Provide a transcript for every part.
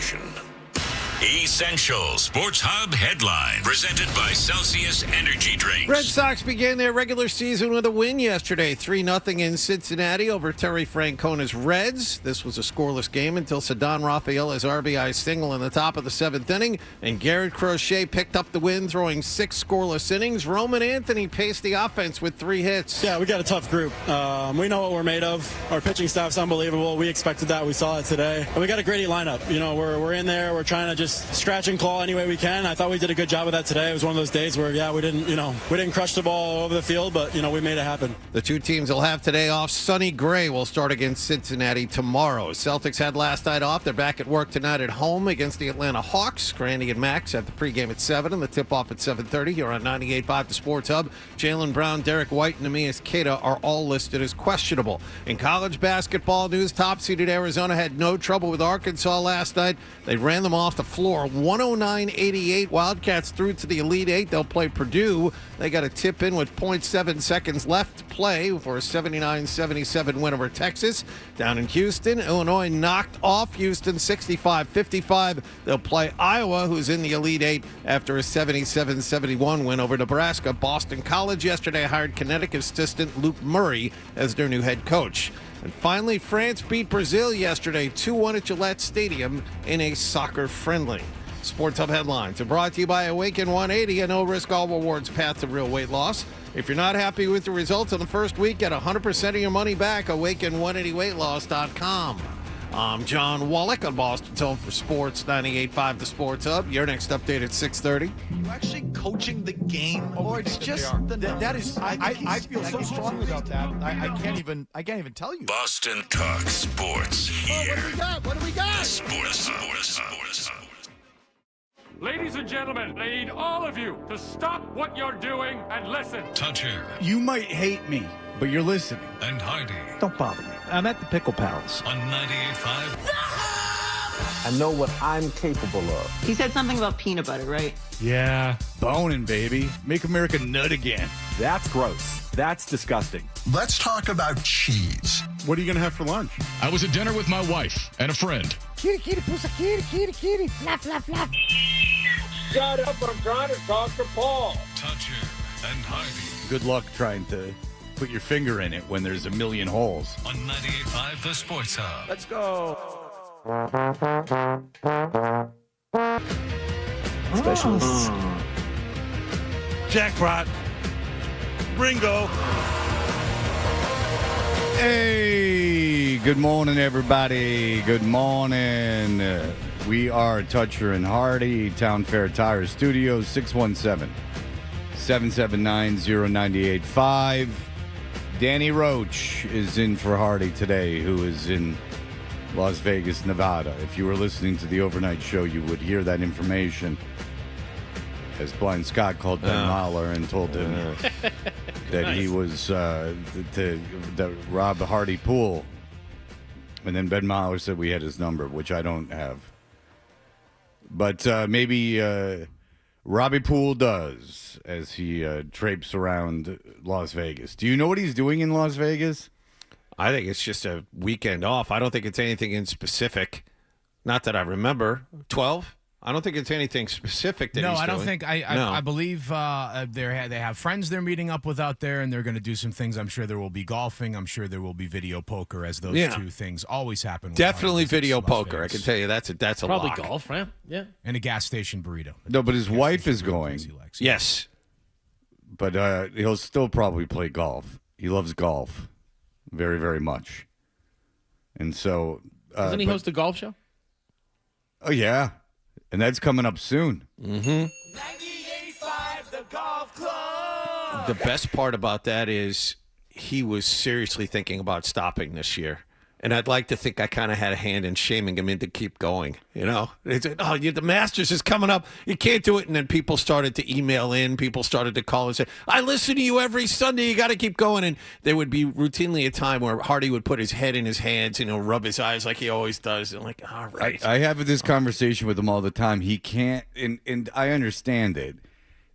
station. Essential Sports Hub headline presented by Celsius Energy Drinks. Red Sox began their regular season with a win yesterday, 3-0 in Cincinnati over Terry Francona's Reds. This was a scoreless game until Ceddanne Rafaela's RBI single in the top of the seventh inning, and Garrett Crochet picked up the win, throwing 6 scoreless innings. Roman Anthony paced the offense with 3 hits. Yeah, we got a tough group. We know what we're made of. Our pitching staff's unbelievable. We expected that. We saw it today. And we got a gritty lineup. You know, we're in there. We're trying to just scratch and claw any way we can. I thought we did a good job of that today. It was one of those days where, we didn't crush the ball all over the field, but, we made it happen. The two teams will have today off. Sonny Gray will start against Cincinnati tomorrow. Celtics had last night off. They're back at work tonight at home against the Atlanta Hawks. Grandy and Max have the pregame at 7 and the tip-off at 7:30 here on 98.5 The Sports Hub. Jaylen Brown, Derek White, and Neemias Queta are all listed as questionable. In college basketball news, top-seeded Arizona had no trouble with Arkansas last night. They ran them off the floor, 109-88. Wildcats through to the Elite Eight. They'll play Purdue. They got a tip in with 0.7 seconds left to play for a 79-77 win over Texas. Down in Houston, Illinois knocked off Houston 65-55. They'll play Iowa, who's in the Elite Eight, after a 77-71 win over Nebraska. Boston College yesterday hired Connecticut assistant Luke Murray as their new head coach. And finally, France beat Brazil yesterday 2-1 at Gillette Stadium in a soccer friendly. Sports Hub headlines are brought to you by Awaken 180, a no-risk all-rewards path to real weight loss. If you're not happy with the results of the first week, get 100% of your money back. Awaken180weightloss.com. I'm John Wallach on Boston's Home for Sports, 98.5 The Sports Hub. Your next update at 6:30. Are you actually coaching the game, or it's just that is? I feel so strongly about that. I can't even tell you. Boston Talk Sports here. What do we got? The Sports Hub. Ladies and gentlemen, I need all of you to stop what you're doing and listen. Toucher You might hate me, but you're listening. and Hardy Don't bother me. I'm at the Pickle Palace. on 98.5. I know what I'm capable of. He said something about peanut butter, right? Yeah. Boning, baby. Make America nut again. That's gross. That's disgusting. Let's talk about cheese. What are you going to have for lunch? I was at dinner with my wife and a friend. Kitty, kitty, pussy, kitty, kitty, kitty. Flap, flap, flap. Shut up, I'm trying to talk to Paul. Toucher and Hardy Good luck trying to put your finger in it when there's a million holes. on 98.5 The Sports Hub. Let's go. Specialists. Jackpot. Ringo. Hey, good morning, everybody. Good morning. We are Toucher and Hardy, Town Fair Tire Studios, 617-779-0985. Danny Roach is in for Hardy today, who is in Las Vegas, Nevada. If you were listening to the overnight show, you would hear that information. As Blind Scott called Ben Mahler and told him that he was to rob the Hardy pool. And then Ben Mahler said we had his number, which I don't have. But maybe Robbie Poole does as he traipses around Las Vegas. Do you know what he's doing in Las Vegas? I think it's just a weekend off. I don't think it's anything in specific. Not that I remember. 12? I don't think it's anything specific that No, he's I don't doing. think. I believe they have friends they're meeting up with out there, and they're going to do some things. I'm sure there will be golfing. I'm sure there will be video poker, as those two things always happen. Definitely video Las poker. Vegas. I can tell you that's a Probably lock. golf, right? Yeah. And a gas station burrito. No, but his wife is going. Yes. But he'll still probably play golf. He loves golf very, very much. And so... Doesn't he host a golf show? Oh, yeah. And that's coming up soon. Mm-hmm. 98.5 The Golf Club. The best part about that is he was seriously thinking about stopping this year. And I'd like to think I kind of had a hand in shaming him into keep going. You know, they said, the Masters is coming up. You can't do it. And then people started to email in. People started to call and say, I listen to you every Sunday. You got to keep going. And there would be routinely a time where Hardy would put his head in his hands and rub his eyes like he always does. And like, all right. I have this conversation with him all the time. He can't, and I understand it,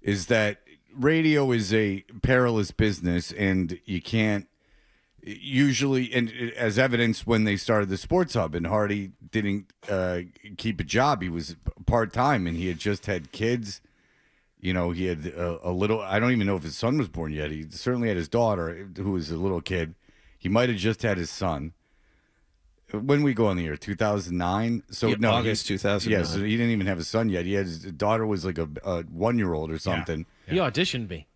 is that radio is a perilous business and you can't usually, and as evidenced when they started the Sports Hub, and Hardy didn't keep a job. He was part-time, and he had just had kids. You know, he had a little, I don't even know if his son was born yet. He certainly had his daughter, who was a little kid. He might have just had his son. When we go on the air, 2009? So yeah, no, August 2009. Yeah, so he didn't even have a son yet. He had his daughter was like a 1-year-old or something. Yeah. He auditioned me.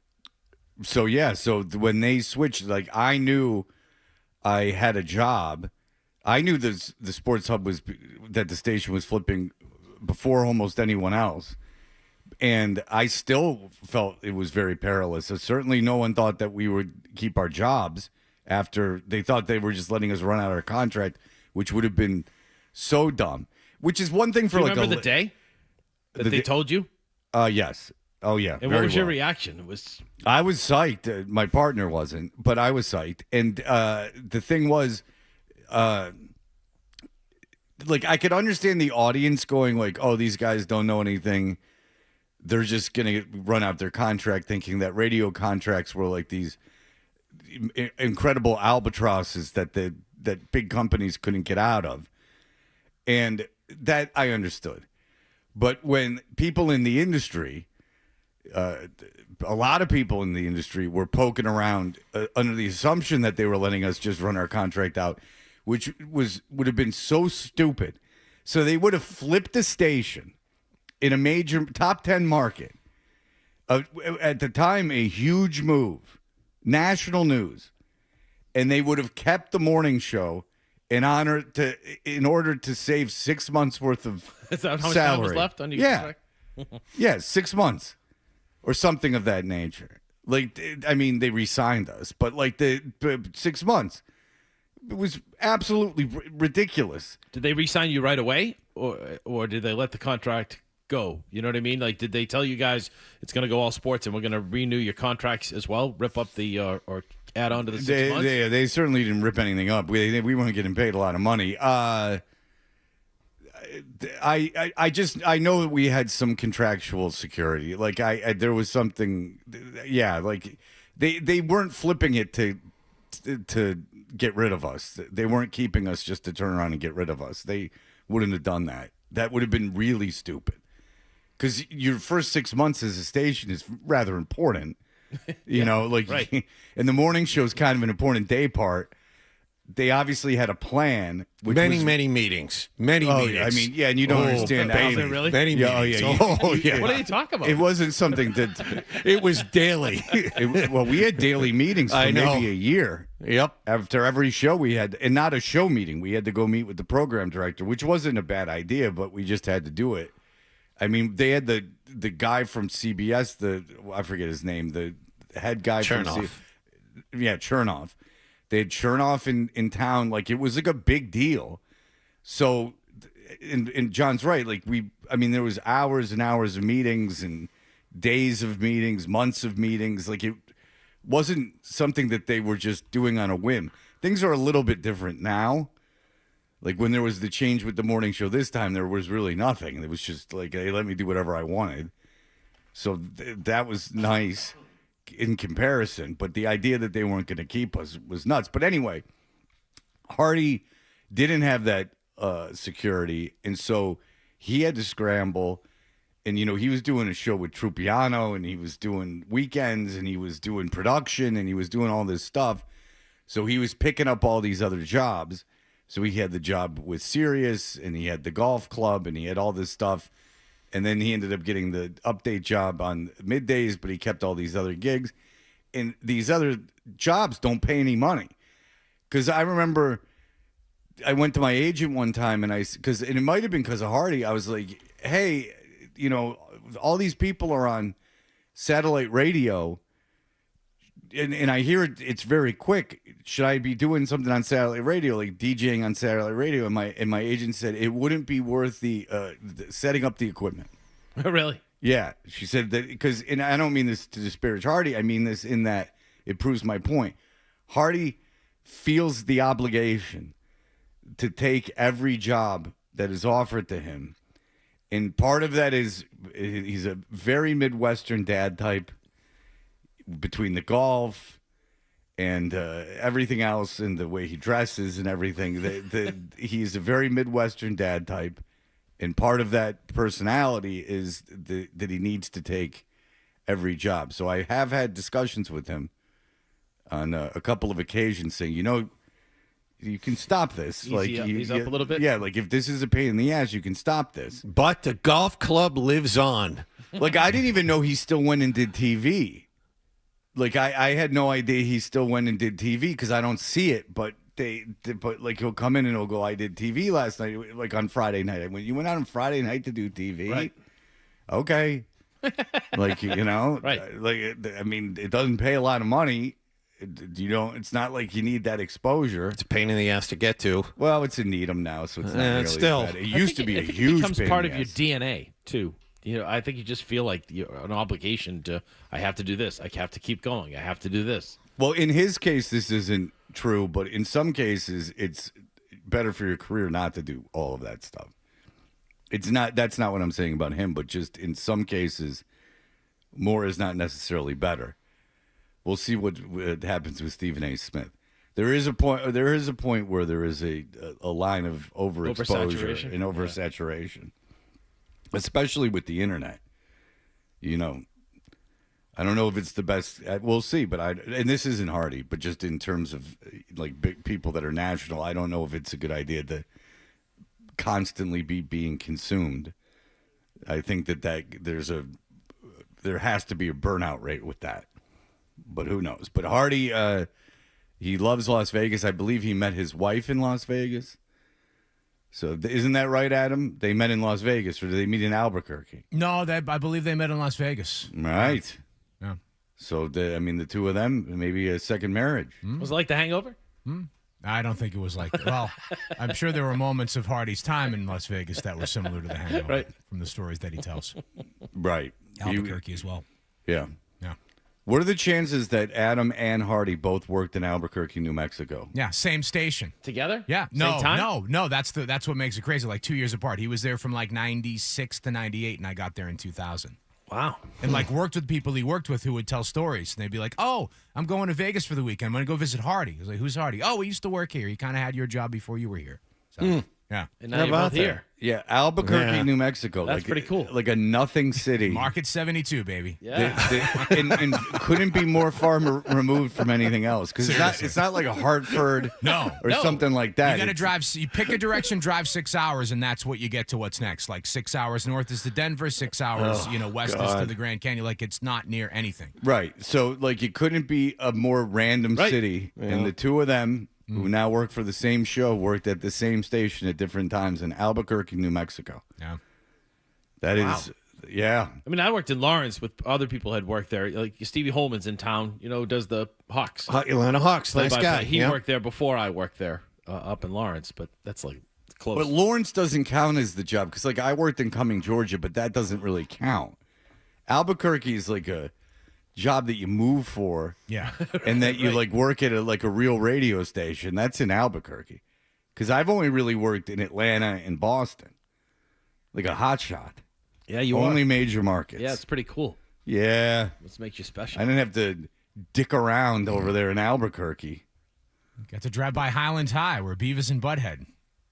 So, yeah, so when they switched, like, I knew I had a job. I knew the Sports Hub that the station was flipping before almost anyone else. And I still felt it was very perilous. So certainly no one thought that we would keep our jobs after they thought they were just letting us run out our contract, which would have been so dumb. Which is one thing for like remember the day that they told you? Yes. Oh, yeah. And what was your reaction? I was psyched. My partner wasn't, but I was psyched. And the thing was, like, I could understand the audience going like, oh, these guys don't know anything. They're just going to run out their contract thinking that radio contracts were like these incredible albatrosses that big companies couldn't get out of. And that I understood. But when people in the industry, a lot of people in the industry were poking around under the assumption that they were letting us just run our contract out, which would have been so stupid. So they would have flipped the station in a major top 10 market. At the time, a huge move, national news, and they would have kept the morning show in order to save 6 months worth of Is that how much salary. time was left on your contract? Yeah, 6 months or something of that nature. Like, I mean, they re-signed us, but like the 6 months, it was absolutely ridiculous. Did they re-sign you right away, or did they let the contract go? You know what I mean? Like, did they tell you guys it's going to go all sports and we're going to renew your contracts as well, rip up the or add on to the 6 months? They certainly didn't rip anything up. We weren't getting paid a lot of money. I know that we had some contractual security. Like there was something. Yeah, like they weren't flipping it to get rid of us. They weren't keeping us just to turn around and get rid of us. They wouldn't have done that. That would have been really stupid. Because your first 6 months as a station is rather important. You know, like, right. And the morning show is kind of an important day part. They obviously had a plan. Many meetings. Many meetings. I mean, yeah, and you don't understand that. Really? Many meetings. Oh, yeah. What are you talking about? It wasn't something that... It was daily. Well, we had daily meetings for maybe a year. Yep. After every show we had, and not a show meeting, we had to go meet with the program director, which wasn't a bad idea, but we just had to do it. I mean, they had the guy from CBS, I forget his name, the head guy Chernoff. from Chernoff. They had Chernoff in town. Like, it was like a big deal. So, and John's right. Like, there was hours and hours of meetings and days of meetings, months of meetings. Like, it wasn't something that they were just doing on a whim. Things are a little bit different now. Like, when there was the change with the morning show this time, there was really nothing. It was just like, they let me do whatever I wanted. So that was nice in comparison. But the idea that they weren't going to keep us was nuts. But anyway, Hardy didn't have that security. And so he had to scramble. And, he was doing a show with Trupiano, and he was doing weekends, and he was doing production, and he was doing all this stuff. So he was picking up all these other jobs. So he had the job with Sirius, and he had the golf club, and he had all this stuff. And then he ended up getting the update job on middays, but he kept all these other gigs. And these other jobs don't pay any money. Because I remember I went to my agent one time, and it might have been because of Hardy. I was like, hey, all these people are on satellite radio, and I hear it's very quick. Should I be doing something on satellite radio, like DJing on satellite radio? And my agent said it wouldn't be worth the setting up the equipment. Really? Yeah, she said that because, and I don't mean this to disparage Hardy. I mean this in that it proves my point. Hardy feels the obligation to take every job that is offered to him, and part of that is he's a very Midwestern dad type. Between the golf and everything else, and the way he dresses and everything. He's a very Midwestern dad type, and part of that personality is that he needs to take every job. So I have had discussions with him on a couple of occasions saying, you can stop this. Ease up a little bit? Yeah, like if this is a pain in the ass, you can stop this. But the golf club lives on. Like, I didn't even know he still went and did TV. Like, I had no idea he still went and did TV because I don't see it. But like, he'll come in and he'll go, I did TV last night, like on Friday night. I went, you went out on Friday night to do TV? Right. Okay. Like, Right. Like, I mean, it doesn't pay a lot of money. It's not like you need that exposure. It's a pain in the ass to get to. Well, it's in Needham now, so it's not really still bad. It used to be a huge it becomes pain part in of the your ass. DNA, too. I think you just feel like an obligation to, I have to do this. I have to keep going. I have to do this. Well, in his case, this isn't true, but in some cases, it's better for your career not to do all of that stuff. That's not what I'm saying about him, but just in some cases, more is not necessarily better. We'll see what happens with Stephen A. Smith. There is a point where there is a line of overexposure and oversaturation, especially with the internet. I don't know if it's the best. We'll see, but and this isn't Hardy, but just in terms of like big people that are national, I don't know if it's a good idea to constantly be being consumed. I think that there has to be a burnout rate with that. But who knows? But Hardy, he loves Las Vegas. I believe he met his wife in Las Vegas. So isn't that right, Adam? They met in Las Vegas, or did they meet in Albuquerque? No, I believe they met in Las Vegas. Right. Yeah. So, the two of them, maybe a second marriage. Was it like The Hangover? I don't think it was like that. Well, I'm sure there were moments of Hardy's time in Las Vegas that were similar to The Hangover, Right. From the stories that he tells. Right. Albuquerque as well. Yeah. Yeah. What are the chances that Adam and Hardy both worked in Albuquerque, New Mexico? Yeah, same station. Together? Yeah. Same time? No. That's what makes it crazy. Like 2 years apart. He was there from like 96 to 98, and I got there in 2000. Wow. And like worked with people he worked with who would tell stories. And they'd be like, oh, I'm going to Vegas for the weekend. I'm going to go visit Hardy. I was like, who's Hardy? Oh, he used to work here. He kind of had your job before you were here. So, yeah. And now you're both here. Yeah, Albuquerque, New Mexico. That's pretty cool. Like a nothing city. Market 72, baby. Yeah. And couldn't be more far removed from anything else. Because it's not like a Hartford or something like that. You got to drive. You pick a direction, drive 6 hours, and that's what you get to what's next. Like 6 hours north is to Denver, 6 hours west is to the Grand Canyon. Like it's not near anything. Right. So like it couldn't be a more random city. Yeah. And the two of them, who now work for the same show, worked at the same station at different times in Albuquerque, New Mexico. Yeah. That is, yeah. I mean, I worked in Lawrence with other people had worked there. Like Stevie Holman's in town, does the Hawks. Atlanta Hawks, nice guy. He worked there before I worked there up in Lawrence, but that's like close. But Lawrence doesn't count as the job because like I worked in Cumming, Georgia, but that doesn't really count. Albuquerque is like a job that you move for, and that you like work at a real radio station. That's in Albuquerque, because I've only really worked in Atlanta and Boston, like a hot shot. Yeah, you only are. Major markets. Yeah, it's pretty cool. Yeah, Let's make you special. I didn't have to dick around over there in Albuquerque. Got to drive by Highland High, where Beavis and Butthead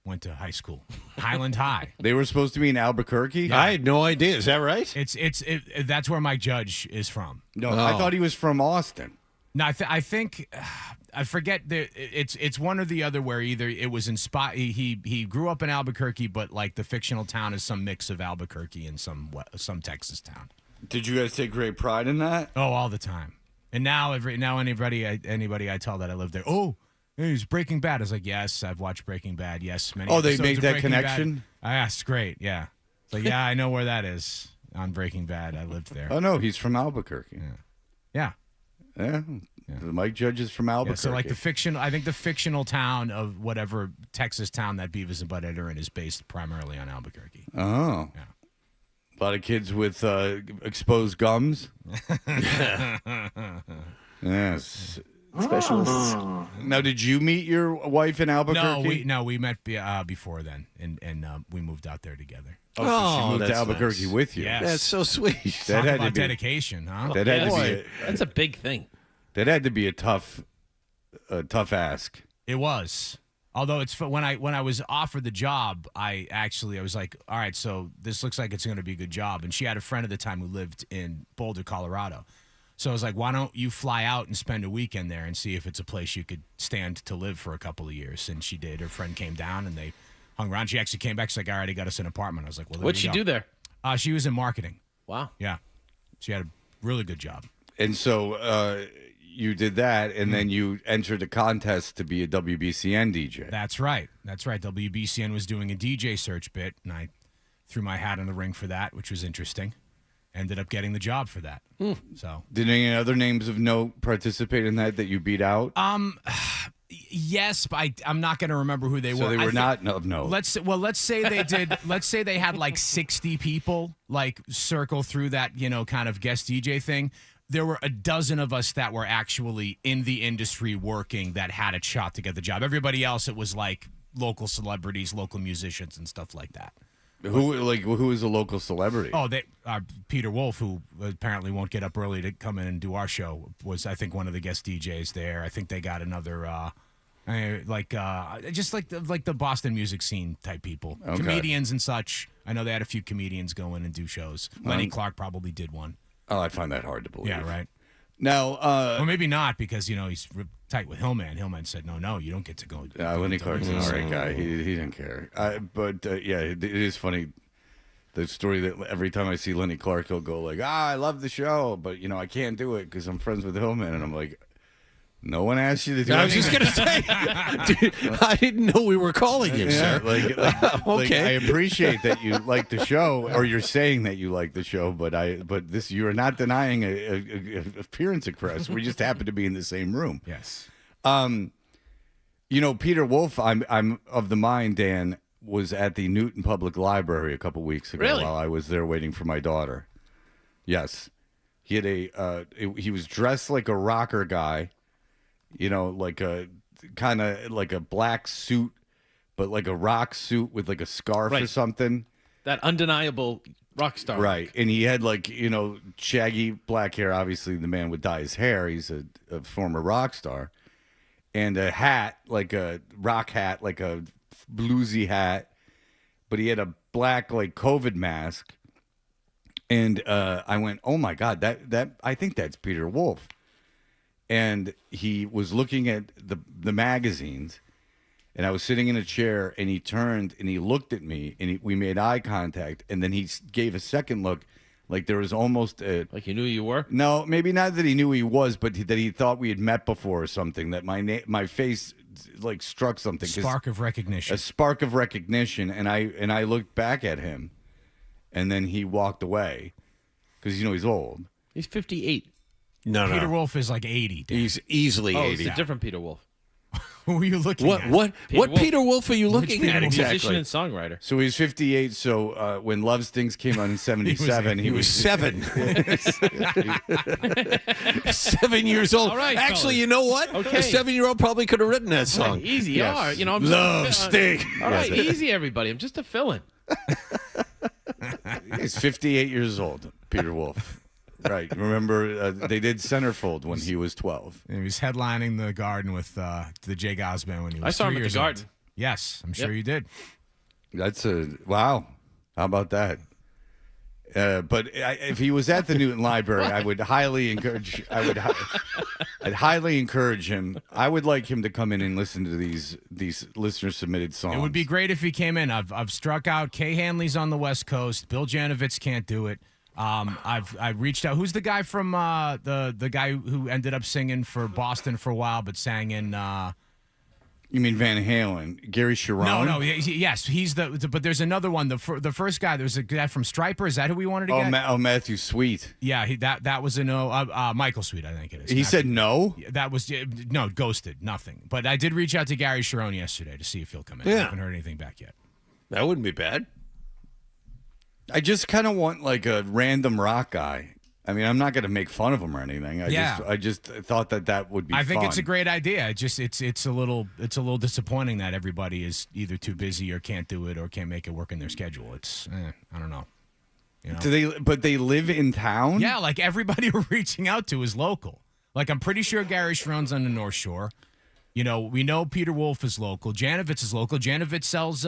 went to high school. Highland High. They were supposed to be in Albuquerque? I had no idea. Is that right? That's where Mike Judge is from. No, I thought he was from Austin. No, I think I forget. It's one or the other. Where either it was inspired. He grew up in Albuquerque, but like the fictional town is some mix of Albuquerque and some Texas town. Did you guys take great pride in that? Oh, all the time. And now anybody I tell that I live there. Oh, he's Breaking Bad. I was like, yes, I've watched Breaking Bad. Yes, many. Oh, they made episodes of that Breaking connection? Bad. I asked, great, yeah. It's like, yeah, I know where that is on Breaking Bad. I lived there. Oh no, he's from Albuquerque. Yeah. Mike Judge is from Albuquerque. So like I think the fictional town of whatever Texas town that Beavis and Butthead are in is based primarily on Albuquerque. Oh. Yeah. A lot of kids with exposed gums. Yes. Specialists. Now, did you meet your wife in Albuquerque? No, we met before then, and we moved out there together. Oh, so she moved to that's Albuquerque nice. with you. Yes. That's so sweet. That Talk had about to be dedication, huh? That had to be. That's a big thing. That had to be a tough a tough ask. It was. Although it's when I was offered the job, I was like, all right, so this looks like it's going to be a good job. And she had a friend at the time who lived in Boulder, Colorado. So I was like, why don't you fly out and spend a weekend there and see if it's a place you could stand to live for a couple of years? And she did. Her friend came down and they hung around. She actually came back. She's like, I already got us an apartment. I was like, well, what'd she do there? She was in marketing. Wow. Yeah. She had a really good job. And so you did that, and then you entered a contest to be a WBCN DJ. That's right. WBCN was doing a DJ search bit, and I threw my hat in the ring for that, which was interesting. Ended up getting the job for that. So, did any other names of note participate in that you beat out? Yes, but I'm not going to remember who they were. So they were not of note. Let's say they did. Let's say they had like 60 people like circle through that kind of guest DJ thing. There were a dozen of us that were actually in the industry working that had a shot to get the job. Everybody else, it was like local celebrities, local musicians, and stuff like that. Who is a local celebrity? Oh, Peter Wolf, who apparently won't get up early to come in and do our show, was I think one of the guest DJs there. I think they got another just like the Boston music scene type people, comedians and such. I know they had a few comedians go in and do shows. Lenny Clark probably did one. Oh, I find that hard to believe. Yeah, right. Now, well, maybe not because he's tight with Hillman. Hillman said, "No, you don't get to go." Lenny Clark's an all right guy. He didn't care. Yeah, it is funny. The story that every time I see Lenny Clark, he'll go like, I love the show, but I can't do it because I'm friends with Hillman, and I'm like, no one asked you to do it. I was just going to say, dude, I didn't know we were calling you, sir. Okay. I appreciate that you like the show, or you're saying that you like the show, but you are not denying a appearance at Crest. We just happen to be in the same room. Yes. Peter Wolf, I'm of the mind, Dan, was at the Newton Public Library a couple weeks ago while I was there waiting for my daughter. Yes. He had he was dressed like a rocker guy. Like a kind of like a black suit, but like a rock suit with like a scarf or something. That undeniable rock star. Right. And he had shaggy black hair. Obviously, the man would dye his hair. He's a former rock star. And a hat, like a rock hat, like a bluesy hat. But he had a black COVID mask. And I went, oh, my God, that I think that's Peter Wolf. And he was looking at the magazines, and I was sitting in a chair, and he turned and he looked at me, and we made eye contact, and then he gave a second look, like there was almost like he knew you were. No, maybe not that he knew he was, but that he thought we had met before or something. That my face struck something. Spark of recognition. A spark of recognition, and I looked back at him, and then he walked away because he's old. He's 58. No, Peter Wolf is like 80. Dan. He's easily 80. It's a different Peter Wolf. Who are you looking at? What Peter Wolf are you looking at exactly? Musician and songwriter. So he's 58. So when Love Stings came out in 77, he was 7. 7 years old. All right, actually, fellas. You know what? Okay. A 7-year-old probably could have written that song. Easy, Yes. I'm Love just Sting. All right, easy, everybody. I'm just a fill-in. He's 58 years old, Peter Wolf. Right. Remember, they did Centerfold when he was 12. And he was headlining the Garden with the Jay Gosband when he was I saw 3 him at years the old. Garden. Yes, I'm sure you did. That's wow. How about that? But if he was at the Newton Library, I would highly encourage. I'd highly encourage him. I would like him to come in and listen to these listener submitted songs. It would be great if he came in. I've struck out. Kay Hanley's on the West Coast. Bill Janovitz can't do it. I've reached out. Who's the guy from the guy who ended up singing for Boston for a while, but sang in? You mean Van Halen? Gary Sharon? No. Yes, he's the. But there's another one. The first guy. There was a guy from Stryper. Is that who we wanted to get? Matthew Sweet. Yeah, that was a no. Michael Sweet, I think it is. He said no. That was no, ghosted, nothing. But I did reach out to Gary Sharon yesterday to see if he'll come in. Yeah. I haven't heard anything back yet. That wouldn't be bad. I just kind of want like a random rock guy. I mean, I'm not going to make fun of him or anything. I just thought that would be. I think fun. it's a great idea. It's a little disappointing that everybody is either too busy or can't do it or can't make it work in their schedule. It's I don't know. You know? But they live in town? Yeah, like everybody we're reaching out to is local. Like I'm pretty sure Gary Sharon's on the North Shore. We know Peter Wolf is local. Janovitz is local. Janovitz sells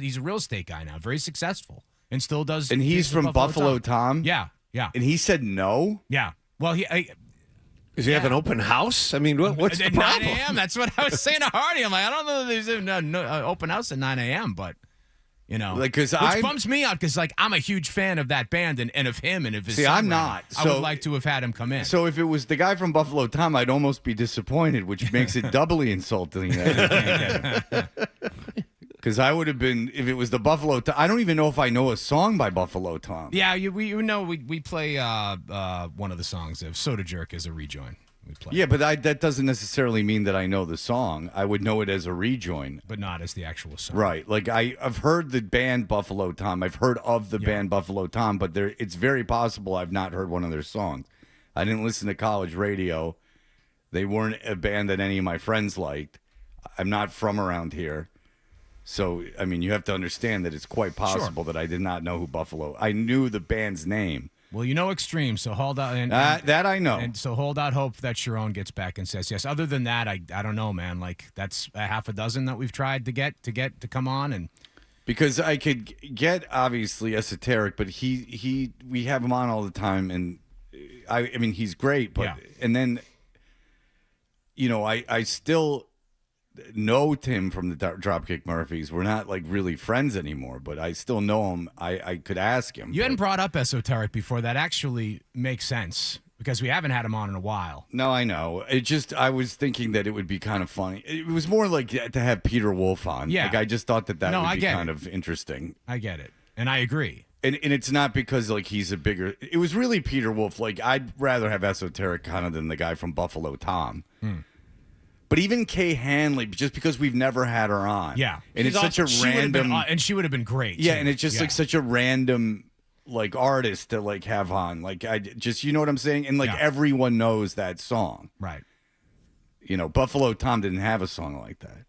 he's a real estate guy now, very successful, and still does. And he's from Buffalo Tom? Yeah. And he said no? Yeah. Well, does he have an open house? I mean, what's the at problem? 9 a.m. That's what I was saying to Hardy. I'm like, I don't know that there's no open house at 9 a.m., but which bums me out because I'm a huge fan of that band and of him and of his. See, I'm not. I would like to have had him come in. So if it was the guy from Buffalo Tom, I'd almost be disappointed, which makes it doubly insulting. Because I would have been, if it was the Buffalo Tom, I don't even know if I know a song by Buffalo Tom. Yeah, we play one of the songs of Soda Jerk as a rejoin. We play. Yeah, but that doesn't necessarily mean that I know the song. I would know it as a rejoin. But not as the actual song. Right. Like I've heard the band Buffalo Tom. I've heard of the band Buffalo Tom, but it's very possible I've not heard one of their songs. I didn't listen to college radio. They weren't a band that any of my friends liked. I'm not from around here. So, I mean, you have to understand that it's quite possible that I did not know who Buffalo. I knew the band's name. Well, Extreme, so hold out. That I know. And so hold out hope that Sharon gets back and says yes. Other than that, I don't know, man. Like, that's a half a dozen that we've tried to come on. And because I could get, obviously, Esoteric, but we have him on all the time. And, I mean, he's great. But and then, I still know Tim from the Dropkick Murphys. We're not really friends anymore, but I still know him. I could ask him. You hadn't brought up Esoteric before. That actually makes sense because we haven't had him on in a while. No, I know. I was thinking that it would be kind of funny. It was more like to have Peter Wolf on. Yeah. I just thought that would be kind of interesting. I get it. And I agree. And it's not because he's a bigger. It was really Peter Wolf. I'd rather have Esoteric kind of than the guy from Buffalo Tom. But even Kay Hanley, just because we've never had her on. Yeah. And it's such a random. And she would have been great. Yeah, too. and it's just such a random artist to have on. I just, you know what I'm saying? And everyone knows that song. Right. Buffalo Tom didn't have a song like that.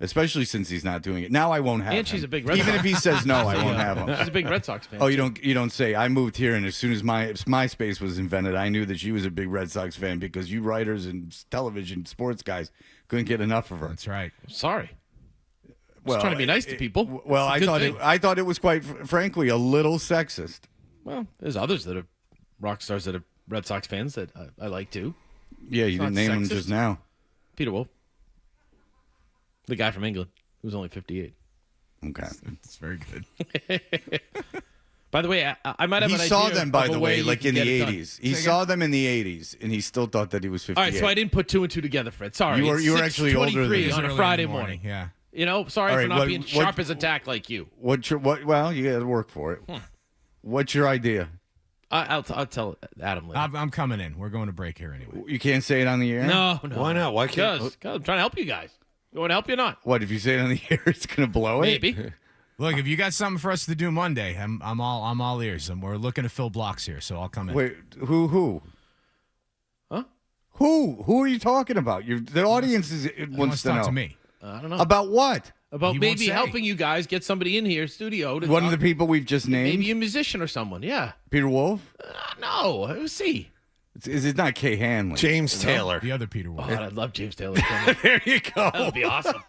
Especially since he's not doing it. Now I won't have him. And she's a big Red Even Sox. if he says no, I won't have him. She's a big Red Sox fan. Oh, you don't say. I moved here, and as soon as MySpace was invented, I knew that she was a big Red Sox fan because you writers and television sports guys couldn't get enough of her. That's right. Sorry. Just trying to be nice to people. Well, I thought it was quite frankly a little sexist. Well, there's others that are rock stars that are Red Sox fans that I like too. Yeah, you didn't name them just now. Peter Wolf. The guy from England, who's only 58. Okay. It's very good. By the way, I might have an idea. He saw them, by of a the way, you in can the get it 80s. done. He saw them in the 80s, and he still thought that he was 58. All right, so I didn't put two and two together, Fred. Sorry. You were actually older than me. on a Friday morning. Yeah. Sorry for not being sharp as a tack like you. Well, you got to work for it. What's your idea? I'll tell Adam later. I'm coming in. We're going to break here anyway. You can't say it on the air? No. Why not? Why can't? Because I'm trying to help you guys. You want to help you or not? What, if you say it on the air, it's going to blow it? Maybe. Look, if you got something for us to do Monday, I'm all ears. And we're looking to fill blocks here, so I'll come in. Wait, who? Huh? Who are you talking about? The audience wants to know. Talk to me. I don't know. About what? About He maybe won't say. helping you guys get somebody in here, studio. To One talk. of the people we've just named? Maybe a musician or someone. Yeah. Peter Wolf? No. Let's see. It's not Kay Hanley. James Taylor. The other Peter Wolf. Oh, I'd love James Taylor. There you go. That would be awesome.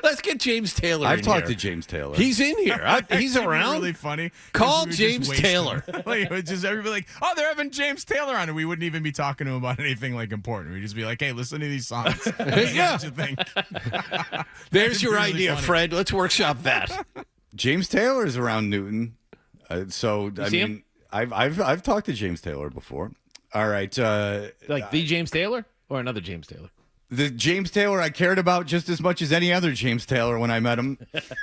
Let's get James Taylor. I've in talked here. to James Taylor. He's in here. He's It'd be around. really funny. Call We would just James waste Taylor. him. It would just everybody like, oh, they're having James Taylor on, and we wouldn't even be talking to him about anything important. We'd just be like, hey, listen to these songs. Yeah. What you think? There's your really idea, funny. Fred. Let's workshop that. James Taylor is around Newton. So, I see mean, him? I've talked to James Taylor before. All right. Like the James Taylor or another James Taylor? The James Taylor I cared about just as much as any other James Taylor when I met him.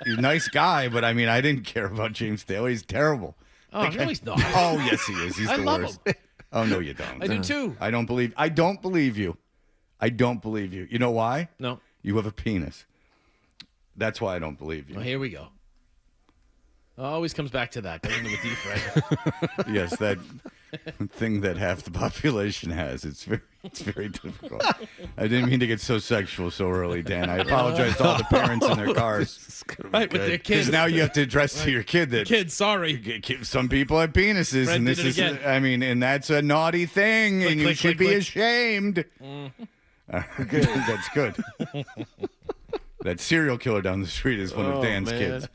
He's a nice guy, but I mean, I didn't care about James Taylor. He's terrible. Oh, no, he's not. Oh, yes, he is. He's I the love worst. him. Oh, no, you don't. I do too. I don't believe you. I don't believe you. You know why? No. You have a penis. That's why I don't believe you. Well, here we go. Always comes back to that, doesn't it, with you, Fred? Yes, that thing that half the population has. It's very difficult. I didn't mean to get so sexual so early, Dan. I apologize to all the parents in their cars. Right, with their kids. Because now you have to address to your kid that Kids, sorry. some people have penises, Fred and did this it is, again. and that's a naughty thing, and you click, should click, be click. ashamed. Good. That's good. That serial killer down the street is one of Dan's kids.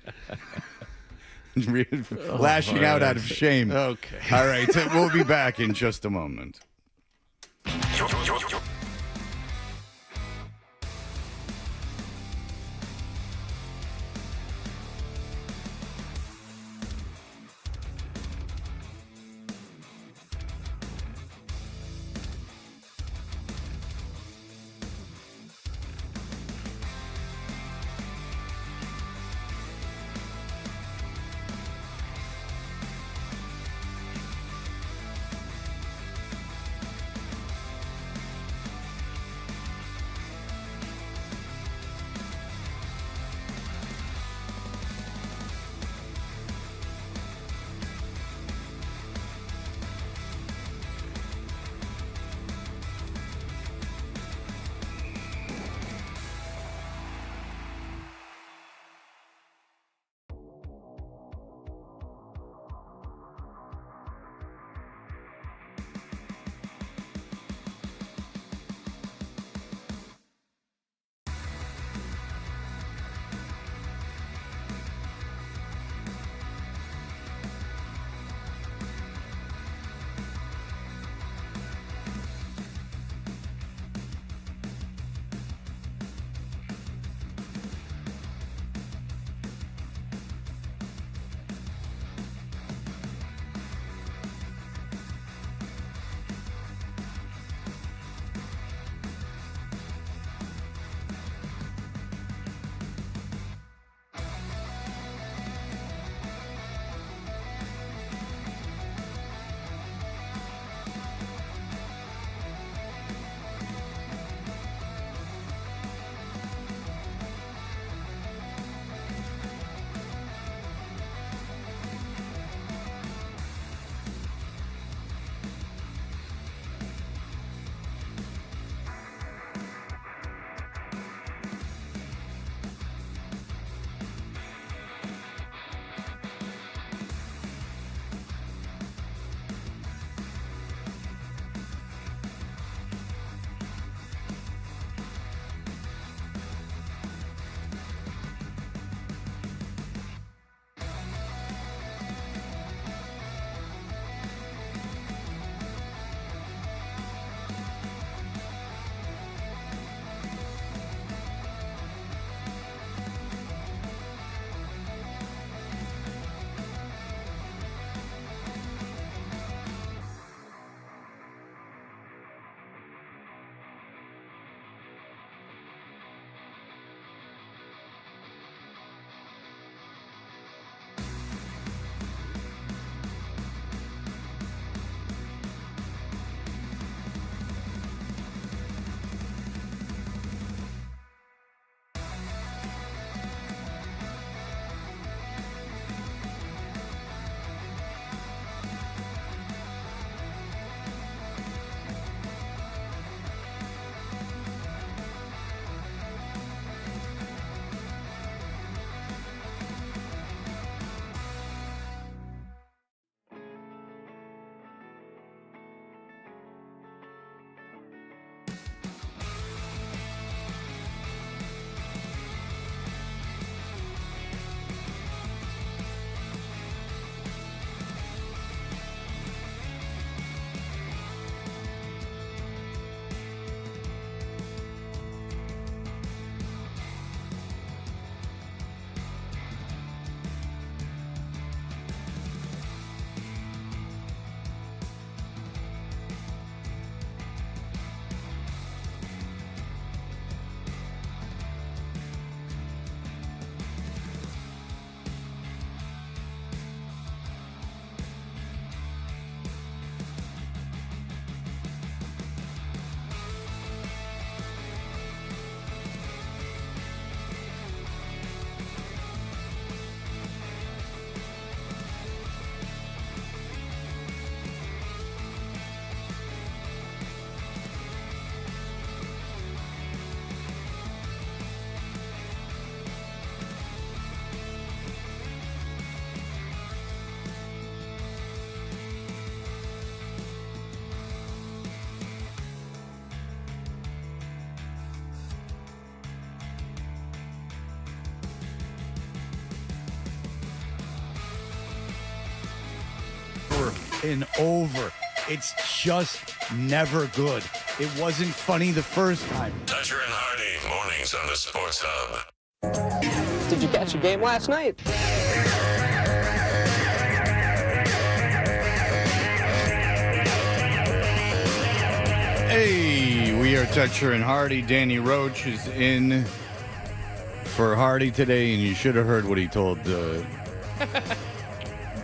Lashing out of shame. Okay. All right. So we'll be back in just a moment. and over. It's just never good. It wasn't funny the first time. Toucher and Hardy, mornings on the Sports Hub. Did you catch the game last night? Hey, we are Toucher and Hardy. Danny Roach is in for Hardy today, and you should have heard what he told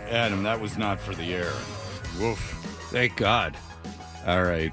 Adam. That was not for the air. Woof. Thank God. All right.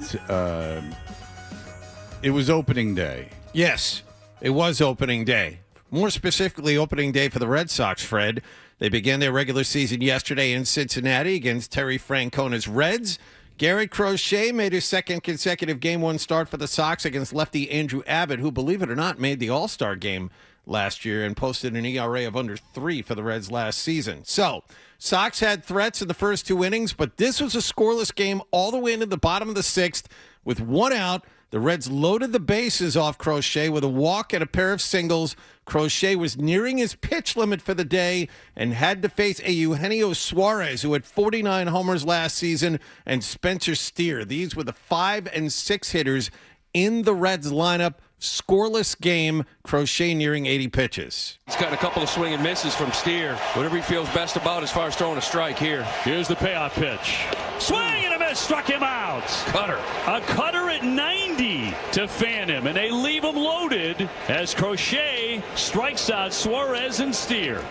It was opening day. Yes, it was opening day. More specifically, opening day for the Red Sox, Fred. They began their regular season yesterday in Cincinnati against Terry Francona's Reds. Garrett Crochet made his second consecutive Game 1 start for the Sox against lefty Andrew Abbott, who, believe it or not, made the All-Star game last year and posted an ERA of under 3 for the Reds last season. So, Sox had threats in the first 2 innings, but this was a scoreless game all the way into the bottom of the 6th. With 1 out, the Reds loaded the bases off Crochet with a walk and a pair of singles. Crochet was nearing his pitch limit for the day and had to face a Eugenio Suarez, who had 49 homers last season, and Spencer Steer. These were the 5 and 6 hitters in the Reds lineup. Scoreless game, Crochet nearing 80 pitches. He's got a couple of swing and misses from Steer. Whatever he feels best about as far as throwing a strike here. Here's the payoff pitch. Swing and a miss, struck him out. Cutter. A cutter at 90 to fan him, and they leave him loaded as Crochet strikes out Suarez and Steer.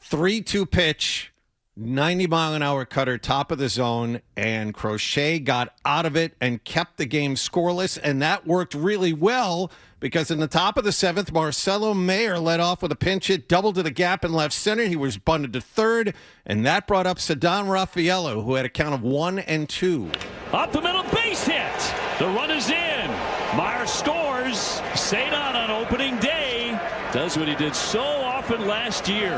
3-2 pitch, 90-mile-an-hour cutter, top of the zone, and Crochet got out of it and kept the game scoreless, and that worked really well because in the top of the 7th, Marcelo Mayer led off with a pinch hit, double to the gap in left center. He was bunted to third, and that brought up Ceddanne Raffaello, who had a count of 1 and 2. Up the middle, base hit. The run is in. Meyer scores. Ceddanne on opening day does what he did so often last year.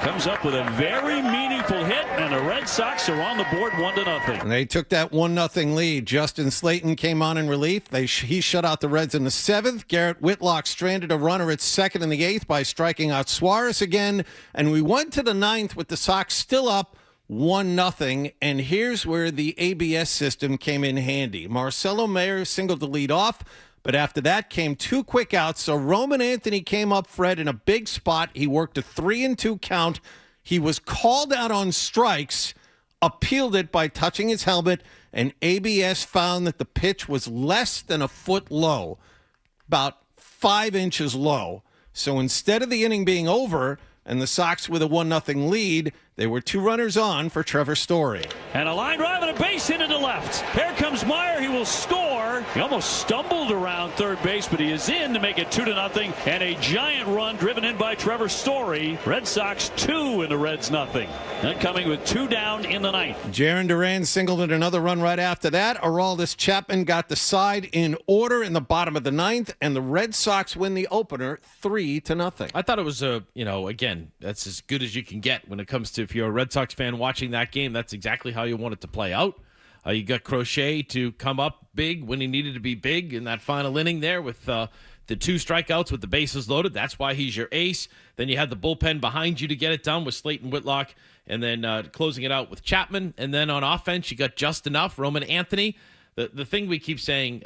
Comes up with a very meaningful hit, and the Red Sox are on the board 1-0. And they took that 1-0 lead. Justin Slayton came on in relief. He shut out the Reds in the 7th. Garrett Whitlock stranded a runner at second in the 8th by striking out Suarez again. And we went to the 9th with the Sox still up 1-0. And here's where the ABS system came in handy. Marcelo Mayer singled the lead off. But after that came 2 quick outs, so Roman Anthony came up, Fred, in a big spot. He worked a 3-2 count. He was called out on strikes, appealed it by touching his helmet, and ABS found that the pitch was less than a foot low, about 5 inches low. So instead of the inning being over and the Sox with a 1-0 lead, they were 2 runners on for Trevor Story. And a line drive and a base hit into left. Here comes Meyer. He will score. He almost stumbled around third base, but he is in to make it 2-0. And a giant run driven in by Trevor Story. Red Sox 2 and the Reds 0. Then coming with 2 down in the 9th. Jaron Duran singled in another run right after that. Aroldis Chapman got the side in order in the bottom of the 9th, and the Red Sox win the opener 3-0. I thought it was again, that's as good as you can get when it comes to, if you're a Red Sox fan watching that game, that's exactly how you want it to play out. You got Crochet to come up big when he needed to be big in that final inning there with the 2 strikeouts with the bases loaded. That's why he's your ace. Then you had the bullpen behind you to get it done with Slayton, Whitlock, and then closing it out with Chapman. And then on offense, you got just enough, Roman Anthony. The thing we keep saying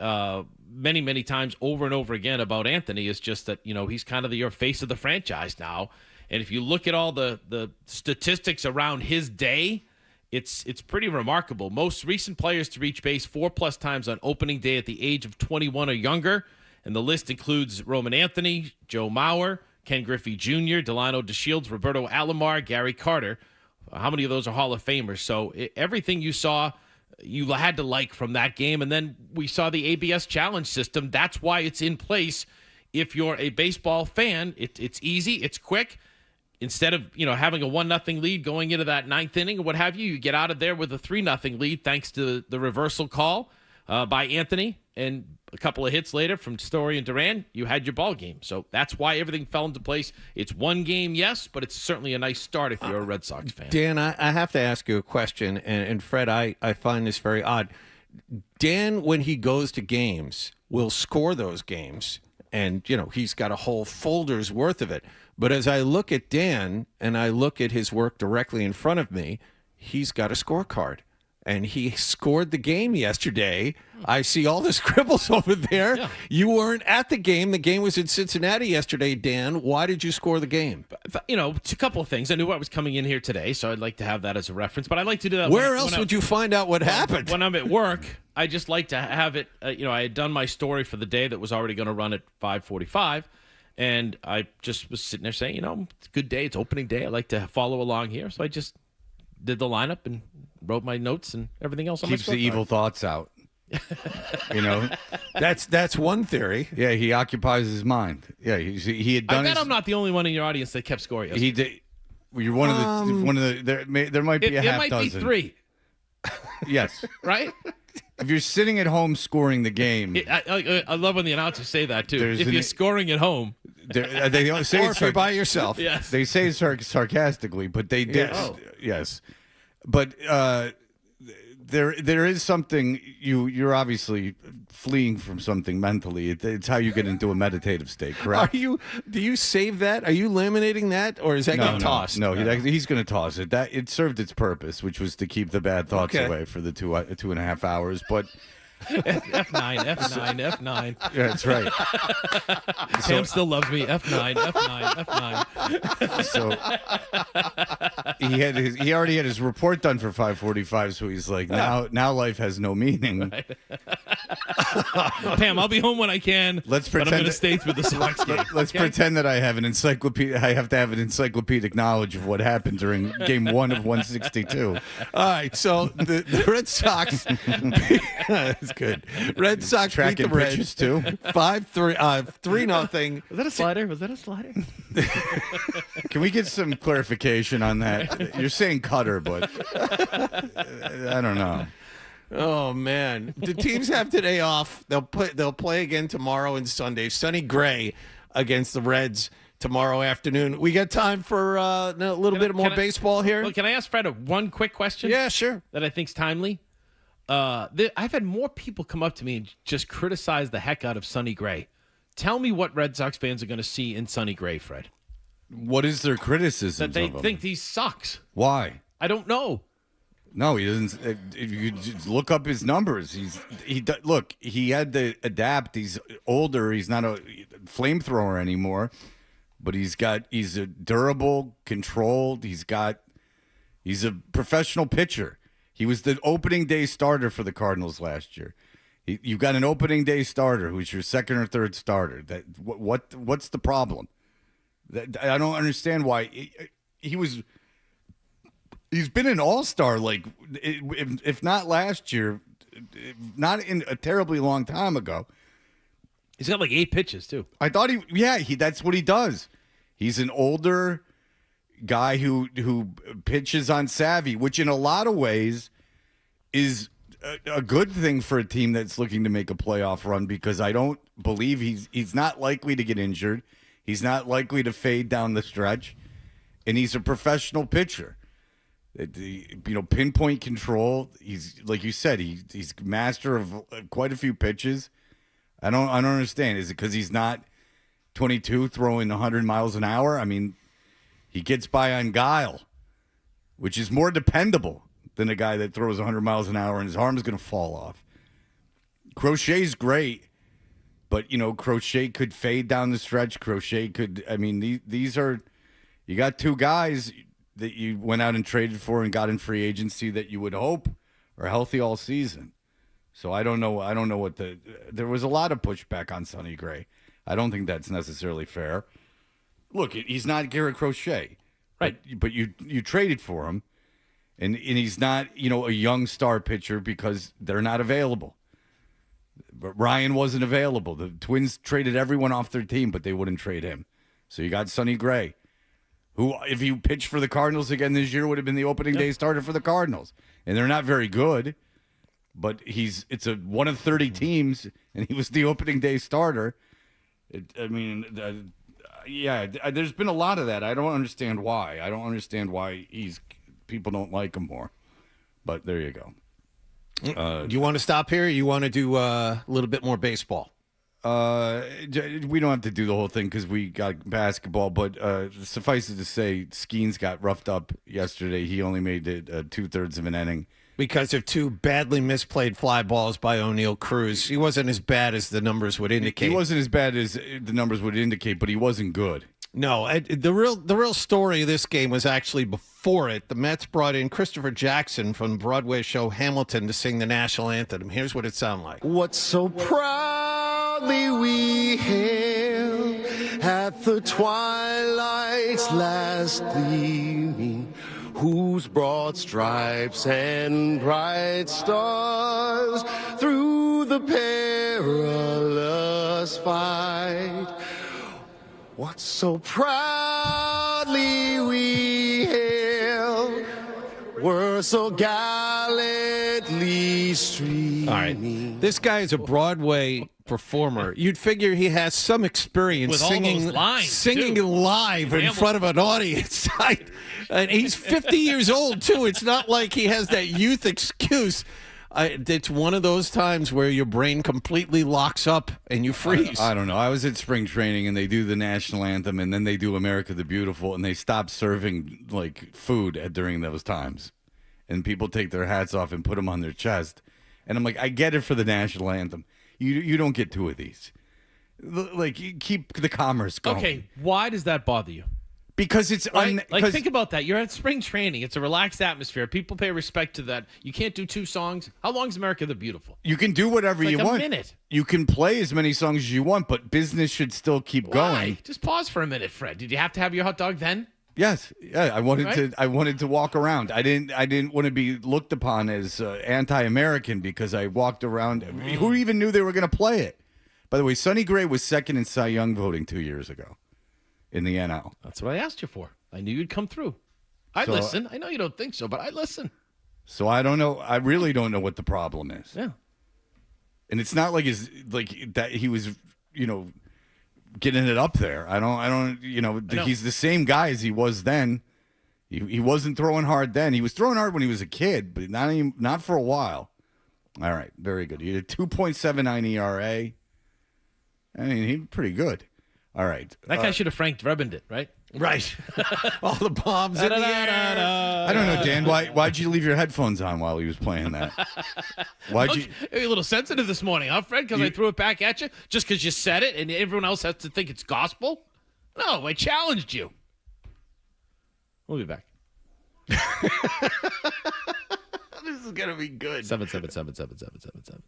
many, many times over and over again about Anthony is just that, he's kind of your face of the franchise now. And if you look at all the statistics around his day, it's pretty remarkable. Most recent players to reach base 4+ times on opening day at the age of 21 or younger. And the list includes Roman Anthony, Joe Mauer, Ken Griffey Jr., Delano DeShields, Roberto Alomar, Gary Carter. How many of those are Hall of Famers? So everything you saw, you had to like from that game. And then we saw the ABS challenge system. That's why it's in place. If you're a baseball fan, it's easy, it's quick. Instead of, having a 1-0 lead going into that 9th inning or what have you, you get out of there with a 3-0 lead thanks to the reversal call by Anthony. And a couple of hits later from Story and Duran, you had your ball game. So that's why everything fell into place. It's one game, yes, but it's certainly a nice start if you're a Red Sox fan. Dan, I have to ask you a question, and Fred, I find this very odd. Dan, when he goes to games, will score those games, and, he's got a whole folder's worth of it. But as I look at Dan and I look at his work directly in front of me, he's got a scorecard. and he scored the game yesterday. I see all the scribbles over there. Yeah. You weren't at the game. The game was in Cincinnati yesterday, Dan. Why did you score the game? It's a couple of things. I knew I was coming in here today, so I'd like to have that as a reference. But I'd like to do that. Where else would you find out what happened? When I'm at work, I just like to have it. I had done my story for the day that was already going to run at 5:45. And I just was sitting there saying, it's a good day. It's opening day. I like to follow along here. So I just did the lineup and wrote my notes and everything else. Keeps the evil thoughts out. That's one theory. Yeah, he occupies his mind. Yeah, he had done. I bet I'm not the only one in your audience that kept score. He did. You're one of the. There might be a half dozen. There might be 3. Yes. Right. If you're sitting at home scoring the game, I love when the announcers say that too. If you're scoring at home, they don't say or if you're by yourself. Yes. They say sarcastically, but they did. Yes. But there is something you're obviously fleeing from something mentally. It's how you get into a meditative state, correct? Do you save that? Are you laminating that, or is that getting tossed? No, he's going to toss it. That it served its purpose, which was to keep the bad thoughts away for the 2.5 hours. But F9. Yeah, that's right. Sam still loves me. F9. So he already had his report done for 5:45. So he's like, now life has no meaning. Right. Pam, I'll be home when I can. Let's pretend but I'm going to stay through the Sox game. Let's pretend that I have an encyclopedia. I have to have an encyclopedic knowledge of what happened during Game 1 of 162. All right, so the Red Sox. That's good. Red Sox beat the Reds too. 5-3, 3-0. Was that a slider? Can we get some clarification on that? You're saying cutter, but I don't know. Oh man, the teams have today off. They'll play again tomorrow and Sunday. Sonny Gray against the Reds tomorrow afternoon. We got time for a little bit more baseball here. Well, can I ask Fred one quick question? Yeah, sure. That I think's timely. I've had more people come up to me and just criticize the heck out of Sonny Gray. Tell me what Red Sox fans are going to see in Sonny Gray, Fred. What is their criticism? That they think he sucks. Why? I don't know. No, he doesn't. If you just look up his numbers, look. He had to adapt. He's older. He's not a flamethrower anymore, but he's a durable, controlled. He's a professional pitcher. He was the opening day starter for the Cardinals last year. You've got an opening day starter who's your second or third starter. What's the problem? I don't understand why he's been an all-star, like if not last year, not in a terribly long time ago. He's got like 8 pitches too. I thought that's what he does. He's an older guy who pitches on savvy, which in a lot of ways is a good thing for a team that's looking to make a playoff run, because I don't believe he's not likely to get injured. He's not likely to fade down the stretch, and he's a professional pitcher. Pinpoint control. He's, like you said, he's master of quite a few pitches. I don't understand. Is it because he's not 22 throwing 100 miles an hour? I mean, he gets by on guile, which is more dependable than a guy that throws 100 miles an hour and his arm's going to fall off. Crochet's great, but, Crochet could fade down the stretch. Crochet could, these are, you got 2 guys that you went out and traded for and got in free agency that you would hope are healthy all season. So I don't know what there was a lot of pushback on Sonny Gray. I don't think that's necessarily fair. Look, he's not Garrett Crochet, right? But you traded for him, and he's not a young star pitcher because they're not available. But Ryan wasn't available. The Twins traded everyone off their team, but they wouldn't trade him. So you got Sonny Gray, who, if he pitched for the Cardinals again this year, would have been the opening day starter for the Cardinals. And they're not very good, but it's a 1 of 30 teams, and he was the opening day starter. There's been a lot of that. I don't understand why. I don't understand why people don't like him more. But there you go. You want to stop here? Or you want to do a little bit more baseball? We don't have to do the whole thing because we got basketball, but suffice it to say, Skeens got roughed up yesterday. He only made it 2/3 of an inning. Because of two badly misplayed fly balls by O'Neal Cruz. He wasn't as bad as the numbers would indicate. He wasn't as bad as the numbers would indicate, but he wasn't good. No, the real story of this game was actually before it. The Mets brought in Christopher Jackson from the Broadway show Hamilton to sing the national anthem. Here's what it sounded like. What so proudly we hail at the twilight's last gleaming, whose broad stripes and bright stars through the perilous fight. What so proudly we hail, were so gallantly streaming. All right. This guy is a Broadway performer. You'd figure he has some experience With all singing, those lines, singing too. live in front of an audience. And he's 50 years old, too. It's not like he has that youth excuse. It's one of those times where your brain completely locks up and you freeze. I don't know. I was at spring training and they do the national anthem and then they do America the Beautiful and they stop serving like food during those times. And people take their hats off and put them on their chest. And I'm like, I get it for the national anthem. You don't get two of these. Like, you keep the commerce going. Okay, why does that bother you? Because it's think about that. You're at spring training. It's a relaxed atmosphere. People pay respect to that. You can't do two songs. How long is America the Beautiful? You can do whatever It's you like want. a minute. You can play as many songs as you want, but business should still keep going. Just pause for a minute, Fred. Did you have to have your hot dog then? Yes, yeah. I wanted Right? to walk around. I didn't want to be looked upon as anti-American because I walked around. Who even knew they were going to play it? By the way, Sonny Gray was second in Cy Young voting 2 years ago in the NL. That's what I asked you for. I knew you'd come through. I So- listen. I know you don't think so, but I listen. So I don't know. I really don't know what the problem is. Yeah. And it's not like that he was, getting it up there. I don't. He's the same guy as he was then. He wasn't throwing hard then. He was throwing hard when he was a kid, but not for a while. All right, very good. He had a 2.79 ERA. I mean, he's pretty good. All right. That guy should have Frank Drebined it, right? Right. All the bombs in the air. I don't know, Dan. Why'd you leave your headphones on while he was playing that? Why'd you? You're a little sensitive this morning, huh, Fred? Because I threw it back at you just because you said it and everyone else has to think it's gospel? No, I challenged you. We'll be back. This is gonna be good. 777-777-777.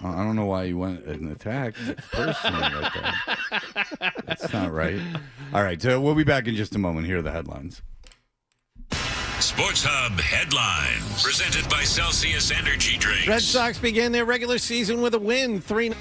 I don't know why you went and attacked personally like that. That's not right. All right, so we'll be back in just a moment. Here are the headlines. Sports Hub headlines presented by Celsius Energy Drinks. Red Sox began their regular season with a win. 3.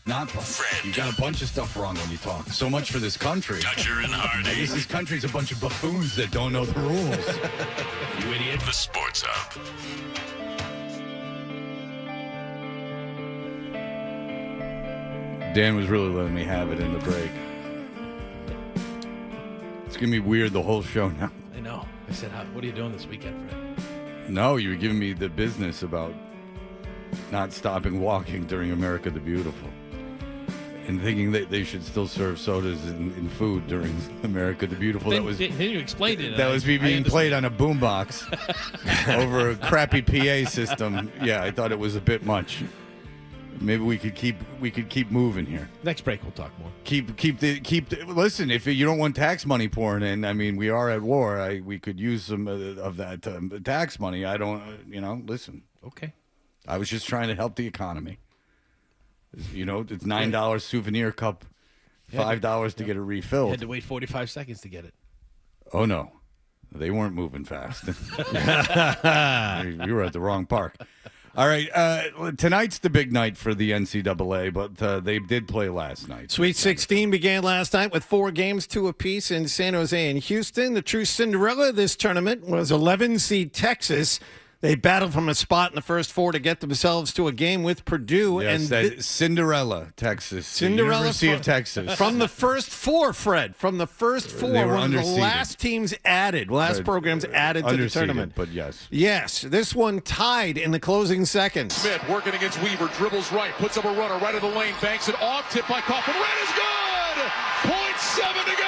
not Fred. You got a bunch of stuff wrong when you talk. So much for this country. Dutcher and Hardy. This country's a bunch of buffoons that don't know the rules. You idiot. The Sports Hub. Dan was really letting me have it in the break. It's going to be weird the whole show now. I know. I said, what are you doing this weekend, Fred? No, you were giving me the business about not stopping walking during America the Beautiful. And thinking that they should still serve sodas in food during America the Beautiful. Then you explained it. That was me being played on a boombox over a crappy PA system. Yeah, I thought it was a bit much. Maybe we could keep moving here. Next break, we'll talk more. Listen, if you don't want tax money pouring in, I mean, we are at war. We could use some of that tax money. I don't, listen. Okay. I was just trying to help the economy. It's $9 souvenir cup, $5 to get it refilled. You had to wait 45 seconds to get it. Oh, no. They weren't moving fast. You were at the wrong park. All right, tonight's the big night for the NCAA, but they did play last night. Sweet 16 began last night with 4 games, 2 apiece in San Jose and Houston. The true Cinderella of this tournament was 11-seed Texas. They battled from a spot in the first 4 to get themselves to a game with Purdue. Yes, and Cinderella, Texas. Cinderella University of Texas. From the first 4, Fred. From the first 4. They were one of the underseeded. last teams added. Last programs added to the tournament. But yes. Yes, this one tied in the closing seconds. Smith working against Weaver, dribbles right, puts up a runner right of the lane, banks it off, tip by Kaufman. Red is good! 0.7 to go!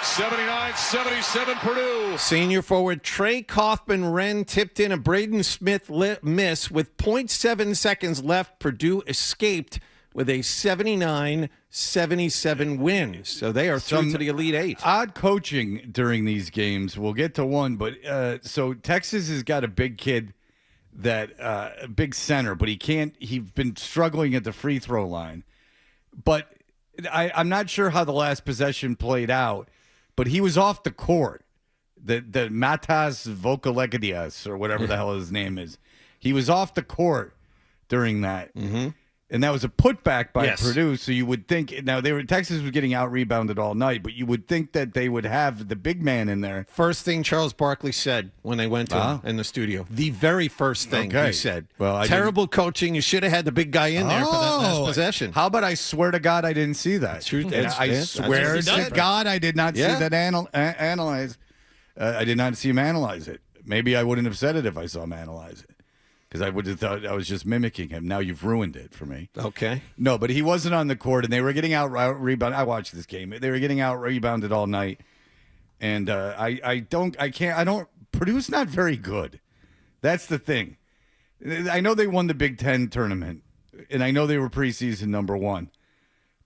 79-77 Purdue. Senior forward Trey Kaufman-Renn tipped in a Braden Smith miss with 0.7 seconds left. Purdue escaped with a 79-77 win. So they are through to the Elite 8. Odd coaching during these games. We'll get to one, but so Texas has got a big kid a big center, but he's been struggling at the free throw line. But I'm not sure how the last possession played out. But he was off the court. The Matas Vokalekadias, or whatever the hell his name is. He was off the court during that. Mm-hmm. And that was a putback by Purdue. So you would think now Texas was getting out rebounded all night, but you would think that they would have the big man in there. First thing Charles Barkley said when they went to him in the studio. The very first thing he said. Well, terrible coaching. You should have had the big guy in there for that last possession. How about I swear to God I didn't see that? I swear to God I did not see that analyze. I did not see him analyze it. Maybe I wouldn't have said it if I saw him analyze it. Because I would have thought I was just mimicking him. Now you've ruined it for me. Okay. No, but he wasn't on the court, and they were getting out rebounded. I watched this game. They were getting out rebounded all night, and Purdue's not very good. That's the thing. I know they won the Big Ten tournament, and I know they were preseason number 1,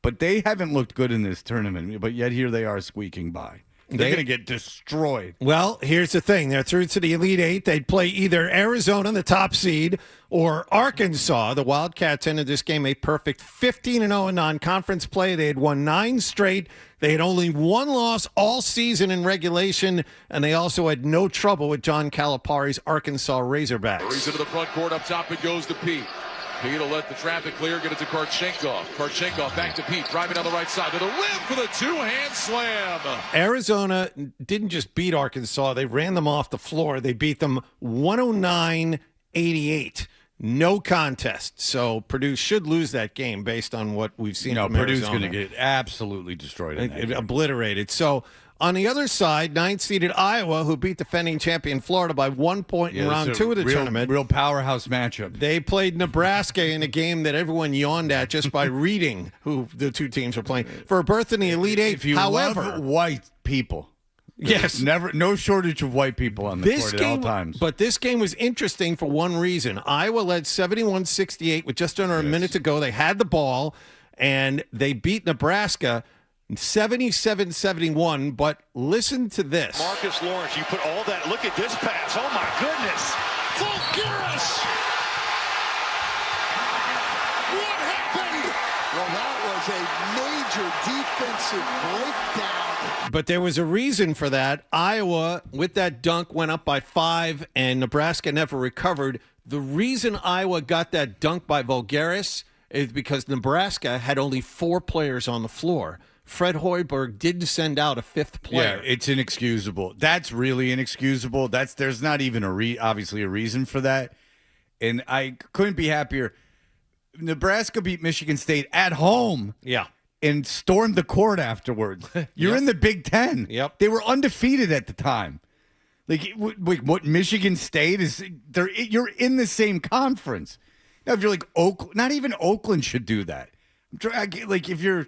but they haven't looked good in this tournament. But yet here they are squeaking by. They're going to get destroyed. Well, here's the thing. They're through to the Elite 8. They'd play either Arizona, the top seed, or Arkansas. The Wildcats ended this game a perfect 15-0 in non-conference play. They had won 9 straight. They had only 1 loss all season in regulation, and they also had no trouble with John Calipari's Arkansas Razorbacks. He's into the front court. Up top it goes to Pete. Pete will let the traffic clear, get it to Karchenkov. Karchenkov back to Pete, driving down the right side to the rim for the 2-hand slam. Arizona didn't just beat Arkansas. They ran them off the floor. They beat them 109-88. No contest. So Purdue should lose that game based on what we've seen from Purdue's Arizona. going to get absolutely destroyed in that game. Obliterated. So on the other side, 9th-seeded Iowa, who beat defending champion Florida by 1 point in round 2 of the tournament. Real powerhouse matchup. They played Nebraska in a game that everyone yawned at just by reading who the two teams were playing for a berth in the Elite 8. If you love white people, yes, no shortage of white people on the court at all times. But this game was interesting for one reason. Iowa led 71-68 with just under a minute to go. They had the ball, and they beat Nebraska 77-71, but listen to this. Marcus Lawrence, you put all that, look at this pass, oh my goodness. Fulguris! What happened? Well, that was a major defensive breakdown. But there was a reason for that. Iowa, with that dunk, went up by 5, and Nebraska never recovered. The reason Iowa got that dunk by Fulguris is because Nebraska had only 4 players on the floor. Fred Hoiberg didn't send out a 5th player. Yeah, it's inexcusable. That's really inexcusable. There's not even obviously a reason for that. And I couldn't be happier. Nebraska beat Michigan State at home. Yeah. And stormed the court afterwards. You're in the Big Ten. Yep. They were undefeated at the time. Like what Michigan State is, you're in the same conference. Now, if you're like Oakland, not even Oakland should do that. Like if you're,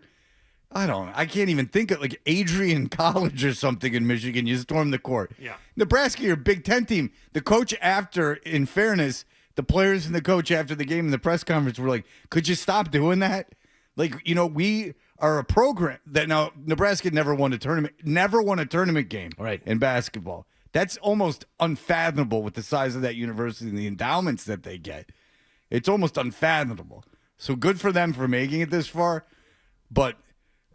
I can't even think of like Adrian College or something in Michigan. You storm the court. Yeah. Nebraska, your Big Ten team. The coach after, in fairness, the players and the coach after the game in the press conference were like, "Could you stop doing that?" Like, we are a program that now Nebraska never won a tournament game in basketball. That's almost unfathomable with the size of that university and the endowments that they get. It's almost unfathomable. So good for them for making it this far, but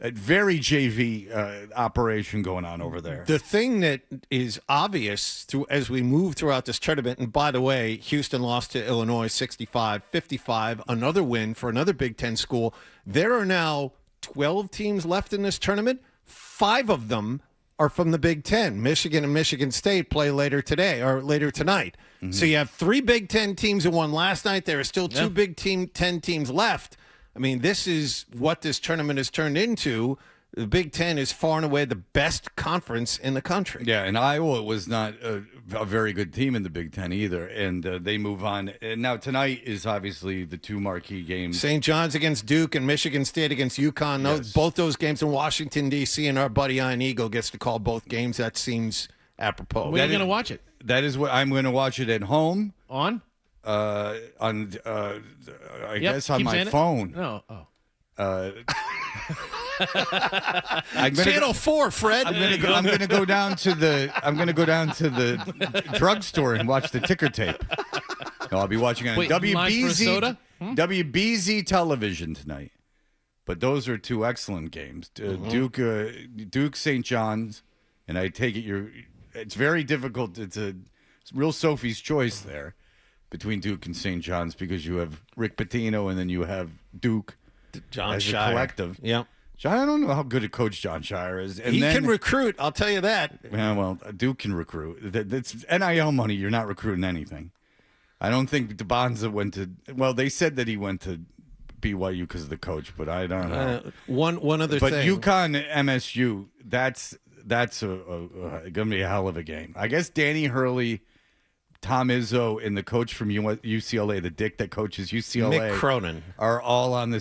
a very JV operation going on over there. The thing that is obvious as we move throughout this tournament, and by the way, Houston lost to Illinois 65-55, another win for another Big Ten school. There are now 12 teams left in this tournament. 5 of them are from the Big Ten. Michigan and Michigan State play later tonight. Mm-hmm. So you have 3 Big Ten teams that won last night. There are still 2 Big Ten teams left. I mean, this is what this tournament has turned into. The Big Ten is far and away the best conference in the country. Yeah, and Iowa was not a very good team in the Big Ten either, and they move on. And now tonight is obviously the 2 marquee games. St. John's against Duke and Michigan State against UConn. Yes. Both those games in Washington, D.C., and our buddy Ian Eagle gets to call both games. That seems apropos. When are you going to watch it? That is what I'm going to watch it at home. On? I guess on my phone. No. Channel 4, Fred. I'm gonna go down to the drugstore and watch the ticker tape. No, I'll be watching on WBZ television tonight. But those are 2 excellent games. Duke St. John's, and I take it it's very difficult. It's real Sophie's choice there between Duke and St. John's because you have Rick Pitino and then you have Duke. John as Shire. a collective. Yep. I don't know how good a coach John Shire is. And he can recruit, I'll tell you that. Yeah, well, Duke can recruit. That's NIL money. You're not recruiting anything. I don't think DeBonza went to – well, they said that he went to BYU because of the coach, but I don't know. One other thing. But UConn, MSU, that's going to be a hell of a game. I guess Danny Hurley – Tom Izzo and the coach from UCLA, the dick that coaches UCLA, Mick Cronin, are all on a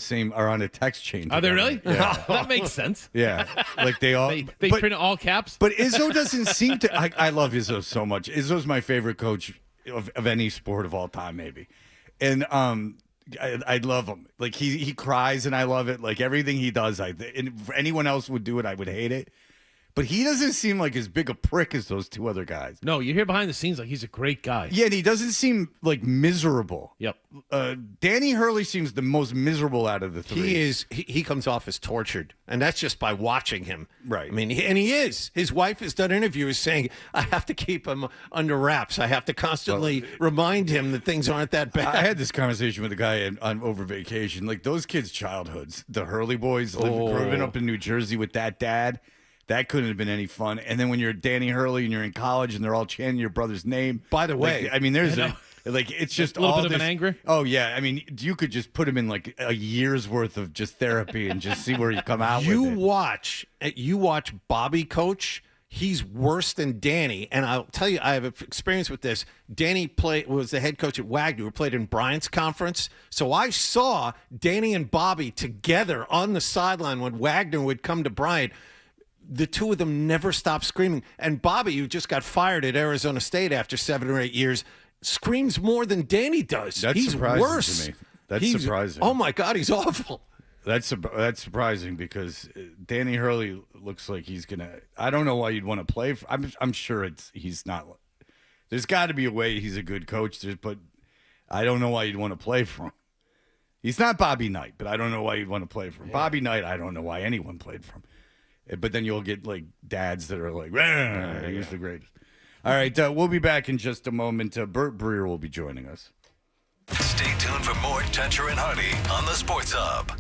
text chain. Are they really? Yeah. That makes sense. Yeah, like they all they print all caps. But Izzo doesn't seem to. I love Izzo so much. Izzo's my favorite coach of any sport of all time, maybe. And I love him. Like he cries, and I love it. Like everything he does, and if anyone else would do it, I would hate it. But he doesn't seem like as big a prick as those 2 other guys. No, you hear behind the scenes like he's a great guy. Yeah, and he doesn't seem like miserable. Yep. Danny Hurley seems the most miserable out of the 3. He comes off as tortured, and that's just by watching him. Right. I mean, he is. His wife has done interviews saying, I have to keep him under wraps. I have to constantly remind him that things aren't that bad. I had this conversation with a guy over vacation. Like, those kids' childhoods, the Hurley boys growing up in New Jersey with that dad. That couldn't have been any fun. And then when you're Danny Hurley and you're in college and they're all chanting your brother's name. By the way, I mean, there's it's just a little all bit of an anger. Oh yeah, I mean, you could just put him in like a year's worth of just therapy and just see where you come out. You watch Bobby coach. He's worse than Danny, and I'll tell you, I have experience with this. Danny was the head coach at Wagner, who played in Bryant's conference. So I saw Danny and Bobby together on the sideline when Wagner would come to Bryant. The 2 of them never stopped screaming. And Bobby, who just got fired at Arizona State after 7 or 8 years, screams more than Danny does. He's surprising worse to me. That's surprising. Oh, my God, he's awful. That's surprising because Danny Hurley looks like he's going to – I don't know why you'd want to play. I'm sure he's not – there's got to be a way he's a good coach, but I don't know why you'd want to play for him. He's not Bobby Knight, but I don't know why you'd want to play for him. Yeah. Bobby Knight, I don't know why anyone played for him. But then you'll get like dads that are like, he's the greatest. All right, we'll be back in just a moment. Bert Breer will be joining us. Stay tuned for more Toucher and Hardy on the Sports Hub.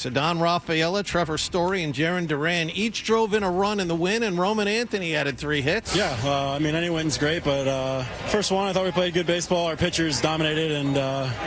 So Don Rafaela, Trevor Story, and Jaron Duran each drove in a run in the win, and Roman Anthony added 3 hits. Yeah, I mean, any win's great, but first one, I thought we played good baseball. Our pitchers dominated, and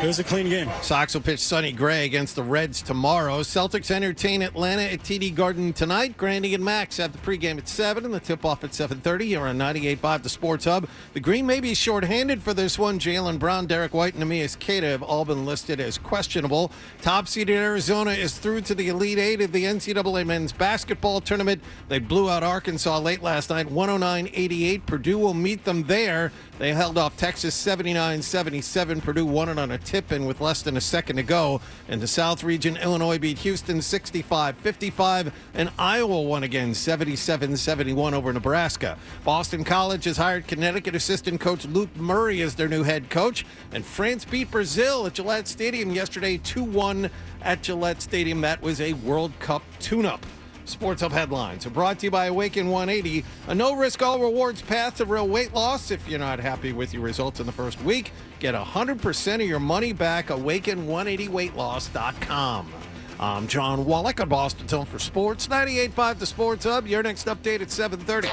it was a clean game. Sox will pitch Sonny Gray against the Reds tomorrow. Celtics entertain Atlanta at TD Garden tonight. Grandy and Max have the pregame at 7 and the tip-off at 7:30 here on 98.5 The Sports Hub. The Green may be shorthanded for this one. Jaylen Brown, Derek White, and Neemias Queta have all been listed as questionable. Top-seeded Arizona is through to the Elite Eight of the NCAA men's basketball tournament. They blew out Arkansas late last night, 109-88. Purdue will meet them there. They held off Texas 79-77. Purdue won it on a tip-in with less than a second to go. In the South region, Illinois beat Houston 65-55, and Iowa won again 77-71 over Nebraska. Boston College has hired Connecticut assistant coach Luke Murray as their new head coach, and France beat Brazil at Gillette Stadium yesterday 2-1 at Gillette Stadium. That was a World Cup tune-up. Sports Hub headlines are brought to you by Awaken 180, a no-risk, all-rewards path to real weight loss. If you're not happy with your results in the first week, get 100% of your money back. Awaken180weightloss.com. I'm John Wallach on Boston Tone for Sports, 98.5 The Sports Hub. Your next update at 7:30.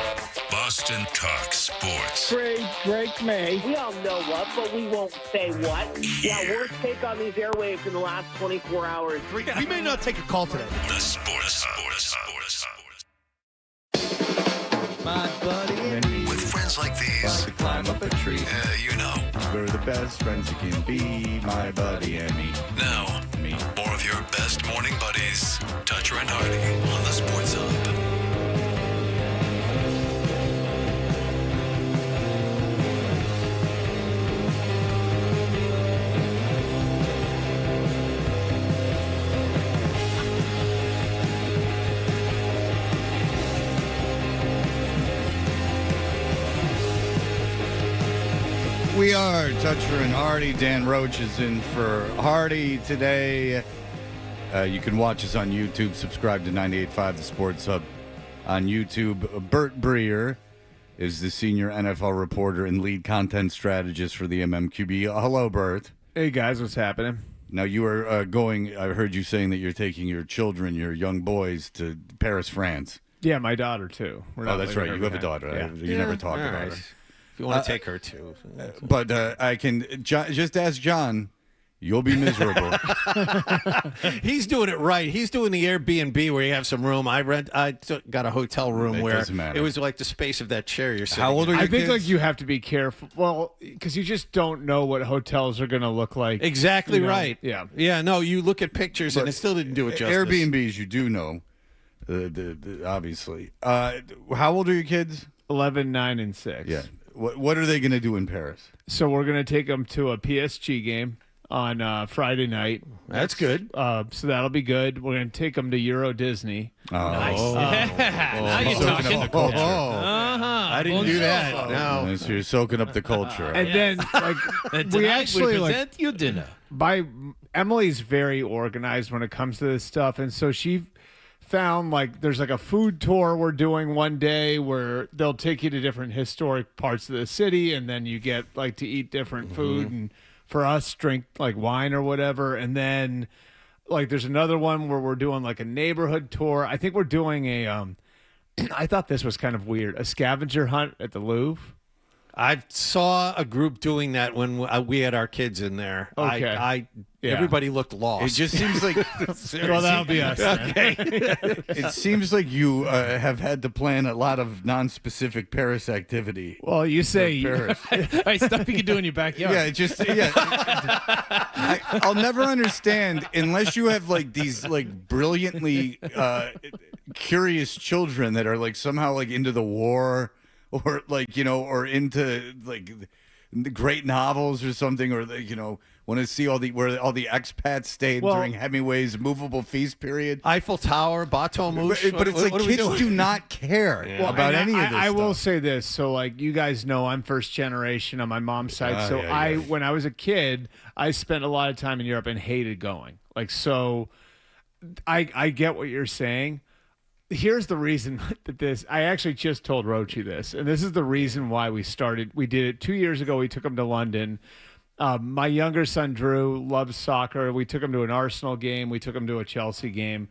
Boston Talk Sports. Drake May. We all know what, but we won't say what. Yeah, worst take on these airwaves in the last 24 hours. We may not take a call today. The Sports Hub. My buddy. With friends like these, to climb up a tree. you know. We're the best friends you can be, my buddy and me. Now, more of your best morning buddies, Toucher and Hardy on the Sports Hub. We are Toucher and Hardy. Dan Roach is in for Hardy today. You can watch us on YouTube. Subscribe to 98.5 The Sports Hub on YouTube. Bert Breer is the senior NFL reporter and lead content strategist for the MMQB. Hello, Bert. Hey, guys. What's happening? Now, you are going, I heard you saying that you're taking your children, your young boys, to Paris, France. Yeah, my daughter, too. Oh, that's right. You have a daughter. Yeah. You never talk about right. her. If you want to take her too. But I can just ask John. You'll be miserable. He's doing it right. He's doing the Airbnb where you have some room. I got a hotel room where it was like the space of that chair you're sitting. How old are in. your I think kids? like you have to be careful. Well, because you just don't know what hotels are going to look like. Exactly right. Yeah. Yeah. No, you look at pictures and it still didn't do it justice. Airbnbs, you do know, obviously. How old are your kids? 11, 9, and 6. Yeah. What are they going to do in Paris? So we're going to take them to a PSG game on Friday night. That's good. So that'll be good. We're going to take them to Euro Disney. Nice. Now you're talking. the culture. I didn't do that. No. So you're soaking up the culture. And then, like, we actually present you dinner. Emily's very organized when it comes to this stuff, and so she found like there's like a food tour we're doing one day where they'll take you to different historic parts of the city, and then you get like to eat different food, and for us drink like wine or whatever. And then like there's another one where we're doing like a neighborhood tour. I think we're doing a I thought this was kind of weird, a scavenger hunt at the Louvre. I saw a group doing that when we had our kids in there. Okay. Everybody looked lost. It just seems like well, that'll be us. Okay. It seems like you have had to plan a lot of non-specific Paris activity. Well, you say Paris. Right, stuff you can do in your backyard. I'll never understand unless you have like these like brilliantly curious children that are like somehow like into the war. Or like, you know, or into like the great novels or something, or want to see where all the expats stayed during Hemingway's movable feast period. Eiffel Tower, Bateau Mouche. But it's like kids do not care about any of this I stuff. will say this. So like you guys know I'm first generation on my mom's side. So when I was a kid, I spent a lot of time in Europe and hated going. Like, so I get what you're saying. Here's the reason that I actually just told Rochi this, and this is the reason why we did it 2 years ago. We took him to London. My younger son, Drew, loves soccer. We took him to an Arsenal game. We took him to a Chelsea game.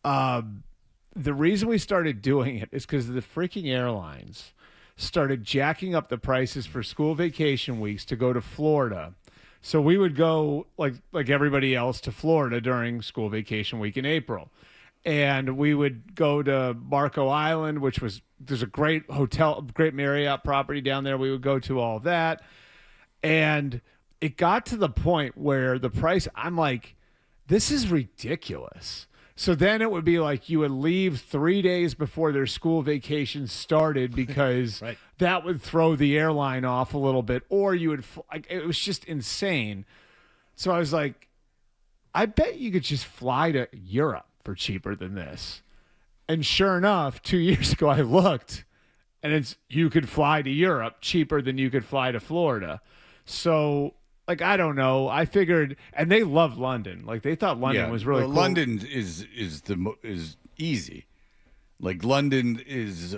The reason we started doing it is because the freaking airlines started jacking up the prices for school vacation weeks to go to Florida. So we would go like everybody else to Florida during school vacation week in April. And we would go to Marco Island, there's a great hotel, great Marriott property down there. We would go to all that. And it got to the point where the price, I'm like, this is ridiculous. So then it would be like you would leave 3 days before their school vacation started because Right. that would throw the airline off a little bit, or you would, it was just insane. So I was like, I bet you could just fly to Europe for cheaper than this. And sure enough, 2 years ago I looked, and you could fly to Europe cheaper than you could fly to Florida. So, I don't know. I figured, and they loved London. They thought London was really cool. London is easy. London is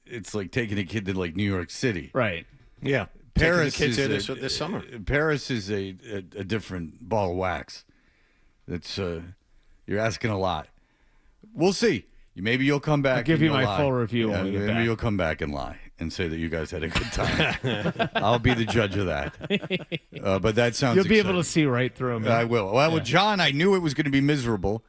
it's like taking a kid to New York City. Right. Yeah. Paris Taking the is kids this summer. Paris is a different ball of wax. It's you're asking a lot. We'll see. Maybe you'll come back. I'll give you and my lie. full review when we get maybe back. you'll come back and lie and say that you guys had a good time. I'll be the judge of that. But that sounds. You'll be exciting. able to see right through me. I will. Well, with John, I knew it was going to be miserable,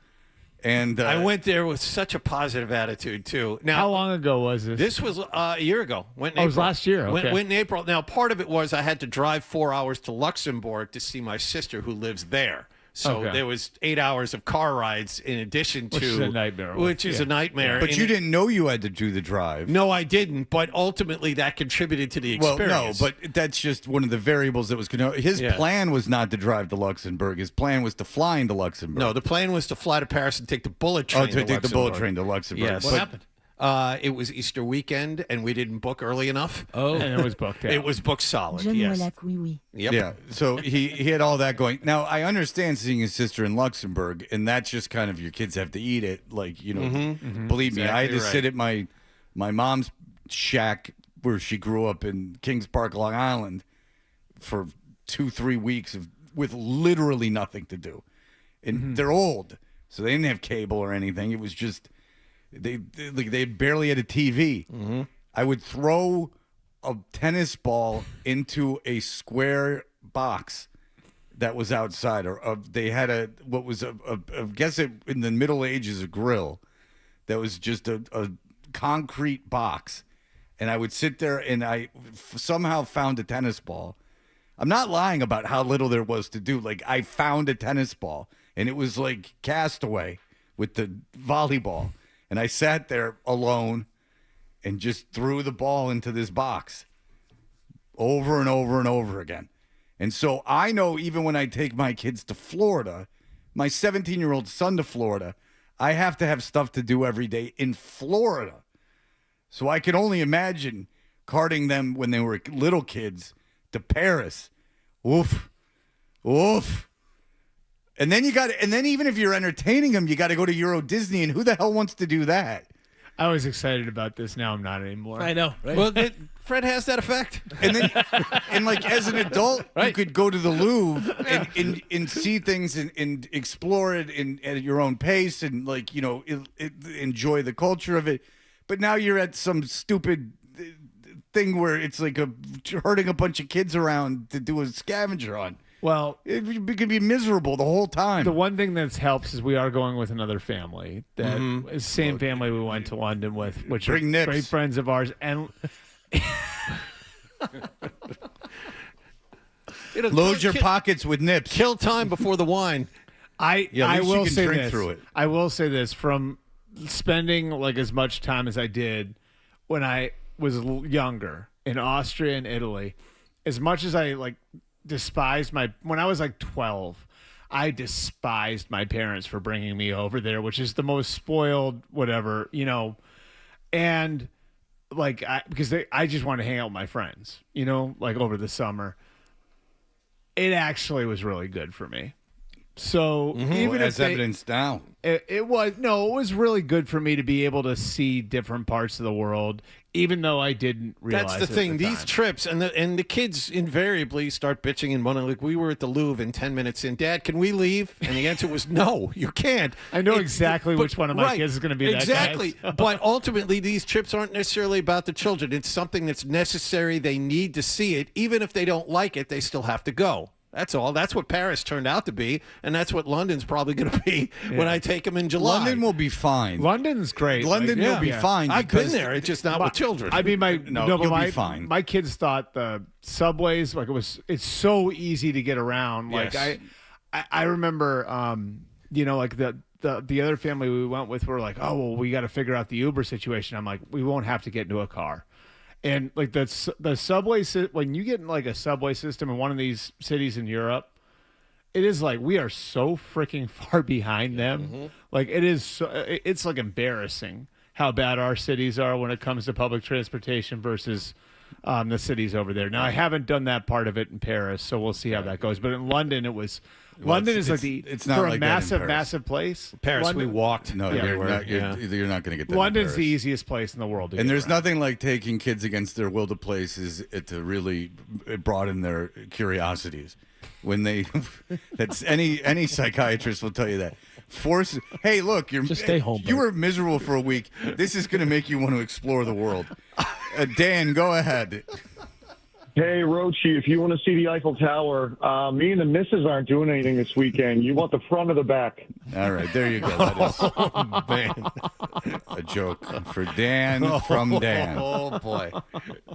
and I went there with such a positive attitude too. Now, how long ago was this? This was a year ago. Went in it was April. last year. Okay. Went in April. Now, part of it was I had to drive 4 hours to Luxembourg to see my sister who lives there. So there was 8 hours of car rides in addition to Which is a nightmare. Which is a nightmare. But you didn't know you had to do the drive. No, I didn't. But ultimately, that contributed to the experience. Well, no, but that's just one of the variables that was going to. His plan was not to drive to Luxembourg. His plan was to fly into Luxembourg. No, the plan was to fly to Paris and take the bullet train. to take the bullet train to Luxembourg. Yes. What happened? It was Easter weekend, and we didn't book early enough. Oh, and it was booked out. It was booked solid. Yes. Yep. Yeah, so he had all that going. Now, I understand seeing his sister in Luxembourg, and that's just kind of your kids have to eat it. Believe me, I had to sit at my mom's shack where she grew up in Kings Park, Long Island for 2-3 weeks with literally nothing to do. And they're old, so they didn't have cable or anything. It was just... They barely had a TV. I would throw a tennis ball into a square box that was outside, they had I guess in the Middle Ages, a grill that was just a concrete box, and I would sit there and I somehow found a tennis ball. I'm not lying about how little there was to do. I found a tennis ball, and it was like Castaway with the volleyball. And I sat there alone and just threw the ball into this box over and over and over again. And so I know even when I take my kids to Florida, my 17-year-old son to Florida, I have to have stuff to do every day in Florida. So I can only imagine carting them when they were little kids to Paris. Oof. Oof. And then even if you're entertaining them, you got to go to Euro Disney, and who the hell wants to do that? I was excited about this. Now I'm not anymore. I know. Right? Well, Fred has that effect. And then, as an adult, you could go to the Louvre and see things and explore it at your own pace and enjoy the culture of it. But now you're at some stupid thing where it's like herding a bunch of kids around to do a scavenger hunt. Well, it could be miserable the whole time. The one thing that helps is we are going with another family. That is the same family we went to London with, which are great friends of ours. And load your pockets with nips. Kill time before the wine. I will say drink this. through it. I will say this from spending as much time as I did when I was younger in Austria and Italy. As much as I despised when I was 12, I despised my parents for bringing me over there, which is the most spoiled whatever, and because I just want to hang out with my friends, over the summer. It actually was really good for me. So even as if evidenced now, it was really good for me to be able to see different parts of the world, even though I didn't realize. That's the thing. These trips and the kids invariably start bitching and moaning. Like we were at the Louvre, and 10 minutes in, Dad, can we leave? And the answer was no, you can't. I know exactly which one of my kids is going to be exactly. that guy. But ultimately, these trips aren't necessarily about the children. It's something that's necessary. They need to see it, even if they don't like it. They still have to go. That's all. That's what Paris turned out to be, and that's what London's probably going to be when I take them in July. London will be fine. London's great. London will be fine. I've been there. It's just not with children. I mean, you'll be fine. My kids thought the subways, it's so easy to get around. Like Yes. I remember, like the other family we went with were like, oh well, we got to figure out the Uber situation. I'm like, we won't have to get into a car. And like the subway, when you get in like a subway system in one of these cities in Europe, it is like we are so freaking far behind them. Mm-hmm. Like it's like embarrassing how bad our cities are when it comes to public transportation versus the cities over there. Now I haven't done that part of it in Paris, so we'll see how that goes. But in London, it was. London is like it's not for a like that in massive place. Paris, London, we walked. No, you're not going to get that. London's the easiest place in the world to and get there's around. nothing like taking kids against their will to places to really broaden their curiosities. When that's any psychiatrist will tell you that. Hey, look, just stay home. You were miserable for a week. This is going to make you want to explore the world. Dan, go ahead. Hey, Rochi, if you want to see the Eiffel Tower, me and the missus aren't doing anything this weekend. You want the front or the back? All right, there you go. That is Oh, man. a joke for Dan from Dan. Oh, boy.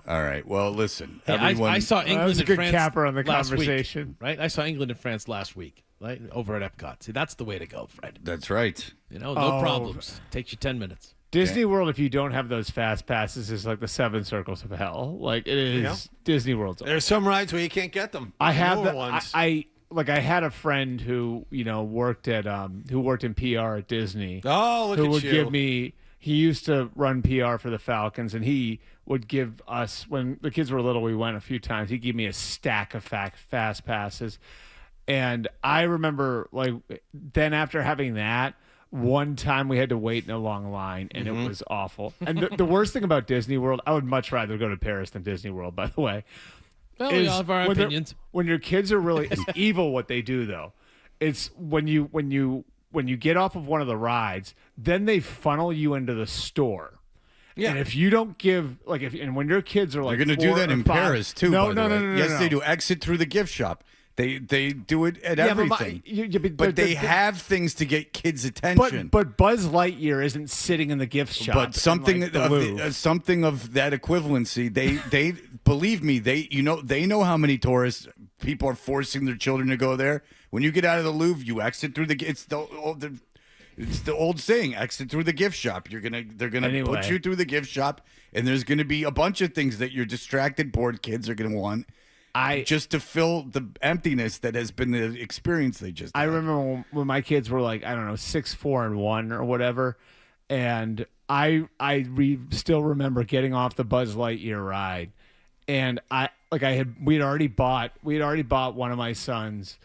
All right, well, listen. Hey, everyone, I saw That England was a and good France capper on the last week, conversation. right? I saw England and France last week, right, over at Epcot. See, that's the way to go, Fred. That's right. No Oh. problems. Takes you 10 minutes. Disney World, if you don't have those fast passes, is like the 7 circles of hell. Like it is Yeah. Disney World's. There's some rides where you can't get them. I have Newer the ones. I had a friend who worked in PR at Disney. Oh, look who at would you. give me. He used to run PR for the Falcons, and he would give us when the kids were little. We went a few times. He'd give me a stack of fast passes, and I remember then after having that. One time we had to wait in a long line, and it was awful. And the worst thing about Disney World, I would much rather go to Paris than Disney World, by the way. Well, we all have our opinions. When your kids are really, it's evil what they do, though. It's when you get off of one of the rides, then they funnel you into the store. Yeah. And if you don't give, when your kids are like, they're going to do that in Paris, too, No, by the way. Yes, they do. Exit through the gift shop. They do it at everything. But they have things to get kids' attention. But Buzz Lightyear isn't sitting in the gift shop. But something of that equivalency, they believe me, they know how many tourists people are forcing their children to go there. When you get out of the Louvre, you exit through it's the old saying, exit through the gift shop. They're gonna put you through the gift shop, and there's gonna be a bunch of things that your distracted, bored kids are gonna want. Just to fill the emptiness that has been the experience they just had. I remember when my kids were 6, 4, and 1 or whatever, and I still remember getting off the Buzz Lightyear ride, and we'd already bought one of my sons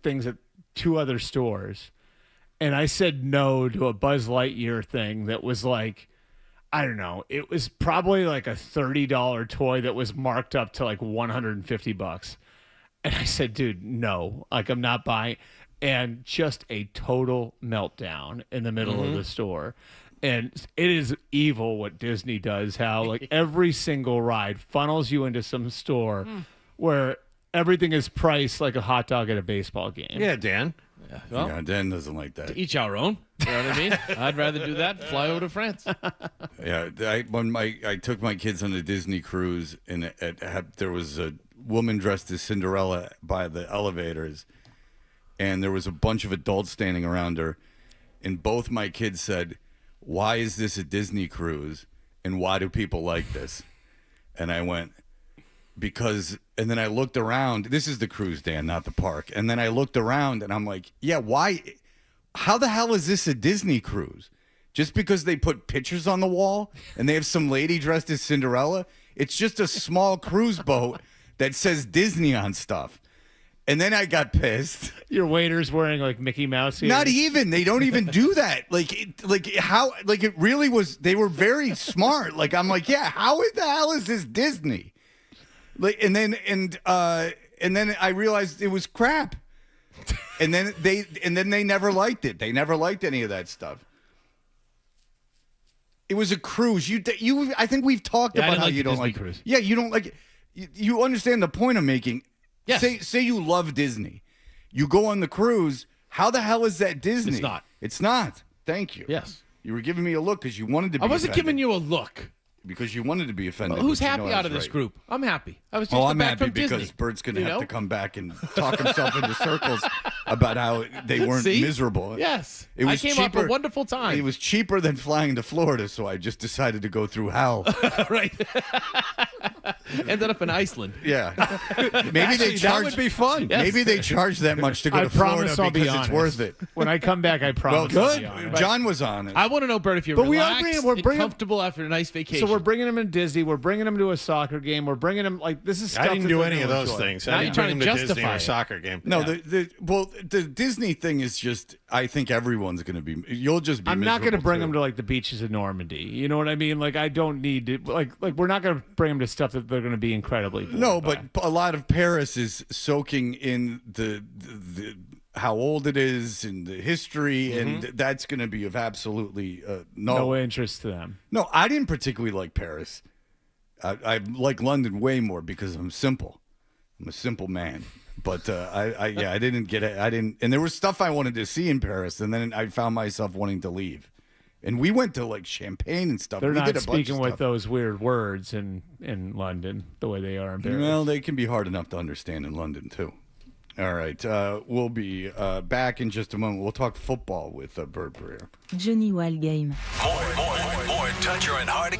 things at 2 other stores, and I said no to a Buzz Lightyear thing that was I don't know. It was probably a $30 toy that was marked up to $150. And I said, dude, no, I'm not buying. And just a total meltdown in the middle of the store. And it is evil what Disney does, how every single ride funnels you into some store where everything is priced like a hot dog at a baseball game. Yeah, Dan. Well, Dan doesn't like that. To each our own. You know what I mean? I'd rather do that. Fly over to France. Yeah, I took my kids on a Disney cruise, and there was a woman dressed as Cinderella by the elevators, and there was a bunch of adults standing around her, and both my kids said, "Why is this a Disney cruise, and why do people like this?" And I went, because, and then I looked around. This is the cruise, Dan, not the park. And then I looked around, and I'm like, yeah, why? How the hell is this a Disney cruise? Just because they put pictures on the wall and they have some lady dressed as Cinderella? It's just a small cruise boat that says Disney on stuff. And then I got pissed. Your waiter's wearing like Mickey Mouse ears. Not even. They don't even do that. How? Like it really was. They were very smart. Like I'm like, yeah. How the hell is this Disney? Like, and then I realized it was crap. And then they never liked it. They never liked any of that stuff. It was a cruise. I think we've talked about how you don't like cruise. Yeah, you don't like. You understand the point I'm making. Yes. Say you love Disney. You go on the cruise. How the hell is that Disney? It's not. It's not. Thank you. Yes. You were giving me a look because you wanted to be I wasn't offended. giving you a look. Because you wanted to be offended. Who's but you happy know out that's of this right. group? I'm happy. I was just I'm back happy from because Disney. Bert's going to You have know? to come back and talk himself into circles about how they weren't See? miserable. Yes. It was I came off a wonderful time. It was cheaper than flying to Florida, so I just decided to go through hell. Right. Ended up in Iceland. Yeah. Maybe Actually, they charge. that would be fun. Yes. Maybe they charge that much to go I to Florida promise I'll be because it's honest. worth it. When I come back, I promise. Well, I'll good. be honest. John was on it. I want to know, Bert, if you're But we are relaxed we're and bringing- comfortable after a nice vacation. So we're bringing him in Disney. We're bringing him to a soccer game. We're bringing him like this is. Stuff I didn't that do they're any of gonna those enjoy. things. Now I you're didn't trying bring to him to Disney or justify a it. soccer game. No, the Disney thing is just. I think everyone's going to be. You'll just be. I'm not going to bring him him to like the beaches of Normandy. You know what I mean? Like I don't need to. Like we're not going to bring him to stuff that they're going to be incredibly. bored No, by. but a lot of Paris is soaking in the how old it is and the history, and that's going to be of absolutely no interest to them. No, I didn't particularly like Paris. I like London way more because I'm simple. I'm a simple man. But I didn't get it. And there was stuff I wanted to see in Paris, and then I found myself wanting to leave. And we went to like Champagne and stuff. They're we not did a bunch speaking of with stuff. those weird words in London the way they are in Paris. Well, they can be hard enough to understand in London too. All right, we'll be back in just a moment. We'll talk football with Bert Breer. Johnny Wild Game. More Toucher and Hardy.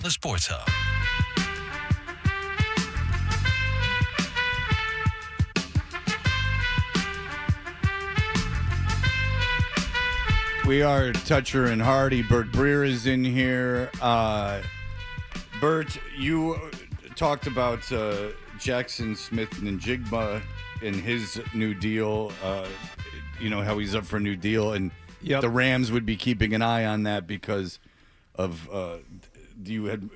the Sports Hub. We are Toucher and Hardy. Bert Breer is in here. Bert, you talked about Jackson Smith and Njigba and his new deal. How he's up for a new deal, and the Rams would be keeping an eye on that because of you had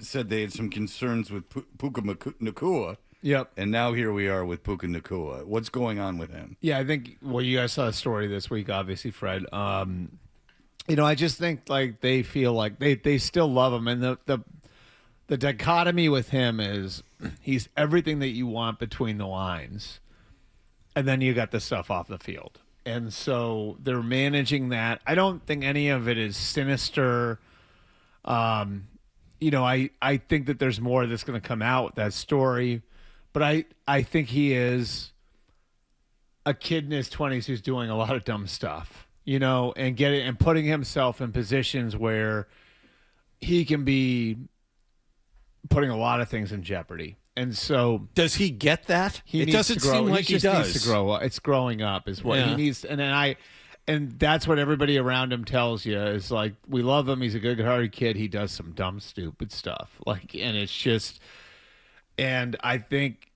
said they had some concerns with Puka Nacua. Yep. And now here we are with Puka Nacua. What's going on with him? Yeah, I think, you guys saw the story this week, obviously, Fred. I just think, they feel like they still love him. And the dichotomy with him is he's everything that you want between the lines. And then you got the stuff off the field. And so they're managing that. I don't think any of it is sinister. I think that there's more that's going to come out with that story. But I think he is a kid in his 20s who's doing a lot of dumb stuff, and putting himself in positions where he can be putting a lot of things in jeopardy. And so, does he get that? It doesn't seem like he does. Needs to grow up. It's growing up is what he needs. And that's what everybody around him tells you is like, we love him. He's a good-hearted kid. He does some dumb, stupid stuff. And it's just. And I think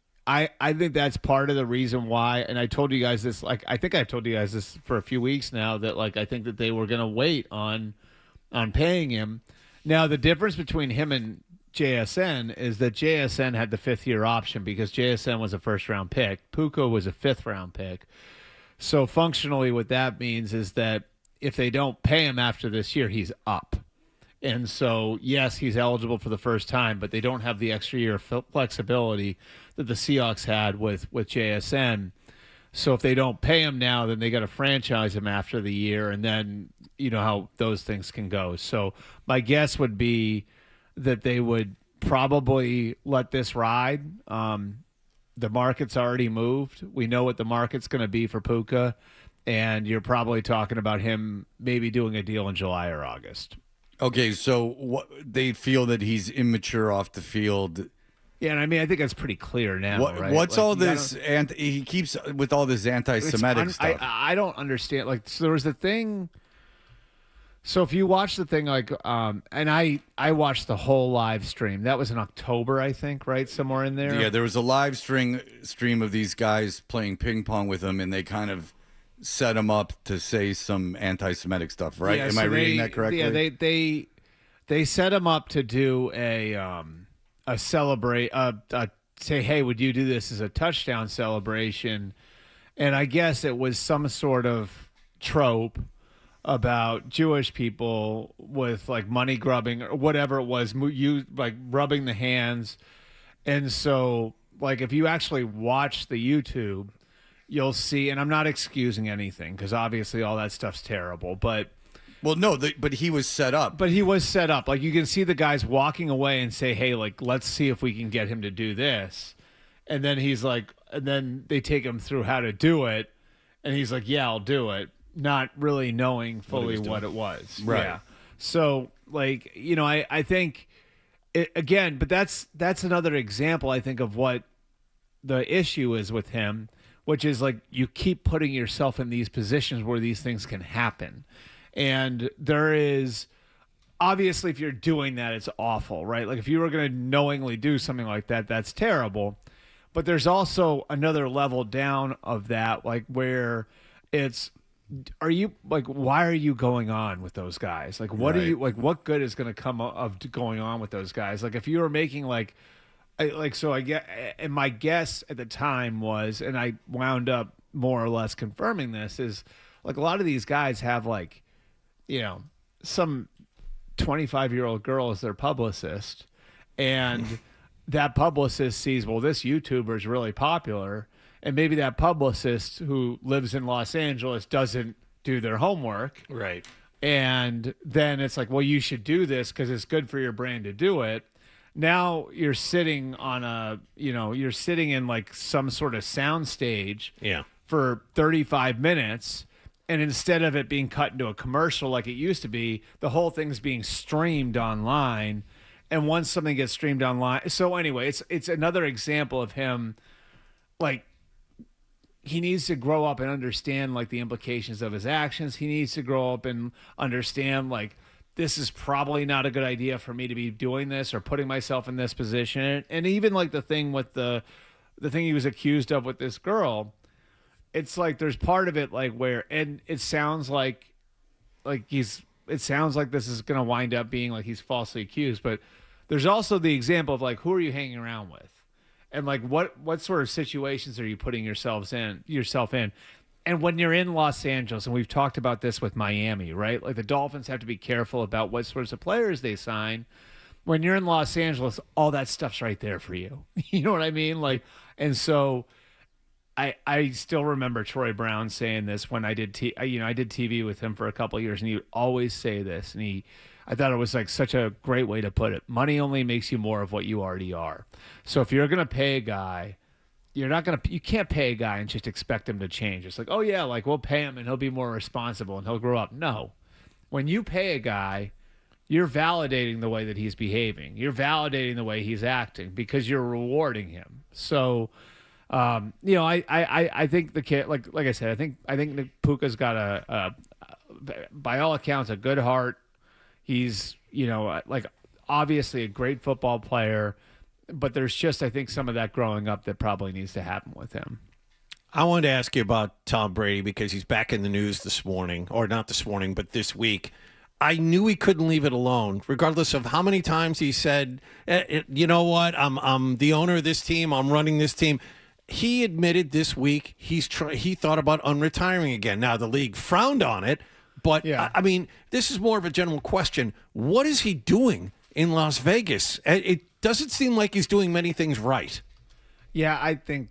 that's part of the reason why, and I told you guys this, I think I've told you guys this for a few weeks now, that I think that they were going to wait on paying him. Now, the difference between him and JSN is that JSN had the 5th-year option because JSN was a first-round pick. Puka was a 5th-round pick. So functionally what that means is that if they don't pay him after this year, he's up. And so, yes, he's eligible for the first time, but they don't have the extra year of flexibility that the Seahawks had with JSN. So if they don't pay him now, then they got to franchise him after the year, and then you know how those things can go. So my guess would be that they would probably let this ride. The market's already moved. We know what the market's going to be for Puka, and you're probably talking about him maybe doing a deal in July or August. Okay, so they feel that he's immature off the field. Yeah, and I mean, I think that's pretty clear now, right? What's all this? And he keeps with all this anti-Semitic stuff. I don't understand. So there was the thing. So if you watch the thing, and I watched the whole live stream. That was in October, I think, right? Somewhere in there. Yeah, there was a live stream of these guys playing ping pong with him, and they kind of set him up to say some anti-Semitic stuff, right? Yeah, Am I reading that correctly? Yeah, they set him up to do a celebrate, say, hey, would you do this as a touchdown celebration? And I guess it was some sort of trope about Jewish people with money grubbing or whatever it was, rubbing the hands. And so if you actually watch the YouTube, you'll see, and I'm not excusing anything because obviously all that stuff's terrible, but but he was set up. But he was set up. You can see the guys walking away and say, hey, let's see if we can get him to do this. And then he's and then they take him through how to do it. And he's like, yeah, I'll do it. Not really knowing fully what it was. Right. Yeah. So, I think, again, but that's another example, I think, of what the issue is with him, which is you keep putting yourself in these positions where these things can happen. And there is, obviously, if you're doing that, it's awful, right? If you were going to knowingly do something like that, that's terrible. But there's also another level down of that, where it's, why are you going on with those guys? What are you, what good is going to come of going on with those guys? If you were making so I get, and my guess at the time was, and I wound up more or less confirming this, is a lot of these guys have some 25-year-old girl as their publicist, and that publicist sees, well, this YouTuber is really popular, and maybe that publicist who lives in Los Angeles doesn't do their homework. Right. And then it's well, you should do this because it's good for your brand to do it. Now you're sitting on you're sitting in some sort of sound stage for 35 minutes. And instead of it being cut into a commercial like it used to be, the whole thing's being streamed online. And once something gets streamed online, so anyway, it's another example of him, like, he needs to grow up and understand, like, the implications of his actions. He needs to grow up and understand, like, this is probably not a good idea for me to be doing this or putting myself in this position. And even, like, the thing with the thing he was accused of with this girl, it's like there's part of it, like, where, and it sounds like it sounds like this is going to wind up being like he's falsely accused, but there's also the example of, like, who are you hanging around with? And, like, what sort of situations are you putting yourself in? And when you're in Los Angeles, and we've talked about this with Miami, right? Like, the Dolphins have to be careful about what sorts of players they sign. When you're in Los Angeles, all that stuff's right there for you. You know what I mean? Like, and so I still remember Troy Brown saying this when I did I did TV with him for a couple of years, and he would always say this, and I thought it was, like, such a great way to put it. Money only makes you more of what you already are. So if you're going to pay a guy, you can't pay a guy and just expect him to change. It's like, oh yeah, like, we'll pay him and he'll be more responsible and he'll grow up. No. When you pay a guy, you're validating the way that he's behaving. You're validating the way he's acting because you're rewarding him. So, I think the kid, like I said, I think Nick Puka's got a by all accounts, a good heart. He's, like, obviously a great football player, but there's just, I think, some of that growing up that probably needs to happen with him. I wanted to ask you about Tom Brady because he's back in the news this morning, or not this morning, but this week. I knew he couldn't leave it alone, regardless of how many times he said, you know what, I'm the owner of this team, I'm running this team. He admitted this week he thought about unretiring again. Now, the league frowned on it, but, yeah. I mean, this is more of a general question. What is he doing in Las Vegas? It doesn't seem like he's doing many things right. Yeah, I think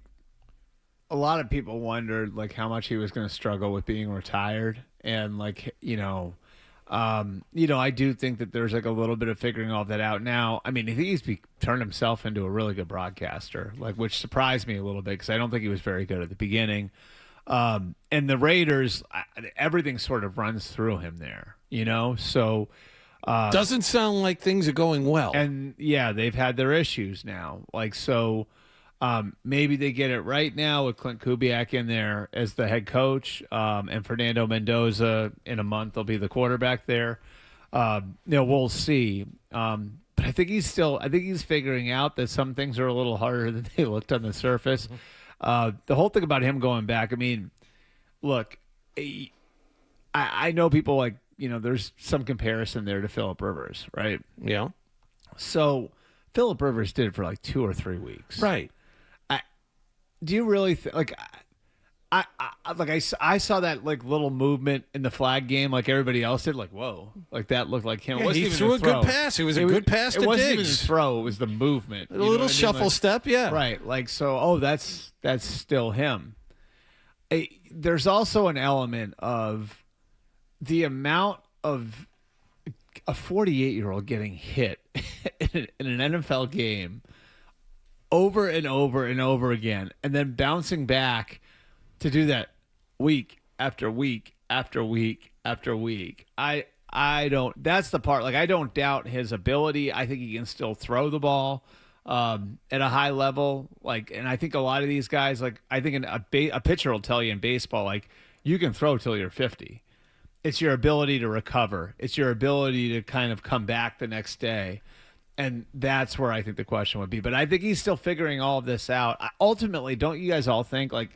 a lot of people wondered, like, how much he was going to struggle with being retired. And, like, I do think that there's, like, a little bit of figuring all that out now. I mean, I think he's turned himself into a really good broadcaster, like, which surprised me a little bit because I don't think he was very good at the beginning. And the Raiders, everything sort of runs through him there, so doesn't sound like things are going well. And yeah, they've had their issues now. Like, so maybe they get it right now with Clint Kubiak in there as the head coach, and Fernando Mendoza in a month will be the quarterback there. We'll see. But I think he's figuring out that some things are a little harder than they looked on the surface. The whole thing about him going back, I mean, look, I know people, like, there's some comparison there to Phillip Rivers, right? Yeah. So Phillip Rivers did it for like 2 or 3 weeks. Right. Do you really like I saw that, like, little movement in the flag game like everybody else did, like, whoa, like that looked like him. Yeah, he threw a good pass. It was a good pass to Diggs. It wasn't even his throw, it was the movement. A little shuffle step, yeah. Right. Like, so, that's still him. There's also an element of the amount of a 48-year-old getting hit in an NFL game over and over and over again, and then bouncing back to do that week after week after week after week. I don't. That's the part. Like, I don't doubt his ability. I think he can still throw the ball at a high level. Like, and I think a lot of these guys, like, I think a pitcher will tell you in baseball, like, you can throw till you're 50. It's your ability to recover. It's your ability to kind of come back the next day. And that's where I think the question would be. But I think he's still figuring all of this out. Ultimately, don't you guys all think, like,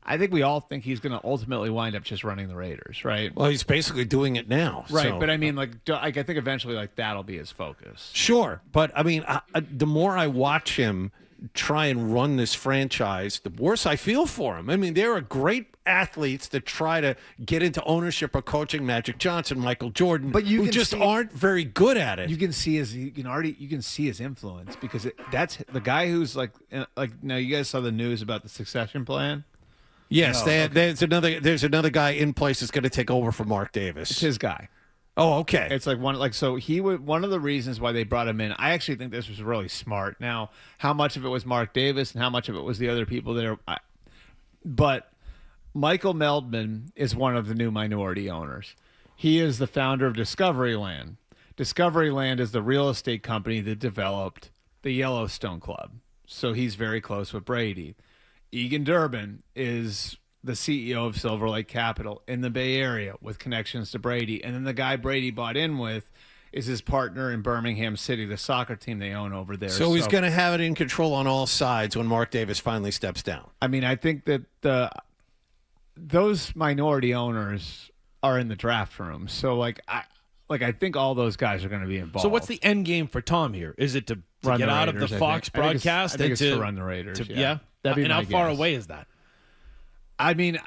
I think we all think he's going to ultimately wind up just running the Raiders, right? Well, he's basically doing it now. Right, so. But I mean, like, I think eventually, like, that'll be his focus. Sure, but I mean, the more I watch him try and run this franchise, the worse I feel for him. I mean, there are great athletes that try to get into ownership or coaching, Magic Johnson, Michael Jordan, but who just aren't very good at it. You can see his influence because that's the guy who's like now you guys saw the news about the succession plan. Yes, there's another guy in place that's going to take over for Mark Davis. It's his guy. Oh, okay. It's like one of the reasons why they brought him in. I actually think this was really smart. Now, how much of it was Mark Davis and how much of it was the other people there? But Michael Meldman is one of the new minority owners. He is the founder of Discoveryland. Discovery Land is the real estate company that developed the Yellowstone Club. So he's very close with Brady. Egan Durbin is the CEO of Silver Lake Capital in the Bay Area with connections to Brady. And then the guy Brady bought in with is his partner in Birmingham City, the soccer team they own over there. So he's going to have it in control on all sides when Mark Davis finally steps down. I mean, I think that those minority owners are in the draft room. So I think all those guys are going to be involved. So what's the end game for Tom here? Is it to get out of the Fox broadcast? I think it's to run the Raiders. Yeah. That'd be and how far away is that? I mean,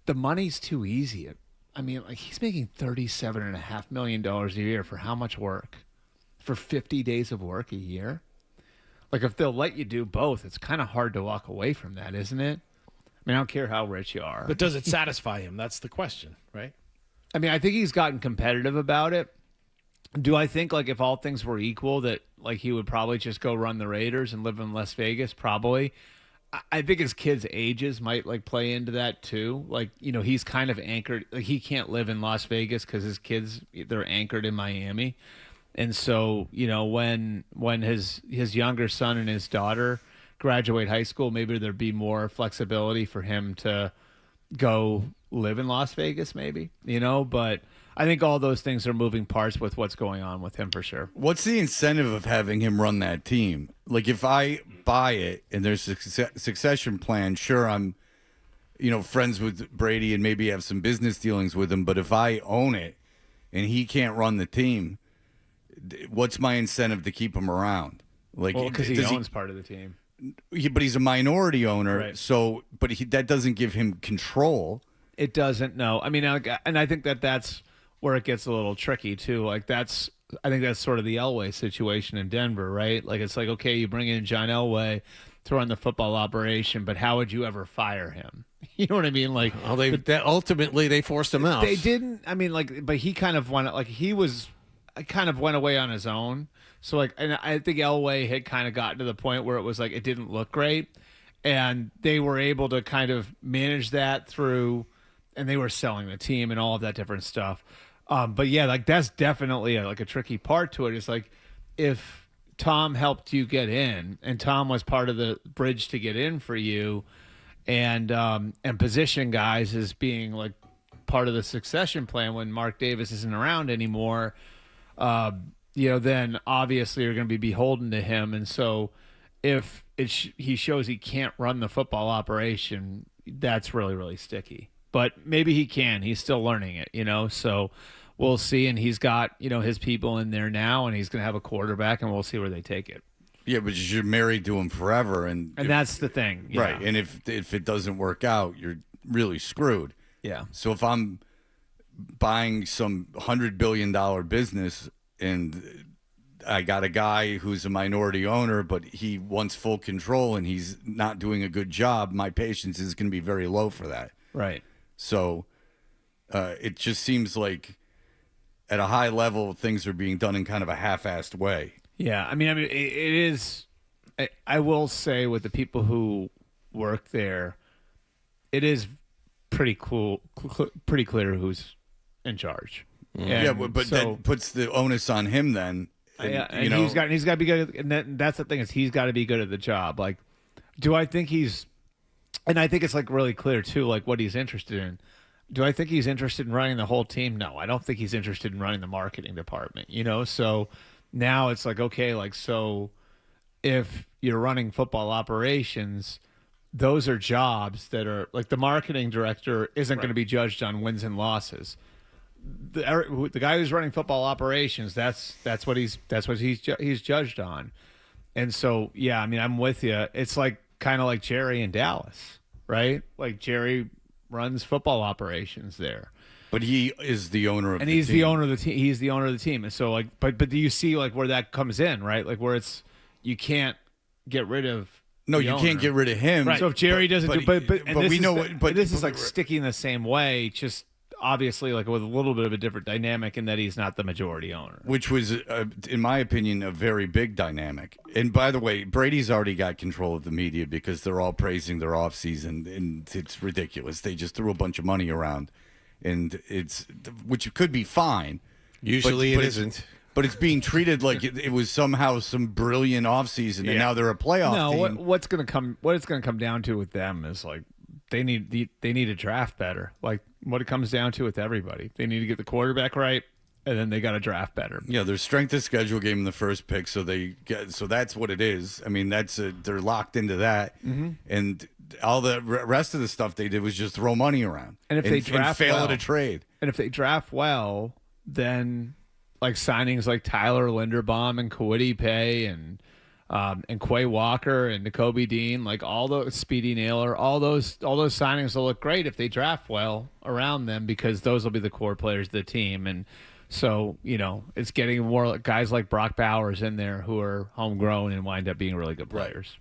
the money's too easy. I mean, like he's making $37.5 million a year for how much work? For 50 days of work a year? Like if they'll let you do both, it's kind of hard to walk away from that, isn't it? I mean, I don't care how rich you are. But does it satisfy him? That's the question, right? I mean, I think he's gotten competitive about it. Do I think, like, if all things were equal, that, like, he would probably just go run the Raiders and live in Las Vegas? Probably. I think his kids' ages might, like, play into that, too. Like, you know, he's kind of anchored. Like, he can't live in Las Vegas because his kids, they're anchored in Miami. And so, you know, when his younger son and his daughter graduate high school, maybe there'd be more flexibility for him to go live in Las Vegas, maybe, you know, but I think all those things are moving parts with what's going on with him for sure. What's the incentive of having him run that team? Like if I buy it and there's a succession plan, sure, I'm, you know, friends with Brady and maybe have some business dealings with him, but if I own it and he can't run the team, what's my incentive to keep him around? Like, because he owns part of the team. But he's a minority owner, right. So but that doesn't give him control. It doesn't. No, I mean, and I think that's where it gets a little tricky too. Like I think that's sort of the Elway situation in Denver, right? Like it's like, okay, you bring in John Elway to run the football operation, but how would you ever fire him? You know what I mean? Like, ultimately they forced him out. They didn't. I mean, like, but he kind of went. Like kind of went away on his own. So like, and I think Elway had kind of gotten to the point where it was like it didn't look great, and they were able to kind of manage that through, and they were selling the team and all of that different stuff. But yeah, like that's definitely a tricky part to it. It's like if Tom helped you get in, and Tom was part of the bridge to get in for you, and position guys as being like part of the succession plan when Mark Davis isn't around anymore. You know, then obviously you're going to be beholden to him. And so if he shows he can't run the football operation, that's really, really sticky. But maybe he can. He's still learning it, you know. So we'll see. And he's got, you know, his people in there now, and he's going to have a quarterback, and we'll see where they take it. Yeah, but you're married to him forever. And that's the thing. Yeah. Right. And if it doesn't work out, you're really screwed. Yeah. So if I'm buying some $100 billion business and I got a guy who's a minority owner, but he wants full control and he's not doing a good job, my patience is going to be very low for that. Right. So it just seems like at a high level, things are being done in kind of a half-assed way. Yeah. I mean, it is, I will say with the people who work there, it is pretty clear who's in charge. Yeah, but that puts the onus on him then. And, and you know, he's got to be good. And that's the thing is he's got to be good at the job. Like, do I think he's? And I think it's like really clear too, like what he's interested in. Do I think he's interested in running the whole team? No, I don't think he's interested in running the marketing department. You know, so now it's like okay, like so if you're running football operations, those are jobs that are like the marketing director isn't going to be judged on wins and losses. The guy who's running football operations, that's what he's judged on. And so yeah, I mean I'm with you. It's like kind of like Jerry in Dallas, right? Like Jerry runs football operations there, but he is the owner of and the he's team. the owner of the team. He's the owner of the team, and so like, but do you see like where that comes in, right? Like where it's you can't get rid of. No, you can't get rid of him. Right. So if Jerry doesn't but we know but this is like sticky in the same way, just. Obviously, like with a little bit of a different dynamic in that he's not the majority owner. Which was, in my opinion, a very big dynamic. And by the way, Brady's already got control of the media because they're all praising their offseason, and it's ridiculous. They just threw a bunch of money around. and which could be fine. Usually but it isn't. But it's being treated like it was somehow some brilliant offseason, and now they're a playoff team. What it's going to come down to with them is like they need to draft better. Like what it comes down to with everybody, they need to get the quarterback right, and then they got to draft better. Yeah, their strength of schedule gave them the first pick, so that's what it is. I mean, they're locked into that, and all the rest of the stuff they did was just throw money around and if they draft fail well, at a trade, and if they draft well, then like signings like Tyler Linderbaum and Kwity Paye and Quay Walker and Nakobe Dean, like all those Speedy Naylor, all those signings will look great if they draft well around them because those will be the core players of the team. And so, it's getting more guys like Brock Bowers in there who are homegrown and wind up being really good players.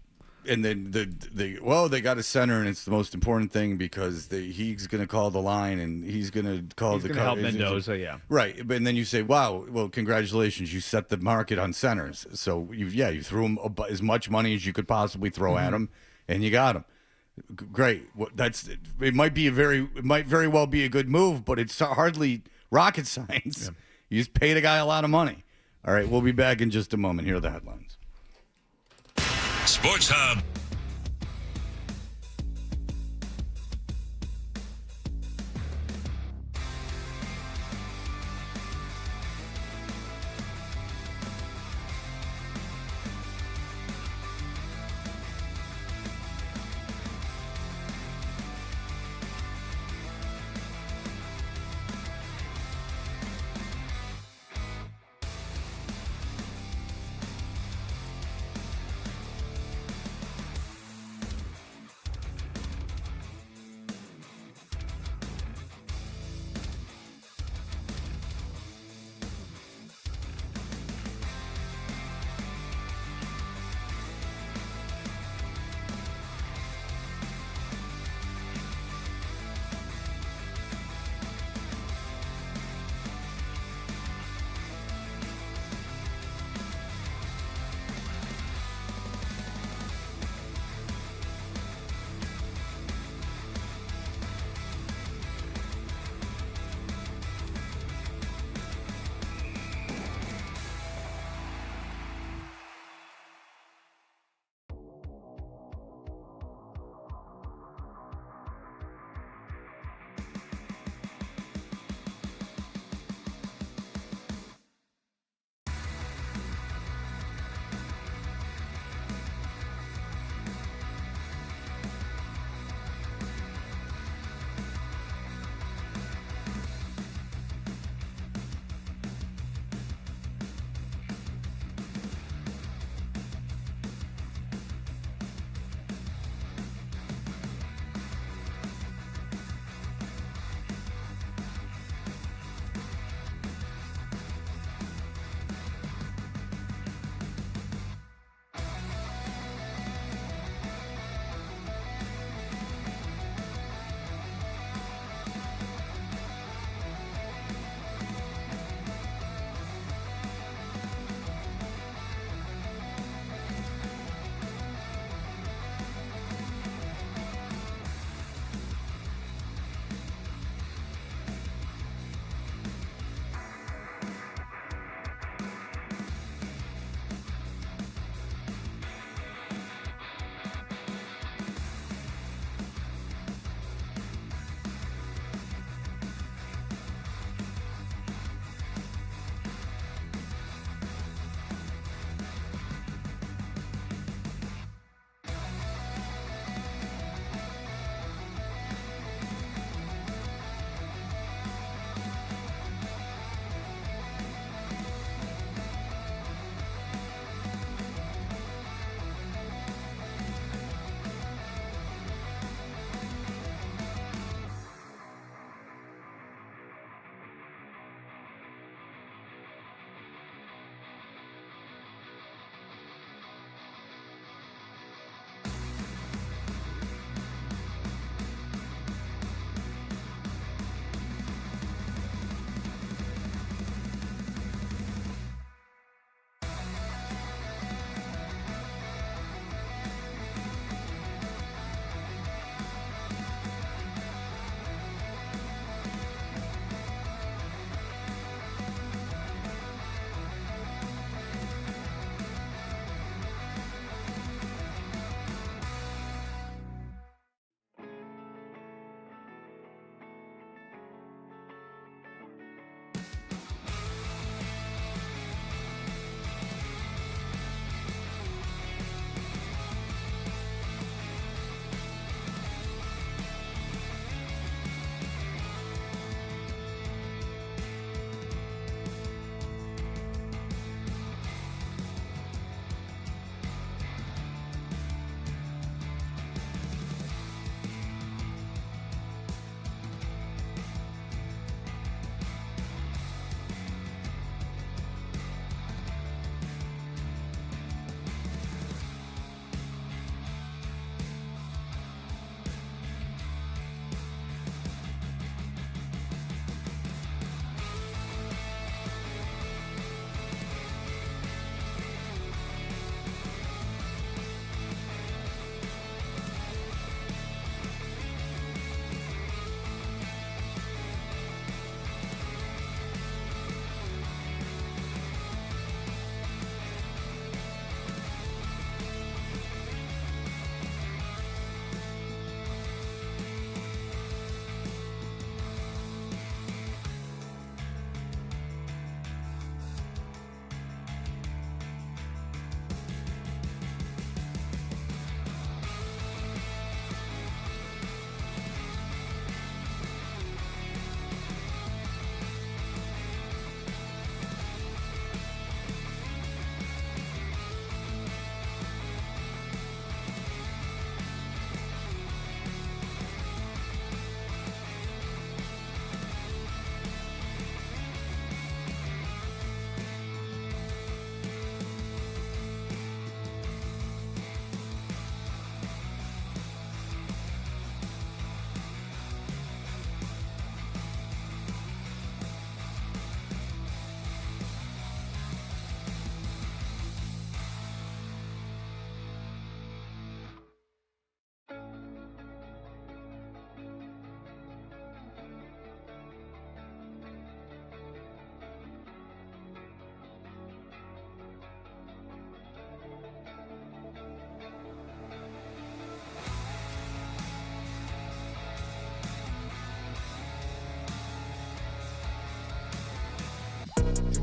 And then they got a center, and it's the most important thing because he's going to call the line and he's going to call he's the help Mendoza, yeah, right. But and then you say, wow, well, congratulations, you set the market on centers. So you threw him as much money as you could possibly throw at him, and you got him. Great. It might very well be a good move, but it's hardly rocket science. Yeah. You just paid a guy a lot of money. All right, we'll be back in just a moment. Here are the headlines. Sports Hub.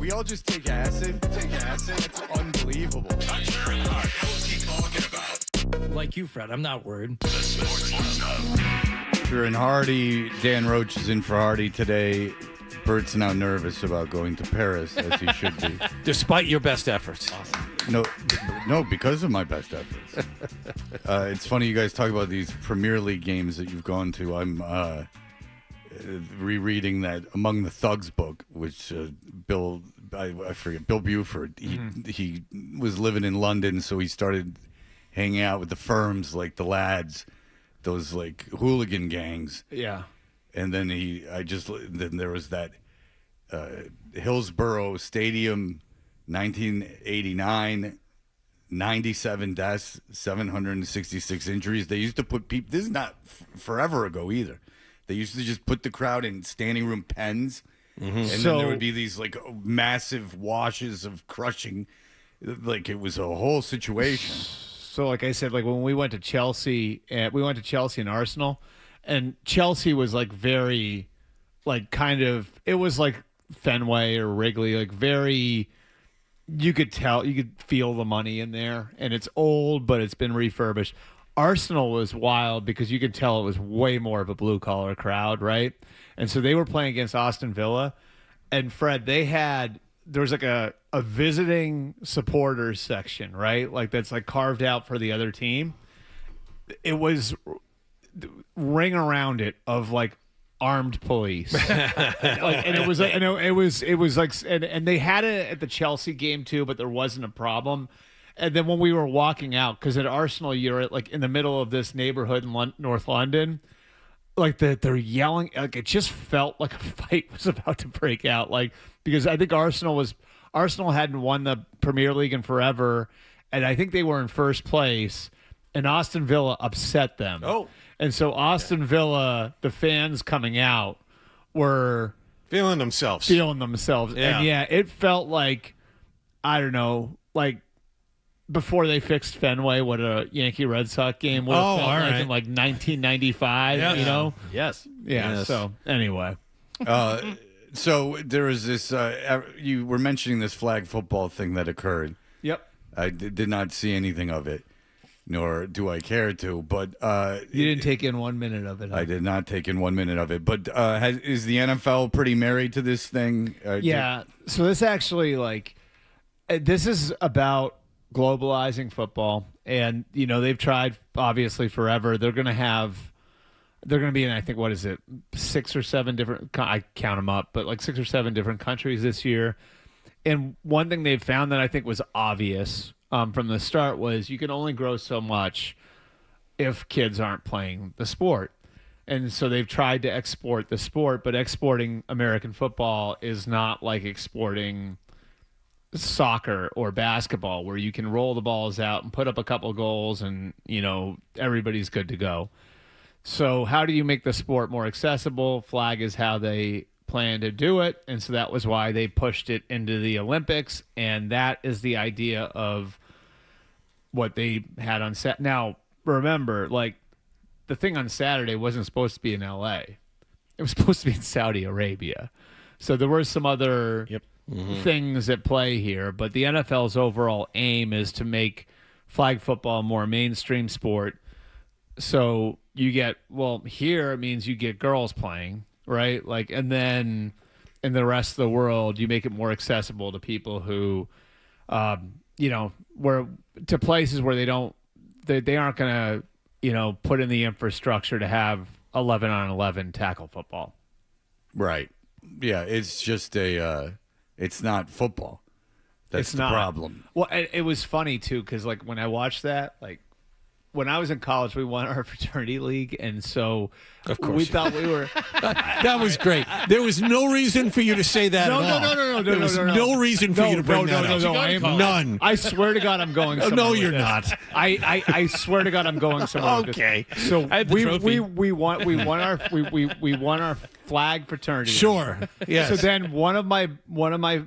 we all just take acid? It's unbelievable. Toucher and Hardy. We'll keep talking about Like you, Fred. I'm not worried. the Sports Hub. Toucher and Hardy. Dan Roach is in for Hardy today. Bert's now nervous about going to Paris, as he should be. Despite your best efforts. No, because of my best efforts. It's funny you guys talk about these Premier League games that you've gone to. I'm rereading that Among the Thugs book, which Bill Buford, he was living in London, so he started hanging out with the firms, like the lads, those like hooligan gangs. Yeah. And then then there was that Hillsborough Stadium, 1989, 97 deaths, 766 injuries. They used to put people. This is not forever ago either. They used to just put the crowd in standing room pens, and then there would be these like massive washes of crushing. Like it was a whole situation. So, like I said, like when we went to Chelsea, and Arsenal, and Chelsea was like very, like kind of, it was like Fenway or Wrigley, like very, you could feel the money in there, and it's old, but it's been refurbished. Arsenal was wild because you could tell it was way more of a blue-collar crowd, right? And so they were playing against Aston Villa, and Fred, there was like a visiting supporters section, right? Like that's like carved out for the other team. It was ring around it of like armed police, and it was like, it was like, and they had it at the Chelsea game too, but there wasn't a problem. And then when we were walking out, because at Arsenal you're at like in the middle of this neighborhood in North London, like they're yelling, like it just felt like a fight was about to break out, like because I think Arsenal hadn't won the Premier League in forever, and I think they were in first place, and Aston Villa upset them. Oh. And so Aston Villa, the fans coming out were feeling themselves. Yeah. And yeah, it felt like, I don't know, like before they fixed Fenway, what a Yankee Red Sox game would have felt like in like 1995, you know? Yes. Yeah. Yes. So anyway. So there was this, you were mentioning this flag football thing that occurred. Yep. I did not see anything of it, nor do I care to, but... you didn't take in 1 minute of it, huh? I did not take in 1 minute of it, but is the NFL pretty married to this thing? Yeah, so this actually, like, this is about globalizing football, and, you know, they've tried, obviously, forever. They're going to be in, I think, what is it, 6 or 7 different, I count them up, but like 6 or 7 different countries this year. And one thing they've found that I think was obvious from the start was you can only grow so much if kids aren't playing the sport. And so they've tried to export the sport, but exporting American football is not like exporting soccer or basketball where you can roll the balls out and put up a couple goals and, you know, everybody's good to go. So how do you make the sport more accessible? Flag is how they plan to do it, and so that was why they pushed it into the Olympics, and that is the idea of what they had on set. Now, remember, like, the thing on Saturday wasn't supposed to be in L.A. It was supposed to be in Saudi Arabia. So there were some other things at play here, but the NFL's overall aim is to make flag football a more mainstream sport. So you get, well, here it means you get girls playing, right? Like, and then in the rest of the world, you make it more accessible to people who, you know, to places where they aren't going to, you know, put in the infrastructure to have 11-on-11 tackle football. Right. Yeah. It's just it's not football. That's the problem. Well, it was funny too, because like when I watched that, like, when I was in college, we won our fraternity league, and so of course we thought we were. That was great. There was no reason for you to say that. No. There was no reason for you to bring that up. None. I swear to God, I'm going somewhere. No, with you're this. not. I swear to God, I'm going somewhere. Okay. With this. So we won our flag fraternity. Sure. Yes. So then one of my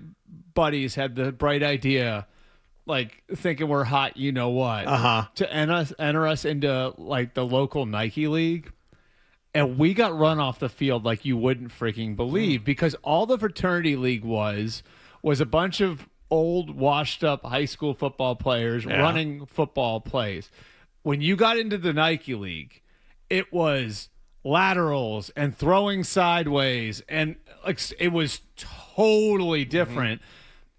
buddies had the bright idea, like thinking we're hot, you know what, to enter us into like the local Nike league. And we got run off the field like you wouldn't freaking believe, because all the fraternity league was was a bunch of old, washed-up high school football players running football plays. When you got into the Nike League, it was laterals and throwing sideways, and like it was totally different.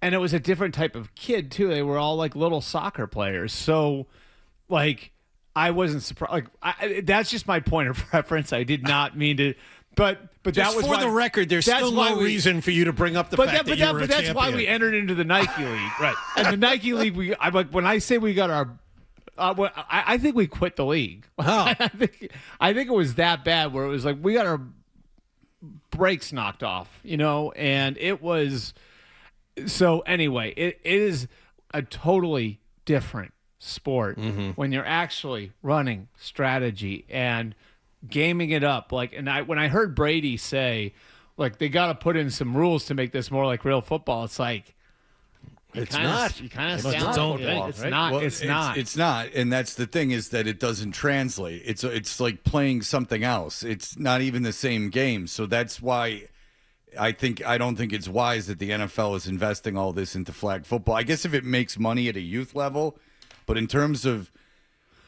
And it was a different type of kid too. They were all like little soccer players. So, like, I wasn't surprised. Like, that's just my point of reference. I did not mean to. But Just that was for the record, there's still no reason for you to bring up the fact that you were a that's champion. why we entered into the Nike League, right? And the Nike League, I'm like, when I say we got our, I think we quit the league. Wow. I think it was that bad where it was like we got our brakes knocked off, and it was. So anyway, it is a totally different sport when you're actually running strategy and gaming it up. Like, and when I heard Brady say, like, they got to put in some rules to make this more like real football, it's like it's not. You kind of It's its own thing, It's right? not. Well, it's not. It's not, and that's the thing is that it doesn't translate. It's like playing something else. It's not even the same game. So that's why I don't think it's wise that the NFL is investing all this into flag football. I guess if it makes money at a youth level, but in terms of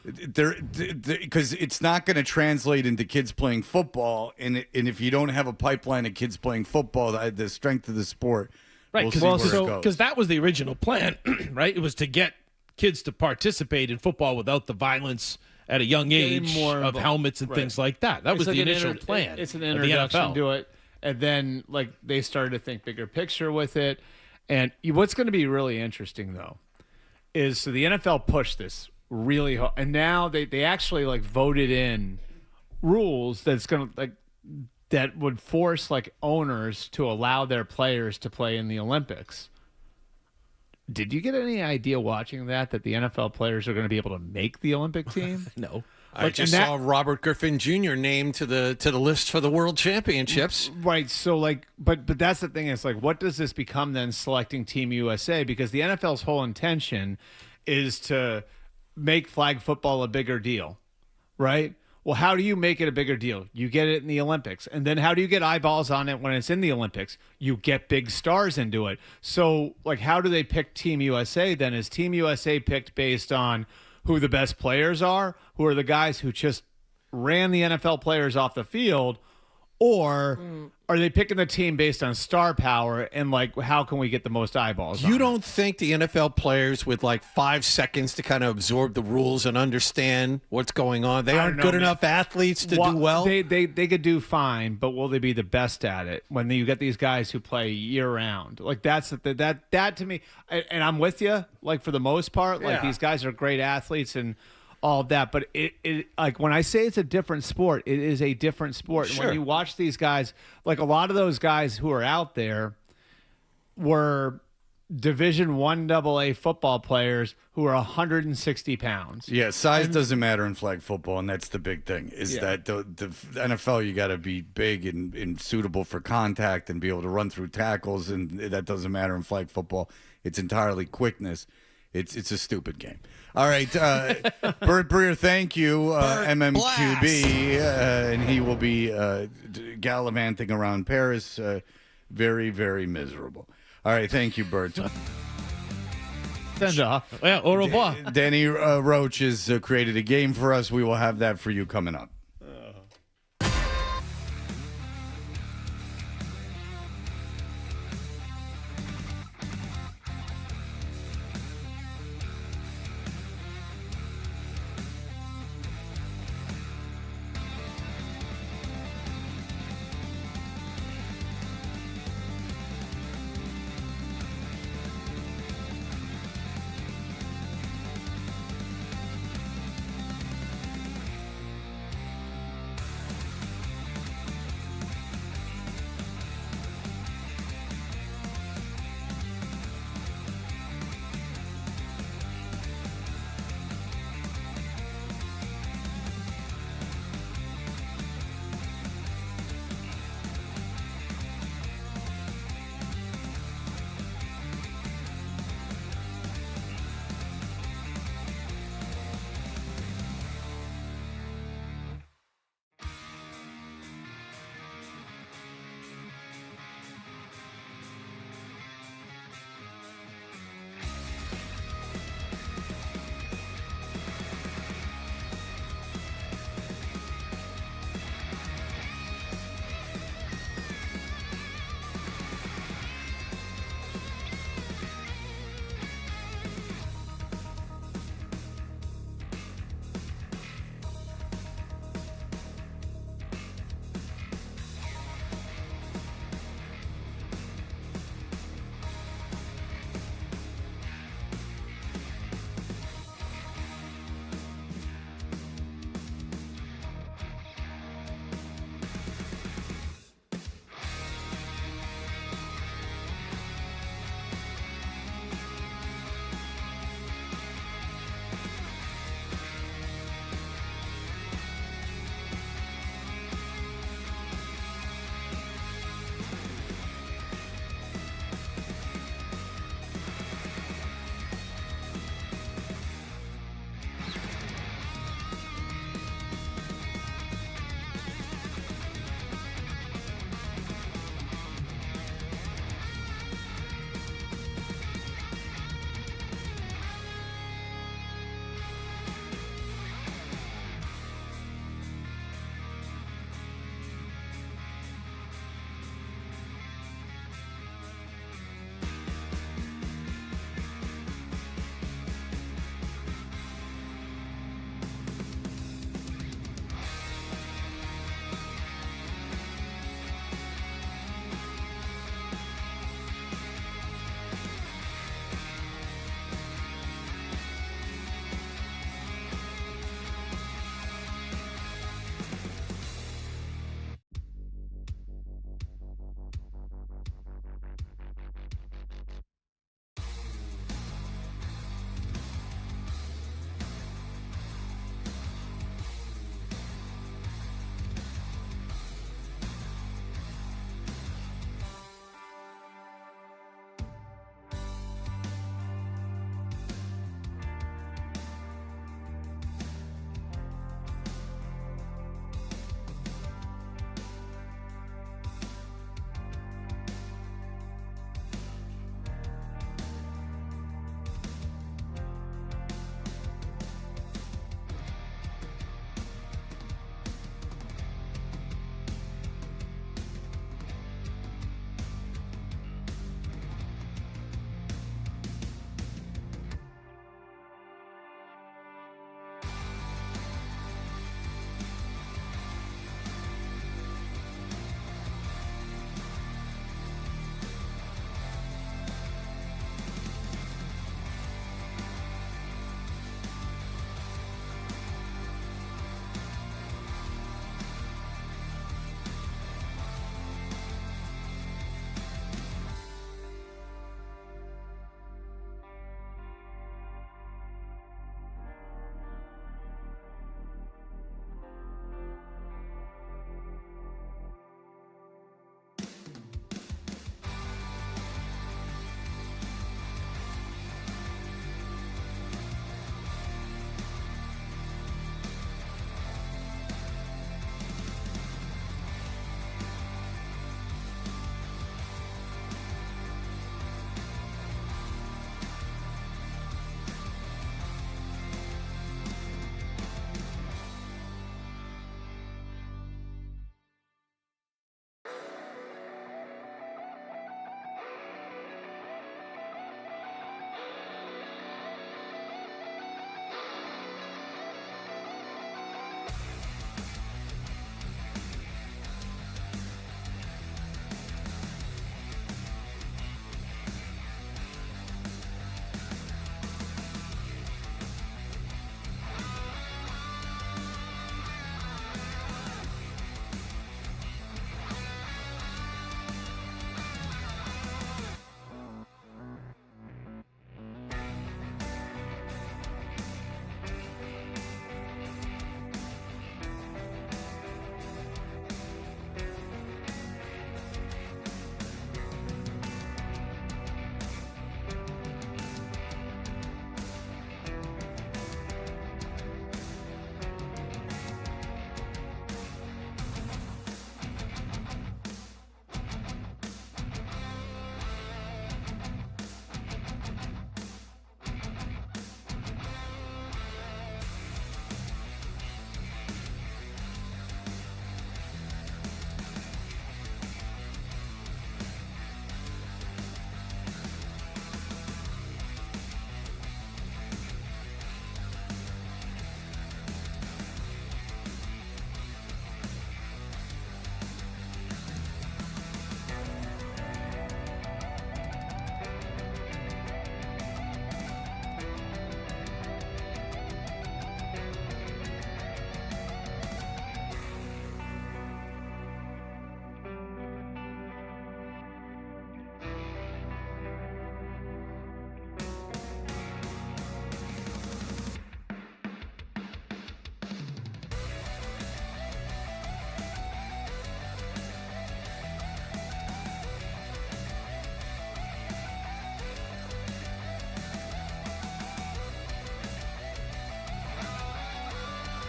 because it's not going to translate into kids playing football, and if you don't have a pipeline of kids playing football, the strength of the sport, right? Because that was the original plan, right? It was to get kids to participate in football without the violence at a young age of helmets and things like that. That was the initial plan. It's an introduction to it, and then like they started to think bigger picture with it. And what's going to be really interesting though is so the NFL pushed this really hard, and now they actually like voted in rules that's going to that would force like owners to allow their players to play in the Olympics. Did you get any idea watching that the NFL players are going to be able to make the Olympic team? No. I just saw Robert Griffin Jr. named to the list for the World Championships. Right. So but that's the thing is what does this become then selecting Team USA? Because the NFL's whole intention is to make flag football a bigger deal, right? Well, how do you make it a bigger deal? You get it in the Olympics. And then how do you get eyeballs on it when it's in the Olympics? You get big stars into it. So, how do they pick Team USA then? Is Team USA picked based on who the best players are, who are the guys who just ran the NFL players off the field, or are they picking the team based on star power and how can we get the most eyeballs? You don't think the NFL players with 5 seconds to kind of absorb the rules and understand what's going on? They aren't good enough athletes to do well. They could do fine, but will they be the best at it when you get these guys who play year round? That's that to me, and I'm with you. For the most part, these guys are great athletes and all of that, but it when I say it's a different sport, it is a different sport. Sure. And when you watch these guys, a lot of those guys who are out there were Division I AA football players who are 160 pounds. Yeah, size doesn't matter in flag football, and that's the big thing. That the NFL, you got to be big and suitable for contact and be able to run through tackles, and that doesn't matter in flag football. It's entirely quickness. It's a stupid game. All right, Bert Breer, thank you, MMQB, and he will be gallivanting around Paris, very, very miserable. All right, thank you, Bert. Send off. Yeah, au revoir. Danny Roach has created a game for us. We will have that for you coming up.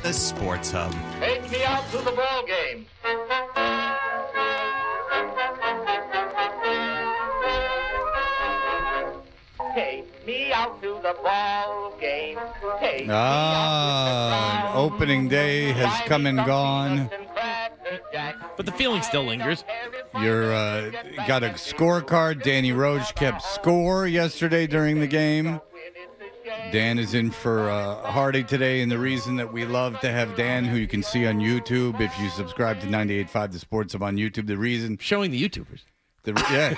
The Sports Hub. Take me out to the ball game. Take me out to the ball game. Take Opening day has come and gone. But the feeling still lingers. You're got a scorecard. Danny Roach kept score yesterday during the game. Dan is in for Hardy today, and the reason that we love to have Dan, who you can see on YouTube, if you subscribe to 98.5 The Sports Hub on YouTube, the reason... Showing the YouTubers. Yeah.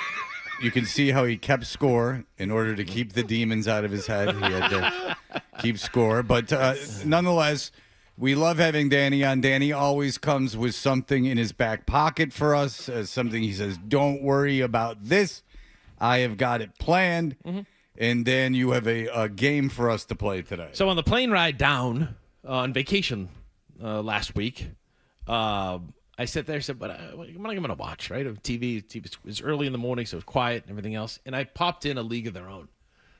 You can see how he kept score in order to keep the demons out of his head. He had to keep score. But nonetheless, we love having Danny on. Danny always comes with something in his back pocket for us, something he says, don't worry about this. I have got it planned. Mm-hmm. And then you have a game for us to play today. So on the plane ride down on vacation last week, I sat there and said, but what am I going to watch, right? TV was early in the morning, so it was quiet and everything else. And I popped in A League of Their Own.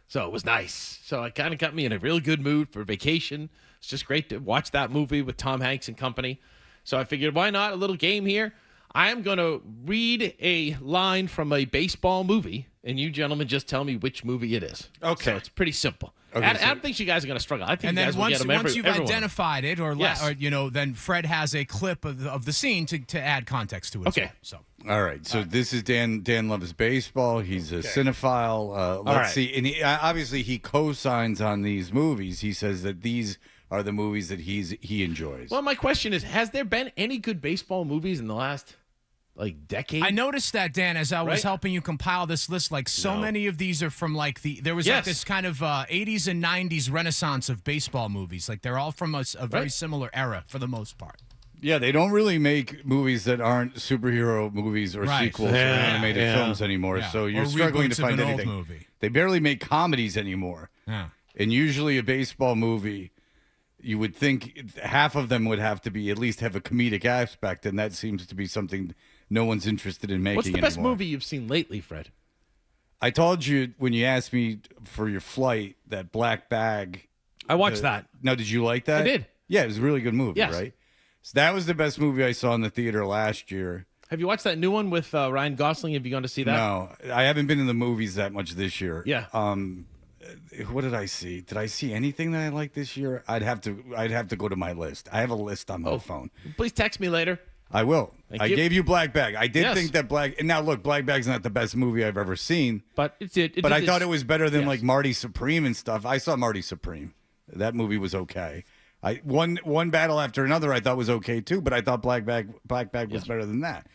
So it was nice. So it kind of got me in a real good mood for vacation. It's just great to watch that movie with Tom Hanks and company. So I figured, why not a little game here? I am going to read a line from a baseball movie, and you gentlemen just tell me which movie it is. Okay. So it's pretty simple. Okay, I don't think you guys are going to struggle. I think And you then guys will get them once you've everyone. identified it, or Yes. then Fred has a clip of the scene to add context to it. Okay. As well, All right. So this is Dan. Dan loves baseball. He's a cinephile. Let's right. see. And obviously he co-signs on these movies. He says that these are the movies that he enjoys. Well, my question is, has there been any good baseball movies in the last decade? I noticed that, Dan, as I was helping you compile this list. So many of these are from there was this kind of 80s and 90s renaissance of baseball movies. They're all from a very similar era for the most part. Yeah, they don't really make movies that aren't superhero movies or sequels or animated films anymore. Yeah. So you're Or struggling to reboots of find an old anything. movie. They barely make comedies anymore. Yeah. And usually a baseball movie, you would think half of them would have to be at least have a comedic aspect, and that seems to be something no one's interested in making. What's the best anymore. movie you've seen lately, Fred? I told you when you asked me for your flight, that Black Bag. I watched that. Now, did you like that? I did. Yeah, it was a really good movie, Yes. right? So that was the best movie I saw in the theater last year. Have you watched that new one with Ryan Gosling? Have you gone to see that? No, I haven't been in the movies that much this year. Yeah. What did I see? Did I see anything that I liked this year? I'd have to go to my list. I have a list on my phone. Please text me later. I will. Thank I you. gave you Black Bag. I did Yes. think that and now look, Black Bag's not the best movie I've ever seen. But But I thought it was better than Marty Supreme and stuff. I saw Marty Supreme. That movie was okay. One battle after another I thought was okay too, but I thought Black Bag was better than that.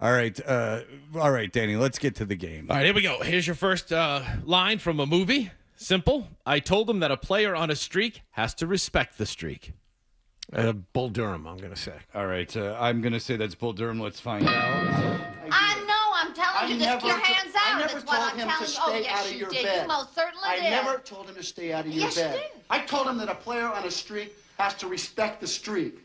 All right, Danny, let's get to the game. All right, here we go. Here's your first line from a movie. Simple. I told him that a player on a streak has to respect the streak. Bull Durham, I'm going to say. All right, I'm going to say that's Bull Durham. Let's find out. I know. I'm telling you, just keep your hands out. I never That's what told I'm him telling to you. Oh, stay yes, out of you your did. bed. You most certainly I did. never told him to stay out of your Yes, you bed. did. I told him that a player on a streak has to respect the streak.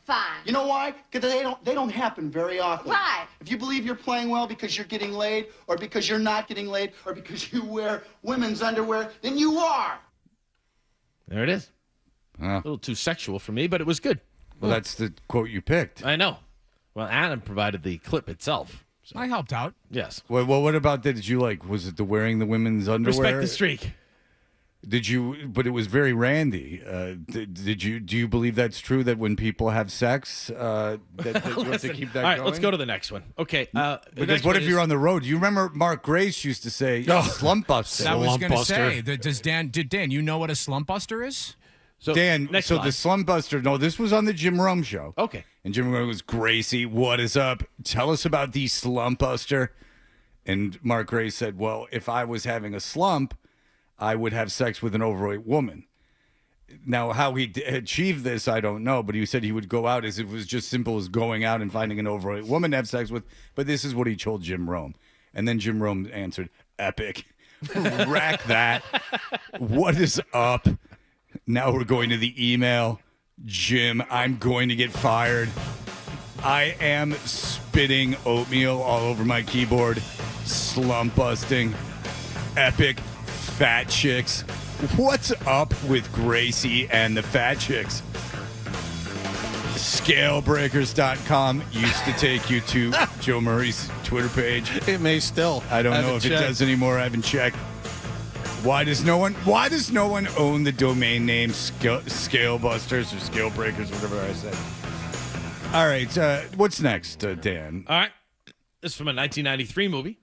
Fine. You know why? Because they don't happen very often. Right. If you believe you're playing well because you're getting laid, or because you're not getting laid, or because you wear women's underwear, then you are. There it is. A little too sexual for me, but it was good. Well, that's the quote you picked. I know. Well, Adam provided the clip itself. So. I helped out. Yes. Well, what about that? Did you like? Was it the wearing the women's underwear? Respect the streak. Did you? But it was very randy. Did you? Do you believe that's true? That when people have sex, that you have to keep that All right, going? let's go to the next one. Okay. Because what if you're on the road? You remember Mark Grace used to say, "Slump buster." I was going to say, did Dan, you know what a slump buster is? So, Dan, next so line. the Slump Buster, no, this was on the Jim Rome show. Okay. And Jim Rome was, Gracie, what is up? Tell us about the Slump Buster. And Mark Grace said, well, if I was having a slump, I would have sex with an overweight woman. Now, how he achieved this, I don't know, but he said he would go out as if it was just simple as going out and finding an overweight woman to have sex with. But this is what he told Jim Rome. And then Jim Rome answered, epic. Rack that. What is up? Now we're going to the email. Jim, I'm going to get fired. I am spitting oatmeal all over my keyboard. Slump busting. Epic fat chicks. What's up with Gracie and the fat chicks? Scalebreakers.com used to take you to Joe Murray's Twitter page. It may still. I don't know if it does anymore. I haven't checked. Why does no one own the domain name Scalebusters or Scalebreakers, whatever I said? All right, what's next, Dan? All right. This is from a 1993 movie.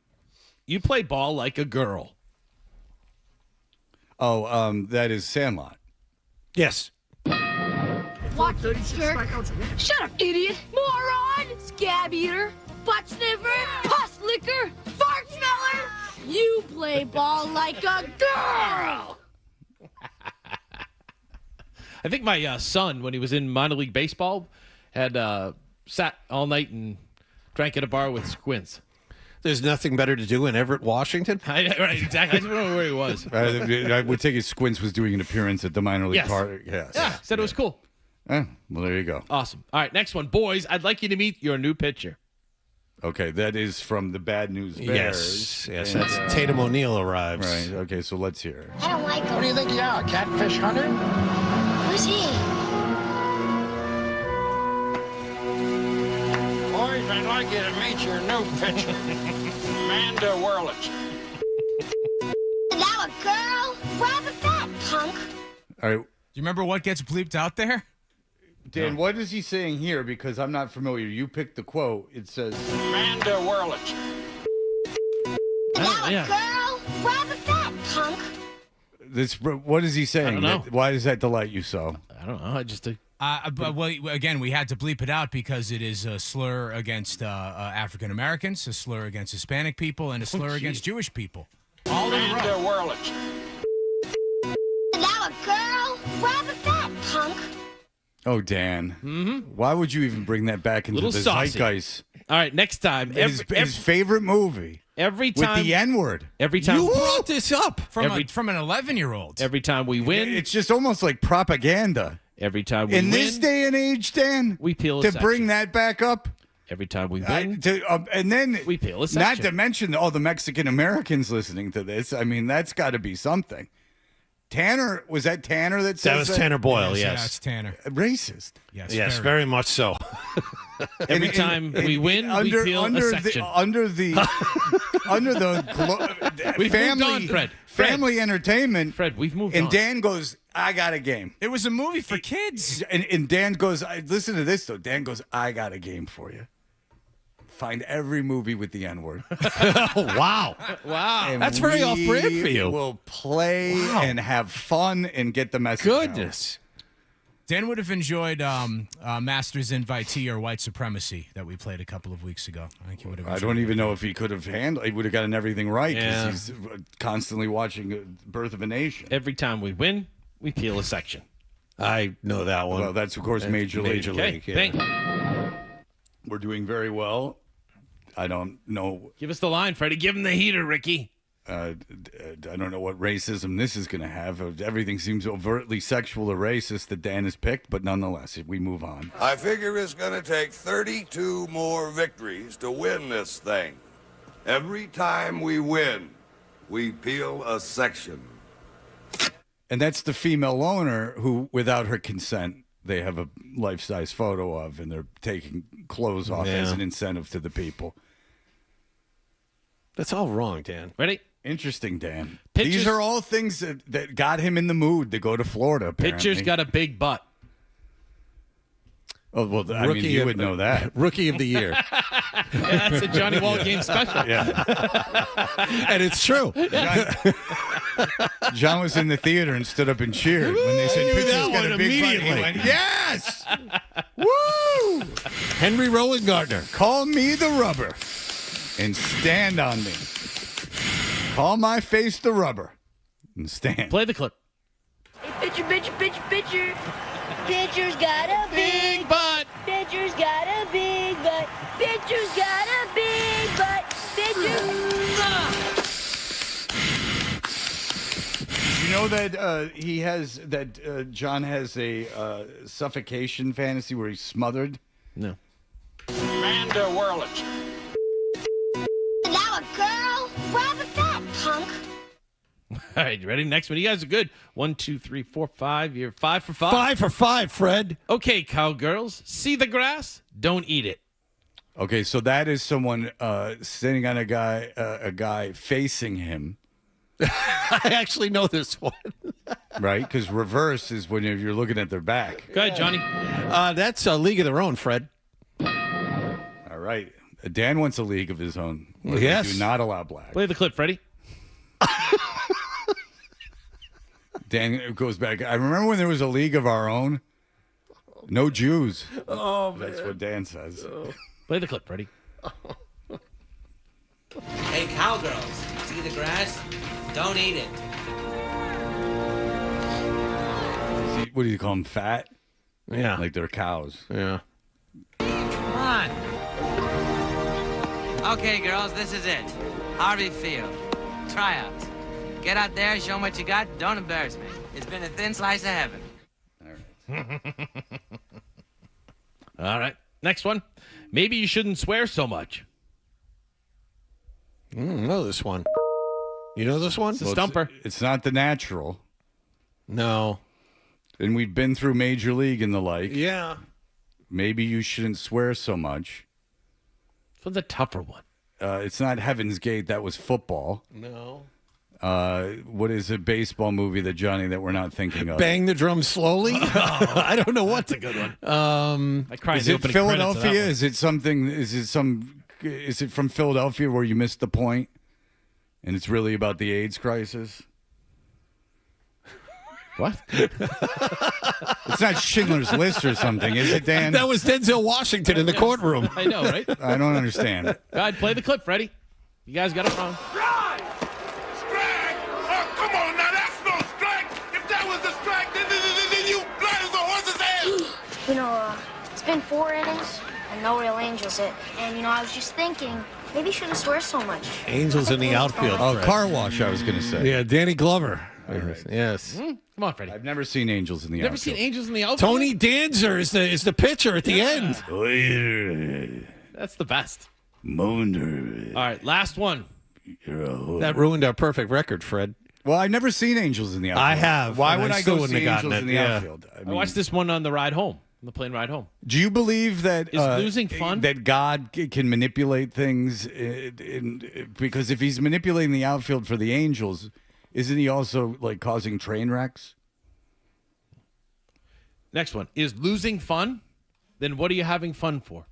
You play ball like a girl. Oh, that is Sandlot. Yes. Watch it, jerk. Shut up, idiot. Moron. Scab eater. Butt sniffer. Pus licker. Fart smeller. You play ball like a girl. I think my son, when he was in minor league baseball, had sat all night and drank at a bar with squints. There's nothing better to do in Everett, Washington. Right, exactly. I don't know where he was. I would take it Squints was doing an appearance at the minor league party. Yes. Yeah, said it was cool. Well, there you go. Awesome. All right, next one. Boys, I'd like you to meet your new pitcher. Okay, that is from the Bad News Bears. Yes, that's Tatum O'Neal arrives. Right, okay, so let's hear it. I don't like him. What do you think you are, a catfish hunter? Who's he? Boys, I'd like you to meet your new pitcher, Amanda Whirlich. Now a girl? Grab a bat, punk. All right. Do you remember what gets bleeped out there? Dan, what is he saying here? Because I'm not familiar. You picked the quote. It says Amanda Whirlich. Now a girl? Grab a bat, punk. this. What is he saying? I don't know. Why does that delight you so? I don't know. I just. But again, we had to bleep it out because it is a slur against African Americans, a slur against Hispanic people, and a slur against Jewish people. All in a row. Whirlich. Now a girl? Grab a bat, punk. Oh, Dan. Mm-hmm. Why would you even bring that back into Little the saucy. zeitgeist? All right, next time. His favorite movie. Every time. With the N-word. Every time. You brought this up. From an 11-year-old. Every time we win. It's just almost like propaganda. Every time we In win. this day and age, Dan, we peel a to section. bring that back up. Every time we win. And then we peel a section. Not to mention all the Mexican Americans listening to this. I mean, that's got to be something. Tanner, was that Tanner that said that? Was Tanner Boyle, yes. That's Tanner. Racist. Yes, very much so. Every time we win, we peel a section. Under the We've family, moved on, Fred. Family entertainment. Fred, we've moved and on. Dan goes, I got a game. It was a movie for kids. And Dan goes, listen to this, though. Dan goes, I got a game for you. Find every movie with the N-word. Wow. Wow. And that's very off-brand for you. We'll play and have fun and get the message Goodness. Dan would have enjoyed Masters Invitee or White Supremacy that we played a couple of weeks ago. I think he would have. I don't even know if he could have handled. He would have gotten everything right because Yeah. he's constantly watching Birth of a Nation. Every time we win, we peel a section. I know that one. Well, that's of course Major League. League. Yeah. Bang. We're doing very well. I don't know. Give us the line, Freddie. Give him the heater, Ricky. I don't know what racism this is going to have. Everything seems overtly sexual or racist that Dan has picked, but nonetheless, we move on. I figure it's going to take 32 more victories to win this thing. Every time we win, we peel a section. And that's the female owner who, without her consent, they have a life-size photo of, and they're taking clothes off as an incentive to the people. That's all wrong, Dan. Ready? Interesting, Dan. Pitchers- These are all things that got him in the mood to go to Florida, apparently. Pitcher's got a big butt. Oh, well, I mean, you would know that. Rookie of the year. Yeah, that's a Johnny Wall game special. Yeah. And it's true. John was in the theater and stood up and cheered when they said knew pitcher's that got one a big butt. He immediately. went, yes! Woo! Henry Rowan Gardner. Call me the rubber and stand on me. Call my face the rubber and stand. Play the clip. Pitcher, pitcher, pitcher, pitcher. Pitcher's got a big butt. Pitcher's got a big butt. Pitcher's got a big butt. Pitcher. You know that John has a suffocation fantasy where he's smothered? No. Amanda Whirlich. Now a girl? Grab a bat, punk. All right, you ready? Next one. You guys are good. 1, 2, 3, 4, 5. You're 5 for 5. 5 for 5, Fred. Okay, cowgirls. See the grass? Don't eat it. Okay, so that is someone sitting on a guy facing him. I actually know this one. Right? Because reverse is when you're looking at their back. Go ahead, Johnny. That's a league of their own, Fred. All right. Dan wants a league of his own. Where Yes. they do not allow black. Play the clip, Freddie. Dan goes back. I remember when there was a league of our own. No Jews. Oh, man. That's what Dan says. Play the clip, Freddie. Hey, cowgirls, see the grass? Don't eat it. What do you call them? Fat? Yeah. Like they're cows. Yeah. Come on. Okay, girls, this is it. Harvey Field. Tryouts. Get out there, show 'em what you got. Don't embarrass me. It's been a thin slice of heaven. All right. Next one. Maybe you shouldn't swear so much. Know this one. You know this one? It's a stumper. It's not the natural. No. And we've been through Major League and the like. Yeah. Maybe you shouldn't swear so much. This one's a tougher one. It's not Heaven's Gate. That was football. No. What is a baseball movie that we're not thinking of? Bang the drum slowly? I don't know what. That's a good one. I cried Is the it opening Philadelphia? credits of that one. Is it something? Is it from Philadelphia where you missed the point, and it's really about the AIDS crisis? What? It's not Schindler's List or something, is it, Dan? That was Denzel Washington in the courtroom. I know, right? I don't understand. Go ahead, play the clip, Freddie. You guys got it wrong. Strike! Oh, come on now, that's no strike! If that was a strike, then you blind as a horse's head! You know, it's been 4 innings and no real angels hit. And, you know, I was just thinking, maybe you shouldn't swear so much. Angels in the outfield. Oh, Fred. car wash, I was going to say. Yeah, Danny Glover. right. Yes. Come on, Freddie. I've never seen Angels in the Never outfield. seen Angels in the outfield? Tony Danzer is the pitcher at the end. That's the best. Moaner. All right, last one. That ruined our perfect record, Fred. Well, I've never seen Angels in the outfield. I have. Why and would I I still go wouldn't see have gotten Angels in it. the Yeah. outfield? I watched this one on the ride home, on the plane ride home. Do you believe that Is losing fun? That God can manipulate things? Because if he's manipulating the outfield for the Angels, isn't he also like causing train wrecks? Next one. Is losing fun? Then what are you having fun for?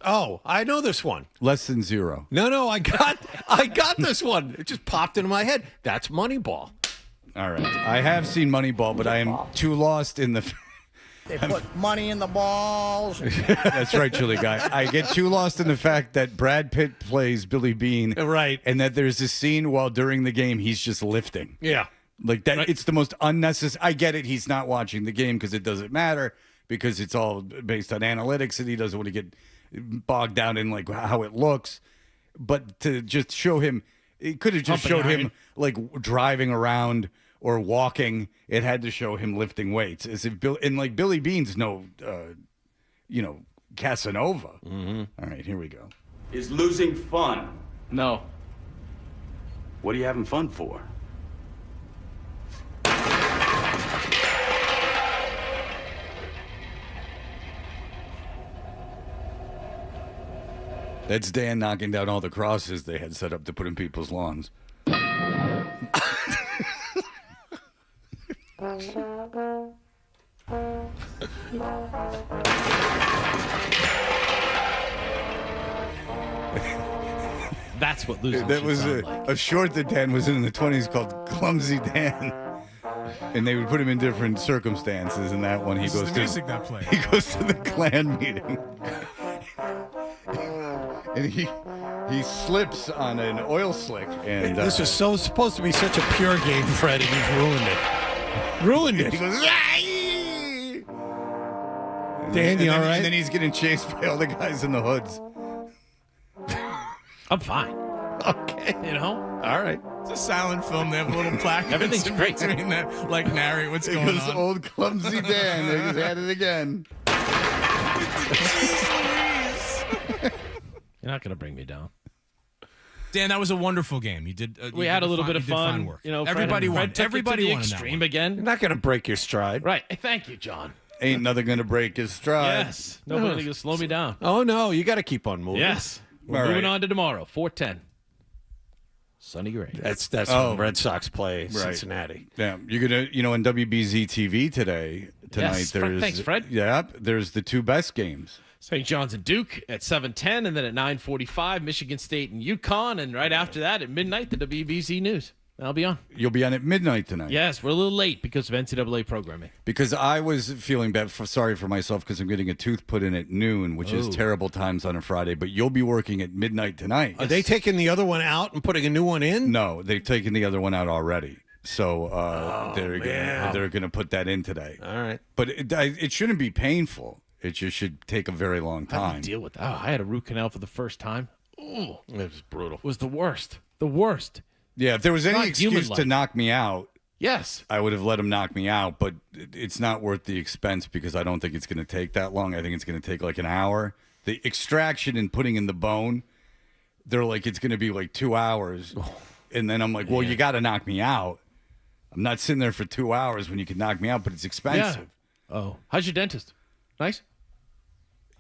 Oh, I know this one. Less than zero. No, I got this one. It just popped into my head. That's Moneyball. All right. I have seen Moneyball, but I am too lost in the... They put money in the balls. That's right, Chili Guy. I get too lost in the fact that Brad Pitt plays Billy Bean. Right. And that there's this scene while during the game he's just lifting. Yeah. Like that, Right. It's the most unnecessary. I get it. He's not watching the game because it doesn't matter because it's all based on analytics and he doesn't want to get bogged down in like how it looks. But to just show him, it could have just Pumping showed him iron. like driving around or walking. It had to show him lifting weights. As if Billy Bean's no, Casanova. Mm-hmm. All right, here we go. Is losing fun? No. What are you having fun for? That's Dan knocking down all the crosses they had set up to put in people's lawns. That's what losing That should was sound like. a short that Dan was in the 20s called Clumsy Dan. And they would put him in different circumstances. And that one, he This is goes the to music that played. He goes to the Klan meeting, and he slips on an oil slick. And This was so supposed to be such a pure game, Fred, and he's ruined it. Ruined it. he goes, Dan, you all right? And then he's getting chased by all the guys in the hoods. I'm fine. Okay. You know? All right. It's a silent film. They have a little plaque. Everything's great. Between that, like narrate what's It going goes on. old Clumsy Dan. He's at it again. You're not going to bring me down. Dan, that was a wonderful game. You did. We had a little bit of fun. Work. You know, everybody won. Fred took Everybody it to the won in that extreme one. again. You're not going to break your stride. Right. Thank you, John. Ain't nothing going to break his stride. Yes. Nobody can slow me down. Oh, no. You got to keep on moving. Yes. We're moving on to tomorrow, 4:10. Sunny gray. That's when Red Sox play Cincinnati. Yeah, you're gonna, on WBZ TV tonight. Yes, thanks, Fred. Yeah, there's the two best games. St. John's and Duke at 7:10, and then at 9:45, Michigan State and UConn, and right after that at midnight, the WBC News. I'll be on. You'll be on at midnight tonight. Yes, we're a little late because of NCAA programming. Because I was feeling bad, sorry for myself, because I'm getting a tooth put in at noon, which is terrible times on a Friday. But you'll be working at midnight tonight. Are they taking the other one out and putting a new one in? No, they've taken the other one out already. So they're gonna put that in today. All right. But it shouldn't be painful. It just should take a very long How do time. you deal with that? Oh, I had a root canal for the first time. Ooh, it was brutal. It was the worst. The worst. Yeah, if there was It's any not excuse human-like. to knock me out, yes, I would have let him knock me out. But it's not worth the expense because I don't think it's going to take that long. I think it's going to take like an hour. The extraction and putting in the bone, they're like, it's going to be like 2 hours. And then I'm like, well, you got to knock me out. I'm not sitting there for 2 hours when you can knock me out, but it's expensive. Yeah. Oh, how's your dentist? Nice.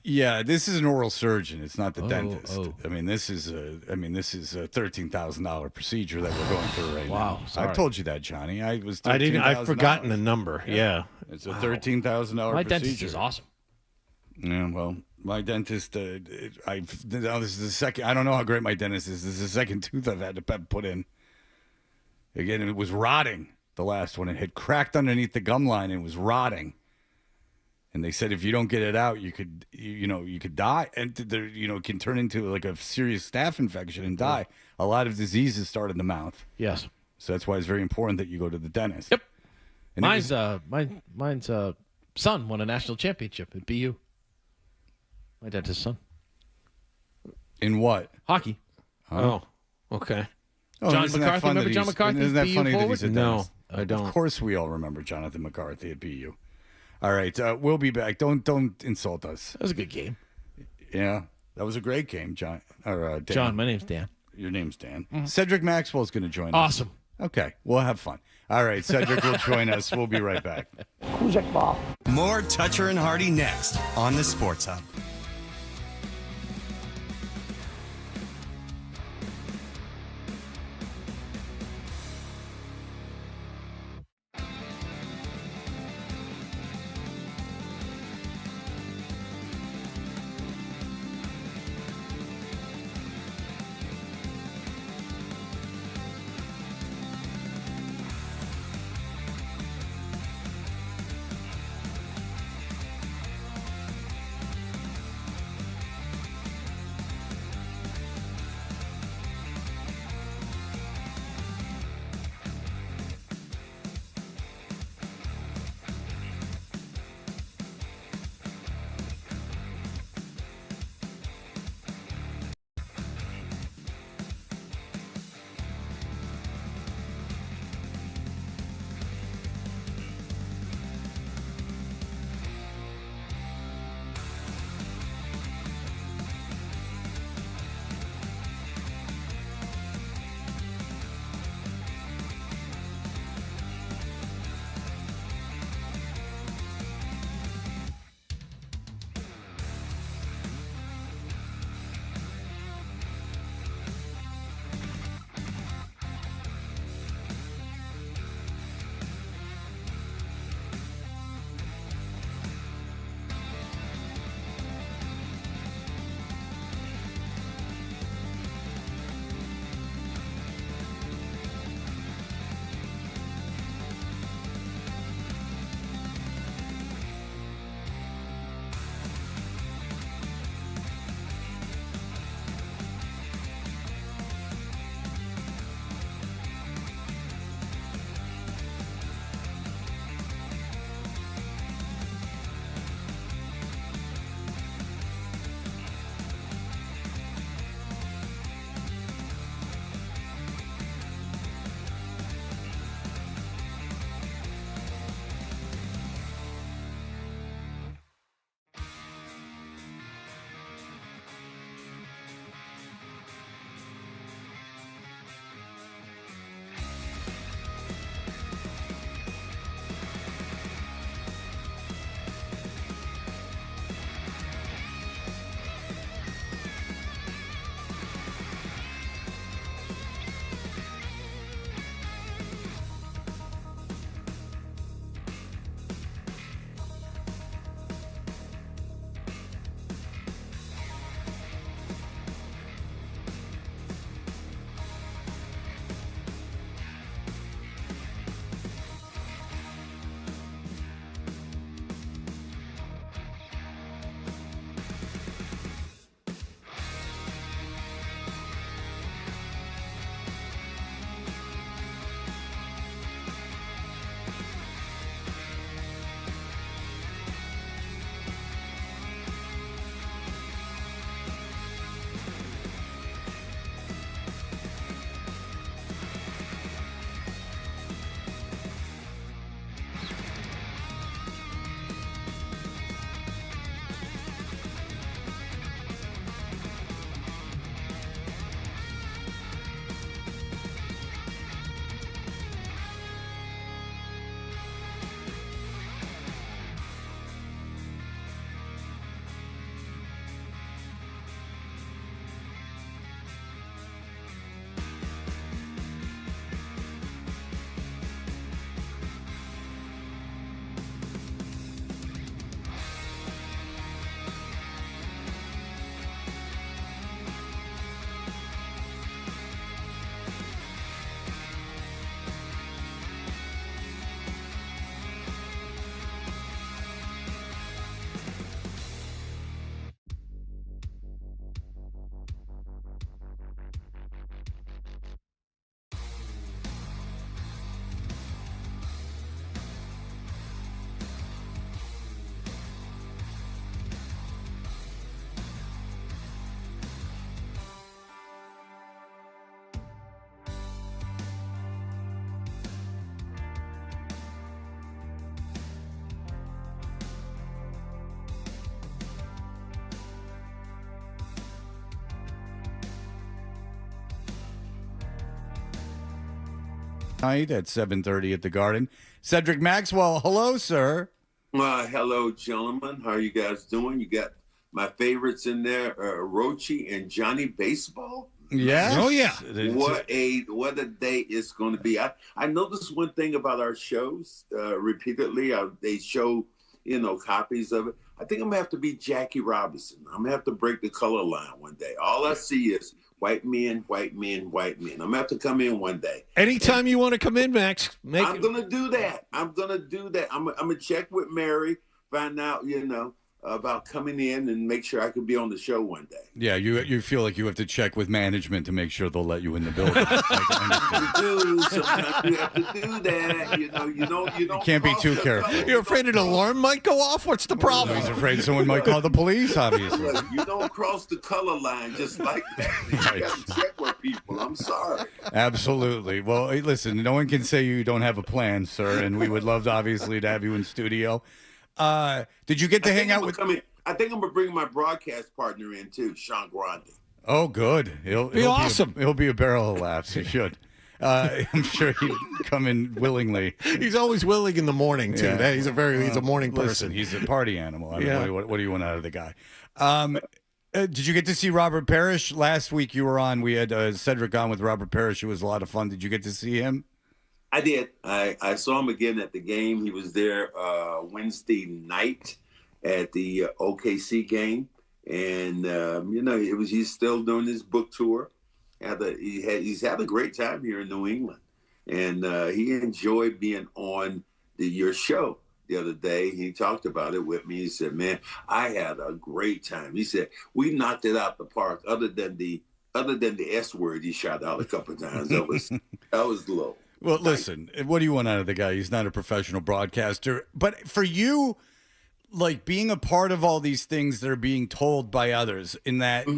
Yeah, this is an oral surgeon. It's not the dentist. I mean, this is a $13,000 procedure that we're going through right now. Wow, sorry. I told you that, Johnny. I've forgotten the number. Yeah. It's a $13,000 procedure. My dentist is awesome. Yeah, well, my dentist, this is the second. I don't know how great my dentist is. This is the second tooth I've had to put in. Again, it was rotting. The last one, it had cracked underneath the gum line and it was rotting. And they said if you don't get it out, you could die, and it can turn into like a serious staph infection and die. A lot of diseases start in the mouth. Yes. So that's why it's very important that you go to the dentist. Yep. And Mine's son won a national championship at BU. My dentist's son. In what? Hockey. Oh, okay. John McCarthy. Remember John McCarthy? Isn't that BU funny that forward? he's a No, dentist? I don't. Of course, we all remember Jonathan McCarthy at BU. All right, we'll be back. Don't insult us. That was a good game. Yeah, that was a great game, John. Or Dan. John, my name's Dan. Your name's Dan. Cedric Maxwell's going to join us. Awesome. Okay, we'll have fun. All right, Cedric will join us. We'll be right back. More Toucher and Hardy next on the Sports Hub. Night at 7:30 at the Garden. Cedric Maxwell, hello, sir. Hello, gentlemen. How are you guys doing? You got my favorites in there, Rochi and Johnny Baseball. Yes. Oh, yeah. What a day it's going to be. I noticed one thing about our shows repeatedly. They show, copies of it. I think I'm going to have to be Jackie Robinson. I'm going to have to break the color line one day. All I see is white men, white men, white men. I'm going to have to come in one day. Anytime you want to come in, Max. I'm going to do that. I'm going to check with Mary, find out, about coming in and make sure I could be on the show one day. Yeah, you feel like you have to check with management to make sure they'll let you in the building. Sometimes you have to do that. You don't can't be too careful. You're afraid an alarm might go off? What's the problem? He's afraid someone might call the police, obviously. Look, you don't cross the color line just like that. You got to check with people. I'm sorry. Absolutely. Well, hey, listen, no one can say you don't have a plan, sir, and we would love, obviously, to have you in studio. Did you get to hang out with? I think I'm gonna bring my broadcast partner in too, Sean Grande. Oh, good. He'll be awesome. He'll be a barrel of laughs. He should. I'm sure he'd come in willingly. He's always willing in the morning too. Yeah. He's a morning person. He's a party animal. I mean, Yeah. what do you want out of the guy? Did you get to see Robert Parrish last week? You were on. We had Cedric on with Robert Parrish. It was a lot of fun. Did you get to see him? I did. I saw him again at the game. He was there Wednesday night at the OKC game, and he's still doing his book tour. He's had a great time here in New England, and he enjoyed being on your show the other day. He talked about it with me. He said, "Man, I had a great time." He said, "We knocked it out the park. Other than the S word he shot out a couple of times, that was low." Well, listen, what do you want out of the guy? He's not a professional broadcaster. But for you, like being a part of all these things that are being told by others in that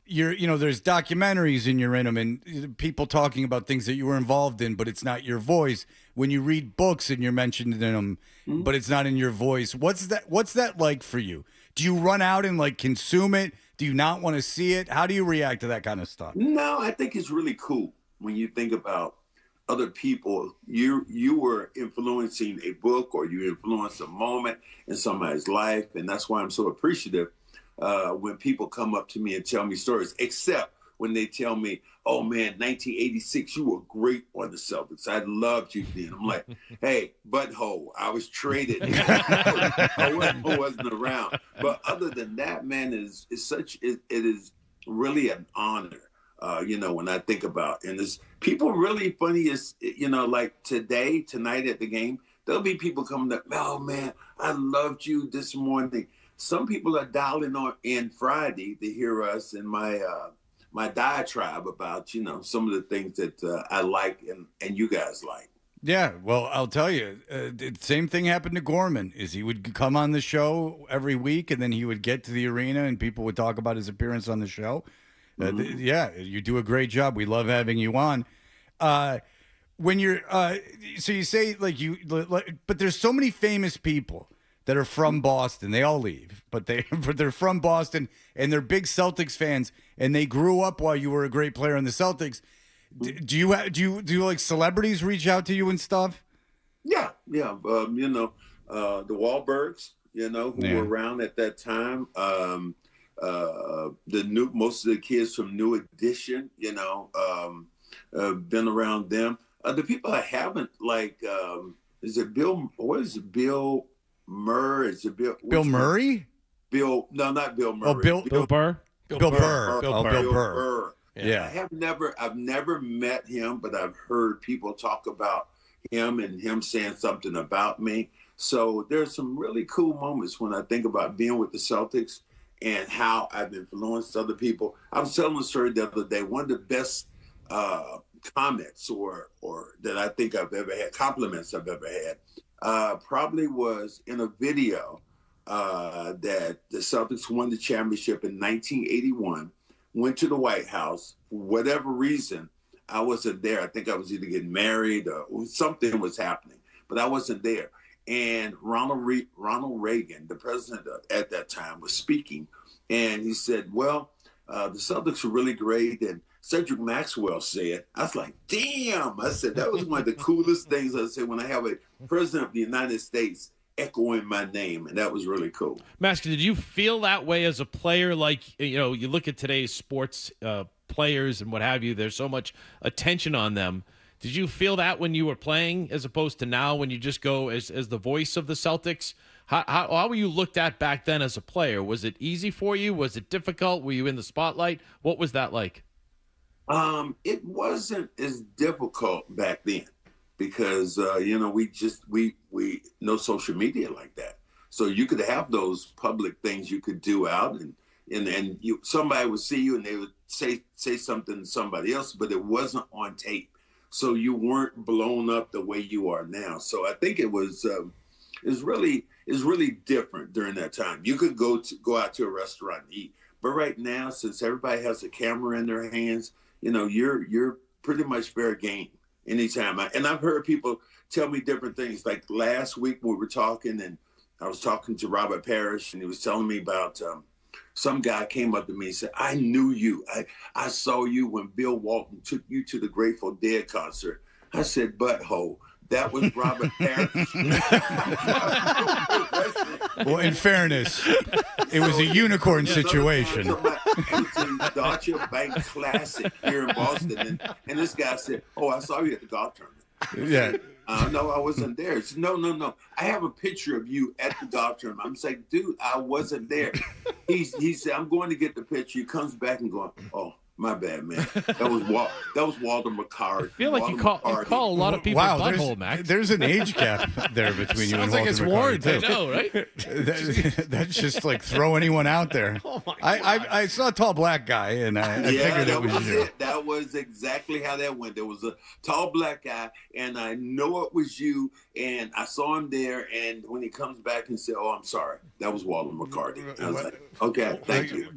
there's documentaries and you're in them and people talking about things that you were involved in, but it's not your voice. When you read books and you're mentioned in them, but it's not in your voice. What's that like for you? Do you run out and like consume it? Do you not want to see it? How do you react to that kind of stuff? No, I think it's really cool when you think about other people. You were influencing a book or you influenced a moment in somebody's life, and that's why I'm so appreciative when people come up to me and tell me stories, except when they tell me, "Oh man, 1986, you were great on the Celtics. I loved you then." I'm like, "Hey, butthole, I was traded. I wasn't around." But other than that, man, it is really an honor. When I think about, and there's people really funny is, like tonight at the game, there'll be people coming up, "Oh man, I loved you this morning." Some people are dialing on in Friday to hear us in my diatribe about, some of the things that I like and you guys like. Yeah, well, I'll tell you, the same thing happened to Gorman. Is he would come on the show every week, and then he would get to the arena, and people would talk about his appearance on the show. You do a great job. We love having you on. When you're, so you say but there's so many famous people that are from Boston. They all leave, but they're from Boston and they're big Celtics fans, and they grew up while you were a great player in the Celtics. Do you like celebrities reach out to you and stuff? Yeah. The Wahlbergs, who were around at that time. Most of the kids from New Edition, been around them. The people I haven't, like, is it Bill? What is it? Bill Murray? Is it Bill? Bill Murray? No, not Bill Murray. Oh, Bill Burr. Bill Burr. Yeah. I've never met him, but I've heard people talk about him and him saying something about me. So there's some really cool moments when I think about being with the Celtics and how I've influenced other people. I was telling a story the other day. One of the best comments or that I think I've ever had, compliments I've ever had, probably was in a video that the Celtics won the championship in 1981, went to the White House. For whatever reason, I wasn't there. I think I was either getting married or something was happening, but I wasn't there. And Ronald Reagan, the president at that time, was speaking, and he said, "Well, the Celtics are really great, and Cedric Maxwell said, I was like, damn. I said, that was one of the coolest things I said when I have a president of the United States echoing my name, and that was really cool. Masker, did you feel that way as a player? Like, you look at today's sports players and what have you, there's so much attention on them. Did you feel that when you were playing as opposed to now when you just go as the voice of the Celtics? How were you looked at back then as a player? Was it easy for you? Was it difficult? Were you in the spotlight? What was that like? It wasn't as difficult back then because, we no social media like that. So you could have those public things you could do out and somebody would see you and they would say something to somebody else, but it wasn't on tape. So you weren't blown up the way you are now. So I think it was really different during that time. You could go out to a restaurant and eat, but right now, since everybody has a camera in their hands, you're pretty much fair game anytime. And I've heard people tell me different things. Like last week we were talking, and I was talking to Robert Parrish, and he was telling me about some guy came up to me and said, I knew you. I saw you when Bill Walton took you to the Grateful Dead concert. I said, butthole. That was Robert Parrish. Well, in fairness, it was a unicorn situation. It was the Deutsche Bank Classic here in Boston. And this guy said, I saw you at the golf tournament. Yeah. No, I wasn't there. He said, no. I have a picture of you at the golf tournament. I'm saying, dude, I wasn't there. He said, I'm going to get the picture. He comes back and going, my bad, man. That was Walter McCarty. I feel like you call a lot of people butthole, Max. There's an age gap there between you and Walter it's warranted. McCarty. I know, right? That's just like throw anyone out there. Oh my I saw a tall black guy, and I figured it was you. That was exactly how that went. There was a tall black guy, and I know it was you, and I saw him there, and when he comes back and said, I'm sorry, that was Walter McCarty. I was like, okay, thank you.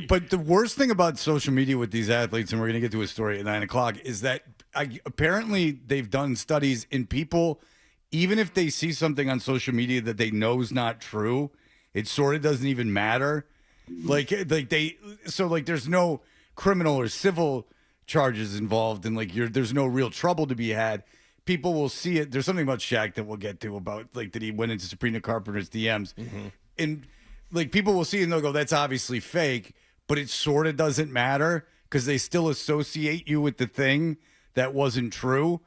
But the worst thing about social media with these athletes, and we're going to get to a story at 9:00, is that apparently they've done studies in people, even if they see something on social media that they know is not true, it sort of doesn't even matter. There's no criminal or civil charges involved, and there's no real trouble to be had. People will see it. There's something about Shaq that we'll get to about that he went into Sabrina Carpenter's DMs, and people will see it and they'll go, "That's obviously fake," but it sort of doesn't matter because they still associate you with the thing that wasn't true.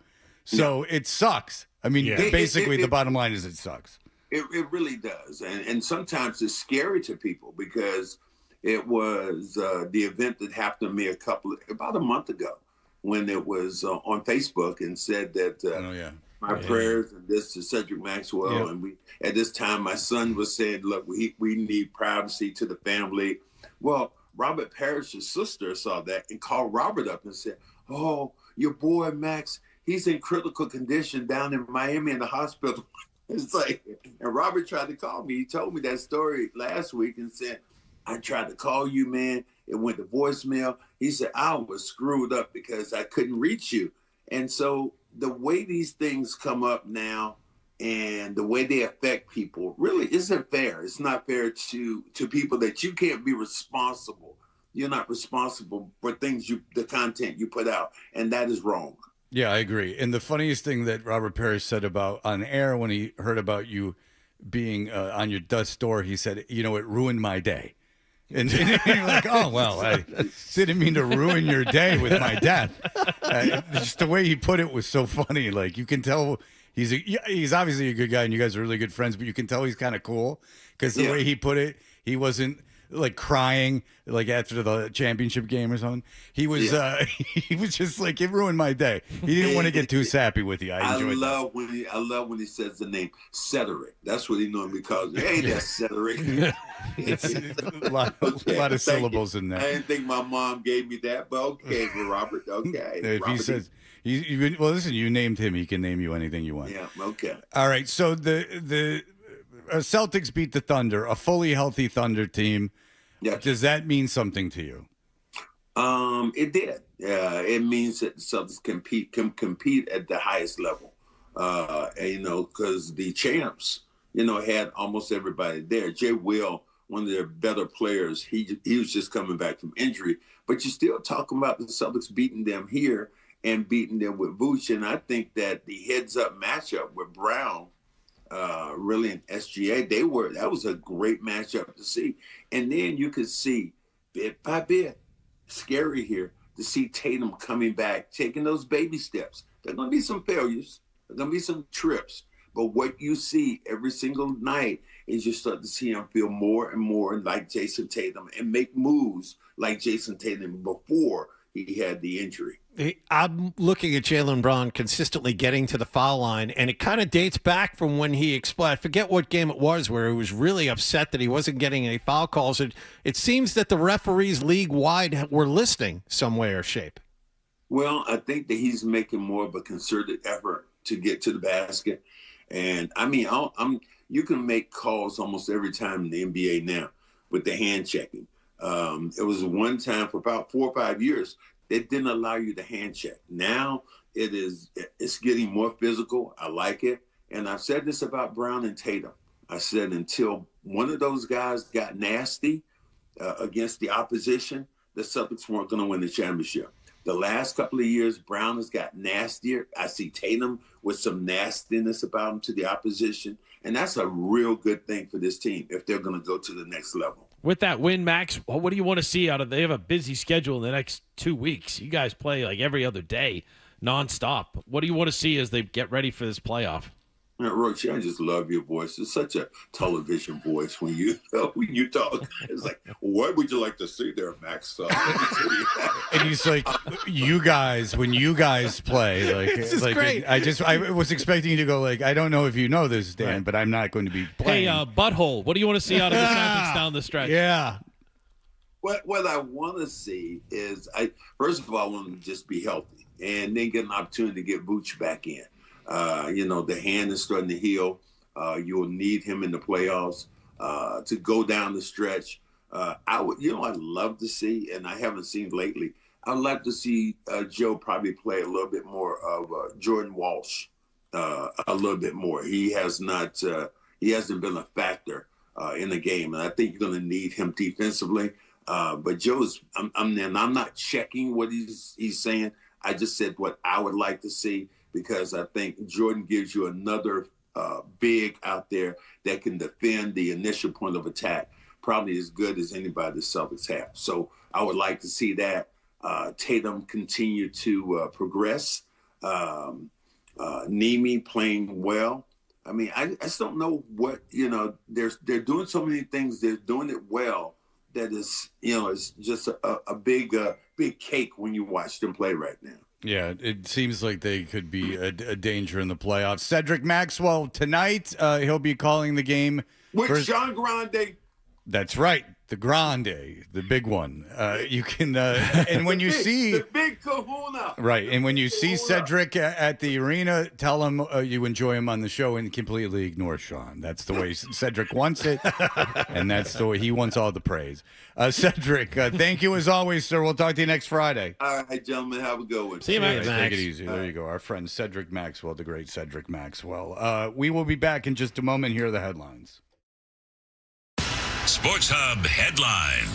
So it sucks. I mean, basically, the bottom line is it sucks. It really does. And sometimes it's scary to people because it was the event that happened to me about a month ago when it was on Facebook and said that my prayers and this to Cedric Maxwell. Yeah. And at this time, my son was saying, look, we need privacy to the family. Well, Robert Parrish's sister saw that and called Robert up and said, your boy Max, he's in critical condition down in Miami in the hospital. It's like, and Robert tried to call me. He told me that story last week and said, I tried to call you, man. It went to voicemail. He said, I was screwed up because I couldn't reach you. And so the way these things come up now and the way they affect people really isn't fair. It's not fair to people that you can't be responsible. You're not responsible for the content you put out. And that is wrong. Yeah, I agree. And the funniest thing that Robert Parrish said about on air when he heard about you being on your death's door, he said, it ruined my day. And you're like, I didn't mean to ruin your day with my death. Just the way he put it was so funny. Like, you can tell he's obviously a good guy and you guys are really good friends, but you can tell he's kind of cool because the way he put it, he wasn't like crying like after the championship game or something. He was he was just like, it ruined my day. He didn't want to get too sappy with you. I love when he says the name Cedric. That's what he normally calls me. Hey, that's Cedric. It's a lot of syllables in there. I didn't think my mom gave me that, but okay, Robert. Okay. If Robert, he says listen, you named him. He can name you anything you want. Yeah. Okay. All right. So the Celtics beat the Thunder, a fully healthy Thunder team. Yeah. Does that mean something to you? It did. It means that the Celtics can compete at the highest level. Because the champs, had almost everybody there. Jay Will one of their better players. He was just coming back from injury. But you're still talking about the Celtics beating them here and beating them with Vooch. And I think that the heads-up matchup with Brown, really in SGA, that was a great matchup to see. And then you could see, bit by bit, scary here, to see Tatum coming back, taking those baby steps. There are going to be some failures. There are going to be some trips. But what you see every single night is you start to see him feel more and more like Jason Tatum and make moves like Jason Tatum before he had the injury. I'm looking at Jaylen Brown consistently getting to the foul line, and it kind of dates back from when he exploded. I forget what game it was where he was really upset that he wasn't getting any foul calls. It seems that the referees league-wide were listening some way or shape. Well, I think that he's making more of a concerted effort to get to the basket. And, I mean, you can make calls almost every time in the NBA now with the hand checking. It was one time for about 4 or 5 years they didn't allow you to hand check. Now it's getting more physical. I like it. And I've said this about Brown and Tatum. I said until one of those guys got nasty against the opposition, the Celtics weren't going to win the championship. The last couple of years, Brown has got nastier. I see Tatum with some nastiness about him to the opposition. And that's a real good thing for this team if they're going to go to the next level. With that win, Max, what do you want to see out of? They have a busy schedule in the next 2 weeks. You guys play like every other day, nonstop. What do you want to see as they get ready for this playoff? Roach, I just love your voice. It's such a television voice when you talk. It's like, what would you like to see there, Max? And he's like, you guys, when you guys play, like, it's just great. I was expecting you to go like, I don't know if you know this, Dan, right, but I'm not going to be playing. Hey, butthole, what do you want to see out of the Celtics down the stretch? Yeah. What I want to see is, first of all, I want them to just be healthy and then get an opportunity to get Vooch back in. The hand is starting to heal. You'll need him in the playoffs to go down the stretch. I'd love to see, and I haven't seen lately, I'd like to see Joe probably play a little bit more of Jordan Walsh a little bit more. He hasn't been a factor in the game, and I think you're going to need him defensively. But Joe's, I'm not checking what he's saying. I just said what I would like to see, because I think Jordan gives you another big out there that can defend the initial point of attack probably as good as anybody the Celtics have. So I would like to see that. Tatum continue to progress. Nemi playing well. I mean, I just don't know what, they're doing so many things. They're doing it well. That is, it's just a big cake when you watch them play right now. Yeah, it seems like they could be a danger in the playoffs. Cedric Maxwell tonight, he'll be calling the game. With Sean Grande. That's right, the Grande, the big one. You can, and when you see... The big kahuna. Right, and when you see Cedric at the arena, tell him you enjoy him on the show and completely ignore Sean. That's the way Cedric wants it, and that's the way he wants all the praise. Cedric, thank you as always, sir. We'll talk to you next Friday. All right, gentlemen, have a good one. See you, Max. Take it easy. There you go. Our friend Cedric Maxwell, the great Cedric Maxwell. We will be back in just a moment. Here are the headlines. Sports Hub headline.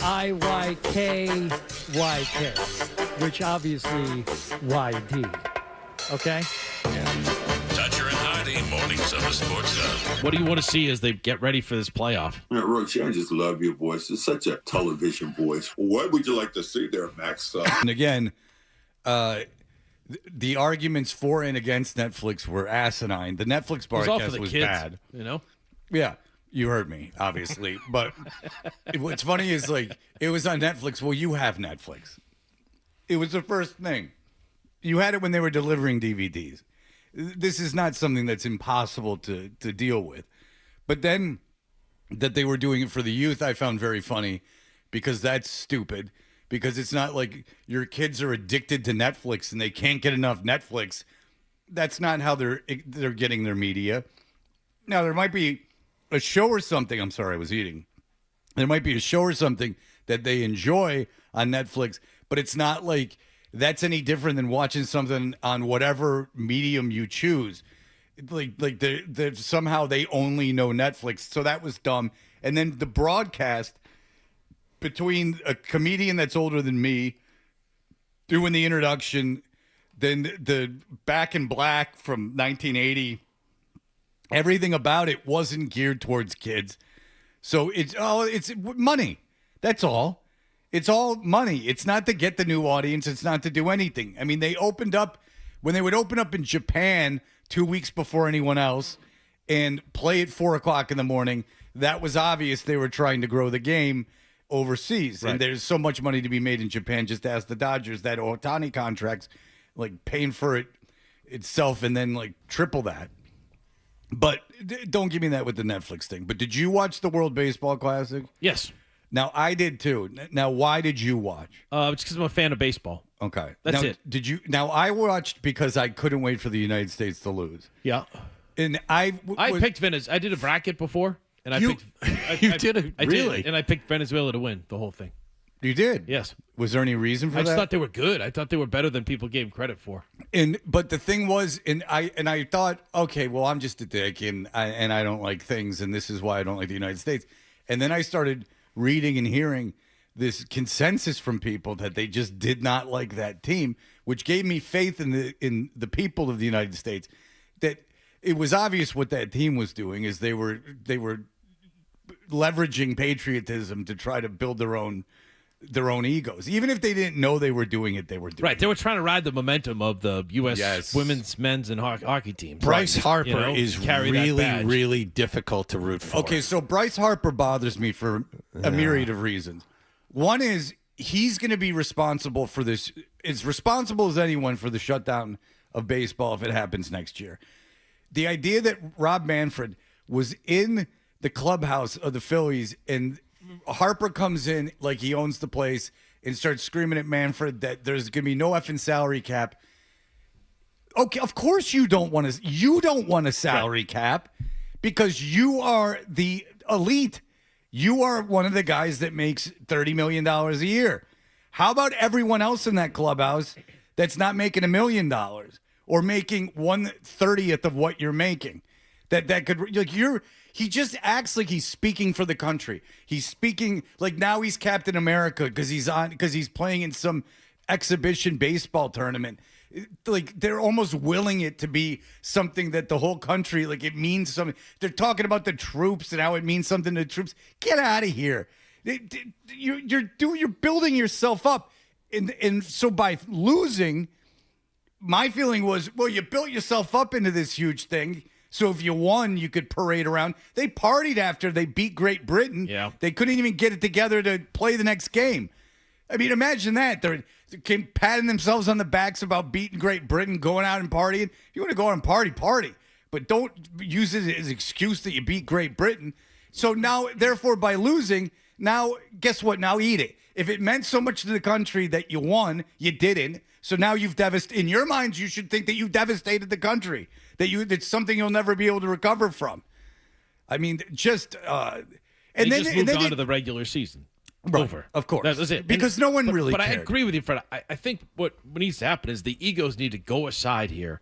IYKYK, which obviously YD. Okay? Toucher and Hardy, mornings on the Sports Hub. What do you want to see as they get ready for this playoff? Roach, I just love your voice. It's such a television voice. What would you like to see there, Max? And again, the arguments for and against Netflix were asinine. The Netflix broadcast was kids, bad. You know? Yeah, you heard me, obviously. But what's funny is, like, it was on Netflix. Well, you have Netflix. It was the first thing. You had it when they were delivering DVDs. This is not something that's impossible to deal with. But then that they were doing it for the youth, I found very funny, because that's stupid. Because it's not like your kids are addicted to Netflix and they can't get enough Netflix. That's not how they're getting their media. Now, there might be a show or something. I'm sorry, I was eating. There might be a show or something that they enjoy on Netflix, but it's not like that's any different than watching something on whatever medium you choose. Like they're somehow they only know Netflix. So that was dumb. And then the broadcast between a comedian that's older than me doing the introduction, then the Back in Black from 1980, everything about it wasn't geared towards kids. So it's money. That's all. It's all money. It's not to get the new audience. It's not to do anything. I mean, they opened up when they would open up in Japan 2 weeks before anyone else and play at 4:00 in the morning. That was obvious they were trying to grow the game overseas. Right. And there's so much money to be made in Japan. Just ask the Dodgers. That Ohtani contract's like paying for it itself and then like triple that. But don't give me that with the Netflix thing. But did you watch the World Baseball Classic? Yes. Now, I did too. Now, why did you watch? Just because I'm a fan of baseball. Okay. That's now, it. Did you? Now, I watched because I couldn't wait for the United States to lose. Yeah. And I picked Venezuela. I did a bracket before. And I picked. You did it? Really? Did, and I picked Venezuela to win the whole thing. You did? Yes. Was there any reason for that? I just thought they were good. I thought they were better than people gave them credit for. But the thing was, I thought, okay, well, I'm just a dick, and I don't like things, and this is why I don't like the United States. And then I started reading and hearing this consensus from people that they just did not like that team, which gave me faith in the people of the United States. That it was obvious what that team was doing is they were leveraging patriotism to try to build their own egos. Even if they didn't know they were doing it, they were doing it. Right. They were trying to ride the momentum of the U.S. women's, men's, and hockey teams. Bryce Harper is really difficult to root for. Okay, so Bryce Harper bothers me for a myriad of reasons. One is he's going to be responsible for this, as responsible as anyone for the shutdown of baseball if it happens next year. The idea that Rob Manfred was in the clubhouse of the Phillies and Harper comes in like he owns the place and starts screaming at Manfred that there's going to be no effing salary cap. Okay, of course you don't want a salary cap because you are the elite. You are one of the guys that makes $30 million a year. How about everyone else in that clubhouse that's not making $1 million or making 1/30th of what you're making? That could like he just acts like he's speaking for the country. He's speaking like now he's Captain America because he's playing in some exhibition baseball tournament. Like they're almost willing it to be something that the whole country, like it means something. They're talking about the troops and how it means something to the troops. Get out of here. You're building yourself up. And so by losing, my feeling was, well, you built yourself up into this huge thing. So if you won, you could parade around. They partied after they beat Great Britain. Yeah. They couldn't even get it together to play the next game. I mean, imagine that. They're patting themselves on the backs about beating Great Britain, going out and partying. If you want to go out and party. But don't use it as an excuse that you beat Great Britain. So now, therefore, by losing, now, guess what? Now eat it. If it meant so much to the country that you won, you didn't. So now you've devastated. In your minds, you should think that you devastated the country. It's something you'll never be able to recover from. I mean, just and they then just moved on to the regular season. Right, over, of course. That was it. Because no one really. But cared. I agree with you, Fred. I think what needs to happen is the egos need to go aside here,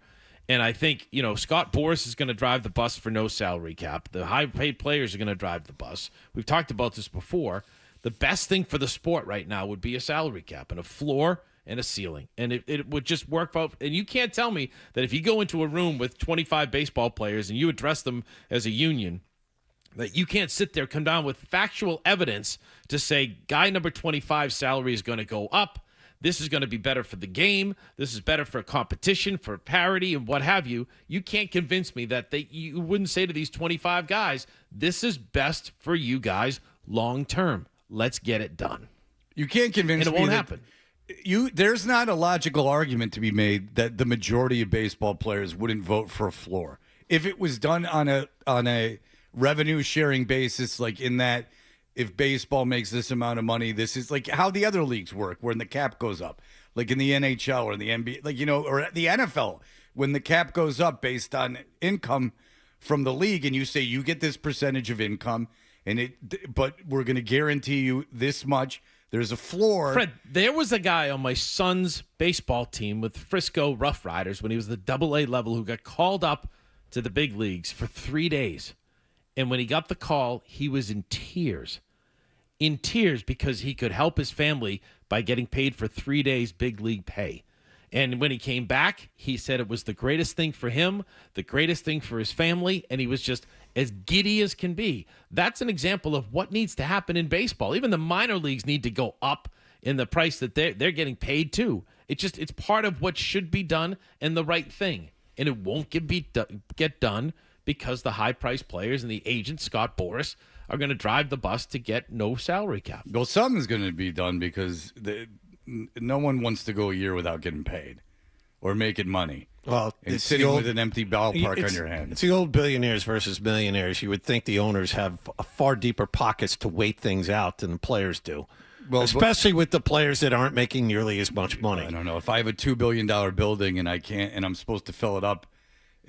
and I think Scott Boras is going to drive the bus for no salary cap. The high-paid players are going to drive the bus. We've talked about this before. The best thing for the sport right now would be a salary cap and a floor and a ceiling. And it would just work out. And you can't tell me that if you go into a room with 25 baseball players and you address them as a union, that you can't sit there, come down with factual evidence to say guy number 25's salary is going to go up. This is going to be better for the game. This is better for competition, for parity, and what have you. You can't convince me that you wouldn't say to these 25 guys, this is best for you guys long term. Let's get it done. You can't convince me. And it won't happen. There's not a logical argument to be made that the majority of baseball players wouldn't vote for a floor. If it was done on a revenue sharing basis, like in that if baseball makes this amount of money, this is like how the other leagues work, when the cap goes up, like in the NHL or the NBA, like, or the NFL, when the cap goes up based on income from the league, and you say you get this percentage of income, but we're going to guarantee you this much. There's a floor. Fred, there was a guy on my son's baseball team with Frisco Rough Riders when he was the AA level who got called up to the big leagues for 3 days. And when he got the call, he was in tears because he could help his family by getting paid for 3 days big league pay. And when he came back, he said it was the greatest thing for him, the greatest thing for his family, and he was just as giddy as can be. That's an example of what needs to happen in baseball. Even the minor leagues need to go up in the price that they're getting paid too. It's part of what should be done and the right thing. And it won't get done because the high-priced players and the agent, Scott Boras, are going to drive the bus to get no salary cap. Well, something's going to be done because no one wants to go a year without getting paid or making money. Well, and sitting with an empty ballpark on your hands. It's the old billionaires versus millionaires. You would think the owners have far deeper pockets to wait things out than the players do. Well, especially with the players that aren't making nearly as much money. I don't know. If I have a $2 billion building and I'm supposed to fill it up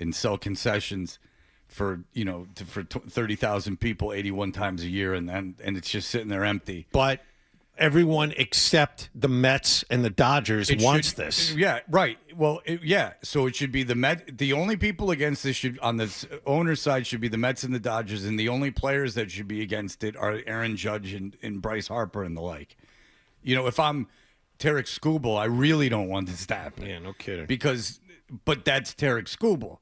and sell concessions for 30,000 people 81 times a year, and it's just sitting there empty. But everyone except the Mets and the Dodgers wants this. Yeah, right. Well, so it should be the Mets. The only people against this on the owner side should be the Mets and the Dodgers, and the only players that should be against it are Aaron Judge and Bryce Harper and the like. If I'm Tarek Skubal, I really don't want this to happen. Yeah, no kidding. But that's Tarek Skubal.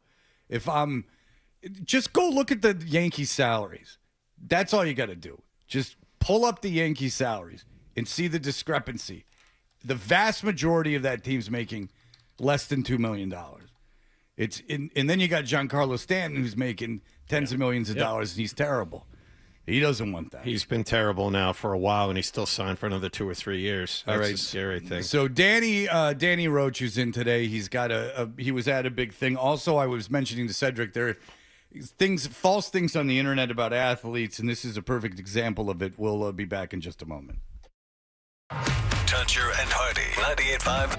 If I'm just go look at the Yankees salaries. That's all you got to do. Just pull up the Yankees salaries and see the discrepancy. The vast majority of that team's making less than $2 million. And then you got Giancarlo Stanton, who's making tens of millions of dollars, and he's terrible. He doesn't want that. He's been terrible now for a while, and he's still signed for another 2 or 3 years. That's a scary thing. So Danny Roach, who's in today, he's got he was at a big thing. Also, I was mentioning to Cedric, there are false things on the internet about athletes, and this is a perfect example of it. We'll be back in just a moment. Toucher and Hardy, 98.5.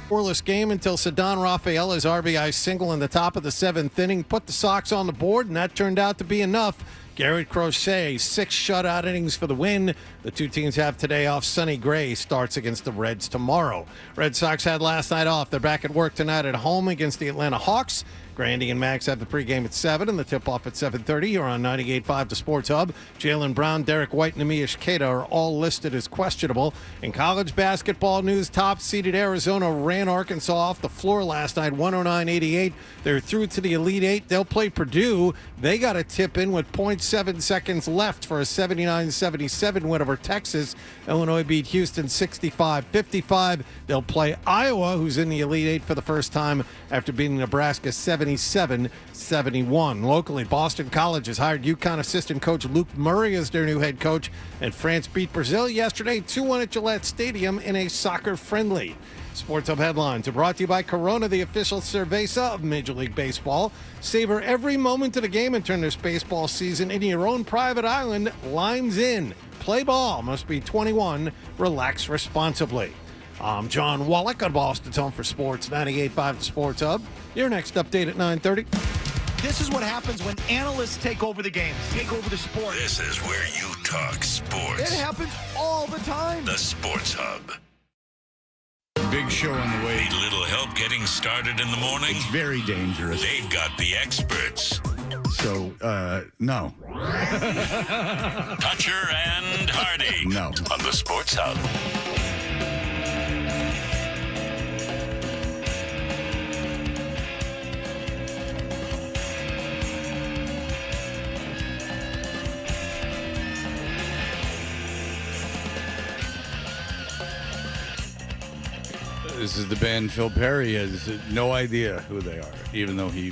Scoreless game until Cedon Rafaela's RBI single in the top of the 7th inning put the Sox on the board, and that turned out to be enough. Garrett Crochet, 6 shutout innings for the win. The two teams have today off. Sonny Gray starts against the Reds tomorrow. Red Sox had last night off. They're back at work tonight at home against the Atlanta Hawks. Grandy and Max have the pregame at 7 and the tip-off at 7:30. You're on 98.5 The Sports Hub. Jaylen Brown, Derek White, and Amish Keita are all listed as questionable. In college basketball news, top-seeded Arizona ran Arkansas off the floor last night, 109-88. They're through to the Elite Eight. They'll play Purdue. They got a tip in with 0.7 seconds left for a 79-77 win over Texas. Illinois beat Houston 65-55. They'll play Iowa, who's in the Elite Eight for the first time after beating Nebraska 77-71. Locally, Boston College has hired UConn assistant coach Luke Murray as their new head coach, and France beat Brazil yesterday 2-1 at Gillette Stadium in a soccer friendly. Sports Hub headlines are brought to you by Corona, the official cerveza of Major League Baseball. Savor every moment of the game and turn this baseball season into your own private island. Lines in. Play ball. Must be 21. Relax responsibly. I'm John Wallach on Boston's Home for Sports, 98.5 The Sports Hub. Your next update at 9:30. This is what happens when analysts take over the games, take over the sport. This is where you talk sports. It happens all the time. The Sports Hub. Big show on the way. Need a little help getting started in the morning? It's very dangerous. They've got the experts. So, no. Toucher and Hardy. No. On the Sports Hub. This is the band Phil Perry has no idea who they are, even though he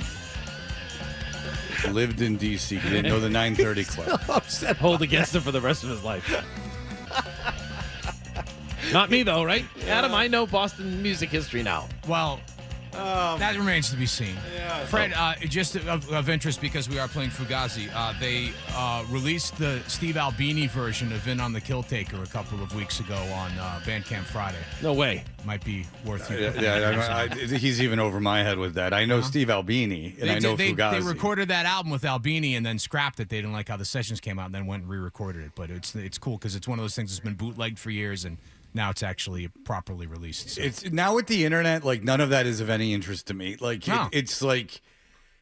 lived in D.C. He didn't know the 930 Club. Hold against him for the rest of his life. Not me, though, right? Yeah. Adam, I know Boston music history now. Well, that remains to be seen. Yeah. Fred, just of interest, because we are playing Fugazi, they released the Steve Albini version of In on the Kill Taker a couple of weeks ago on Bandcamp Friday. No way. Might be worth you. He's even over my head with that. I know Steve Albini, and I know Fugazi. They recorded that album with Albini and then scrapped it. They didn't like how the sessions came out and then went and re-recorded it. But it's cool because it's one of those things that's been bootlegged for years, and now it's actually properly released. So. It's now with the internet, like none of that is of any interest to me. Like No. it's like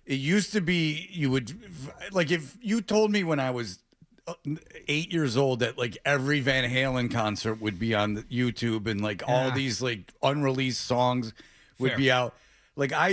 it used to be. You would like if you told me when I was 8 years old that like every Van Halen concert would be on YouTube and like all these like unreleased songs would Fair. be out. Like I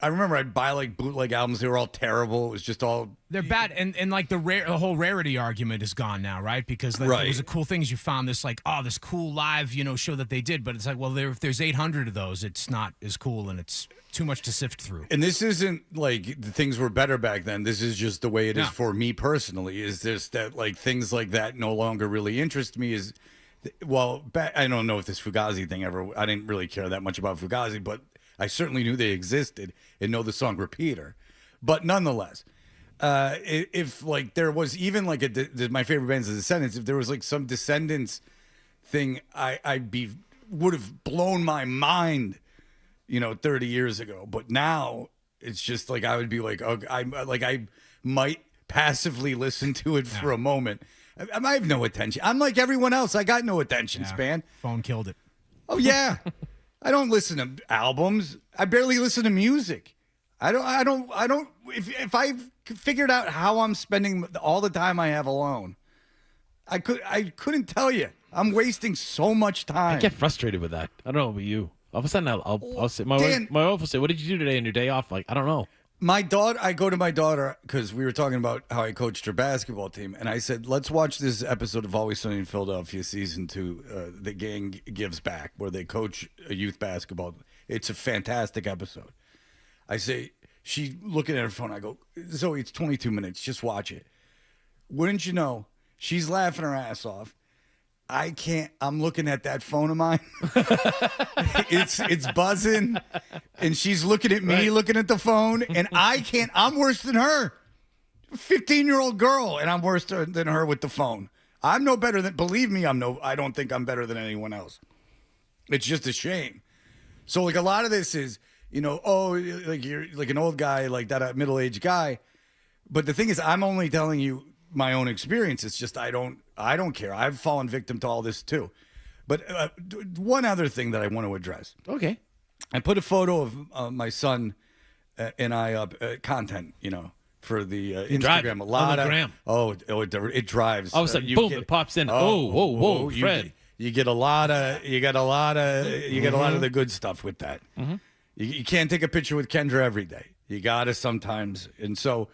remember I'd buy like bootleg albums. They were all terrible. It was just all. They're bad, and like the whole rarity argument is gone now, right? Because like, it was a cool thing is you found this like this cool live show that they did, but it's like if there's 800 of those, it's not as cool and it's too much to sift through. And this isn't like the things were better back then. This is just the way it is for me personally. Is this that like things like that no longer really interest me? I don't know if this Fugazi thing ever. I didn't really care that much about Fugazi, but I certainly knew they existed and know the song Repeater. But nonetheless, if like there was even like my favorite band's The Descendants, if there was like some Descendants thing, would have blown my mind, 30 years ago. But now it's just like I would be like, I might passively listen to it for a moment. I have no attention. I'm like everyone else. I got no attention span. Phone killed it. Oh yeah. I don't listen to albums. I barely listen to music. I don't. If I figured out how I'm spending all the time I have alone, I couldn't tell you. I'm wasting so much time. I get frustrated with that. I don't know about you. All of a sudden, I'll say my wife will say, "What did you do today on your day off?" Like I don't know. I go to my daughter because we were talking about how I coached her basketball team, and I said, let's watch this episode of Always Sunny in Philadelphia season 2, The Gang Gives Back, where they coach a youth basketball. It's a fantastic episode. I say, she looking at her phone, I go, Zoe, it's 22 minutes, just watch it. Wouldn't you know, she's laughing her ass off. I'm looking at that phone of mine. it's buzzing. And she's looking at me, looking at the phone. And I'm worse than her. 15-year-old girl. And I'm worse than her with the phone. I'm no better than, believe me, I don't think I'm better than anyone else. It's just a shame. So like a lot of this is, like you're like an old guy, like that middle-aged guy. But the thing is, I'm only telling you my own experience. It's just I don't care. I've fallen victim to all this too. But one other thing that I want to address. Okay. I put a photo of my son and I up content, for the Instagram. A lot of gram. It drives. I was like, boom! It pops in. Whoa, Fred! You get a lot of the good stuff with that. Mm-hmm. You can't take a picture with Kendra every day. You gotta sometimes, and so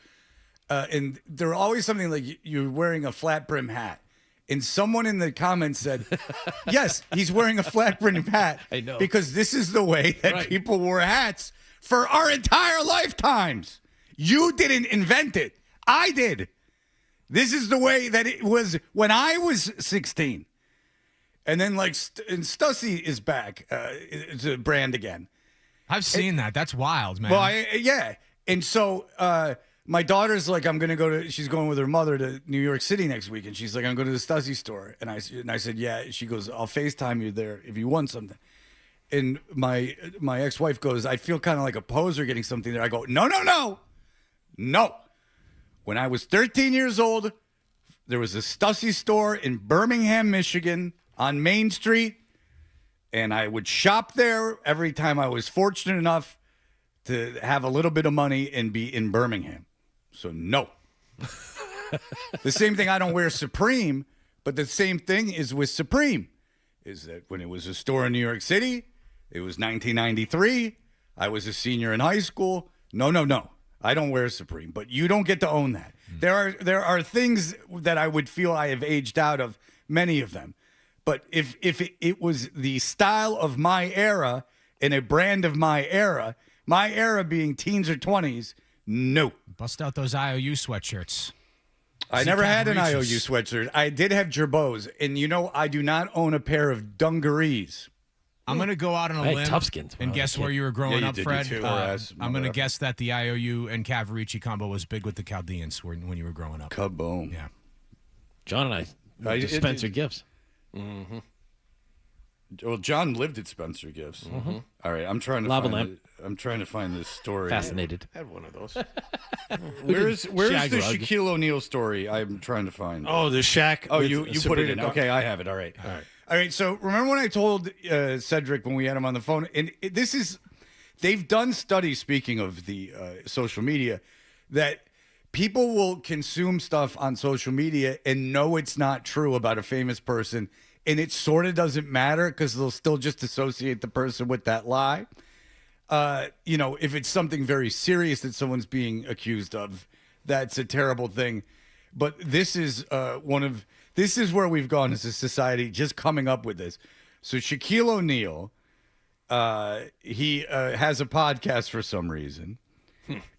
and there always something like you're wearing a flat brim hat. And someone in the comments said, yes, he's wearing a flat brim hat. I know. Because this is the way that people wore hats for our entire lifetimes. You didn't invent it. I did. This is the way that it was when I was 16. And then and Stussy is back. It's a brand again. I've seen that. That's wild, man. Well, yeah. And so my daughter's like, she's going with her mother to New York City next week. And she's like, I'm going to the Stussy store. And I said, yeah. She goes, I'll FaceTime you there if you want something. And my ex-wife goes, I feel kind of like a poser getting something there. I go, no. When I was 13 years old, there was a Stussy store in Birmingham, Michigan on Main Street. And I would shop there every time I was fortunate enough to have a little bit of money and be in Birmingham. So no. The same thing, I don't wear Supreme, but the same thing is with Supreme. Is that when it was a store in New York City, it was 1993, I was a senior in high school. No. I don't wear Supreme, but you don't get to own that. There are things that I would feel I have aged out of, many of them. But if it was the style of my era and a brand of my era being teens or 20s, no. Bust out those IOU sweatshirts. I never had an IOU sweatshirt. I did have Gerbos, and I do not own a pair of dungarees. I'm going to go out on a limb Toughskins and guess where you were growing up, Fred. I'm going to to guess that the IOU and Cavarici combo was big with the Chaldeans when you were growing up. Kaboom. Yeah. John and I Spencer Gifts. Mm-hmm. Well, John lived at Spencer Gifts. Mm-hmm. All right, I'm trying to find this story. Fascinated. I had one of those. Where's the Shaq rug. Shaquille O'Neal story? I'm trying to find. Oh, the Shaq. Oh, you put it in. Okay, I have it. All right. So remember when I told Cedric when we had him on the phone, and they've done studies, speaking of the social media, that people will consume stuff on social media and know it's not true about a famous person, and it sort of doesn't matter because they'll still just associate the person with that lie. If it's something very serious that someone's being accused of, that's a terrible thing. But this is where we've gone as a society, just coming up with this. So Shaquille O'Neal, he has a podcast for some reason.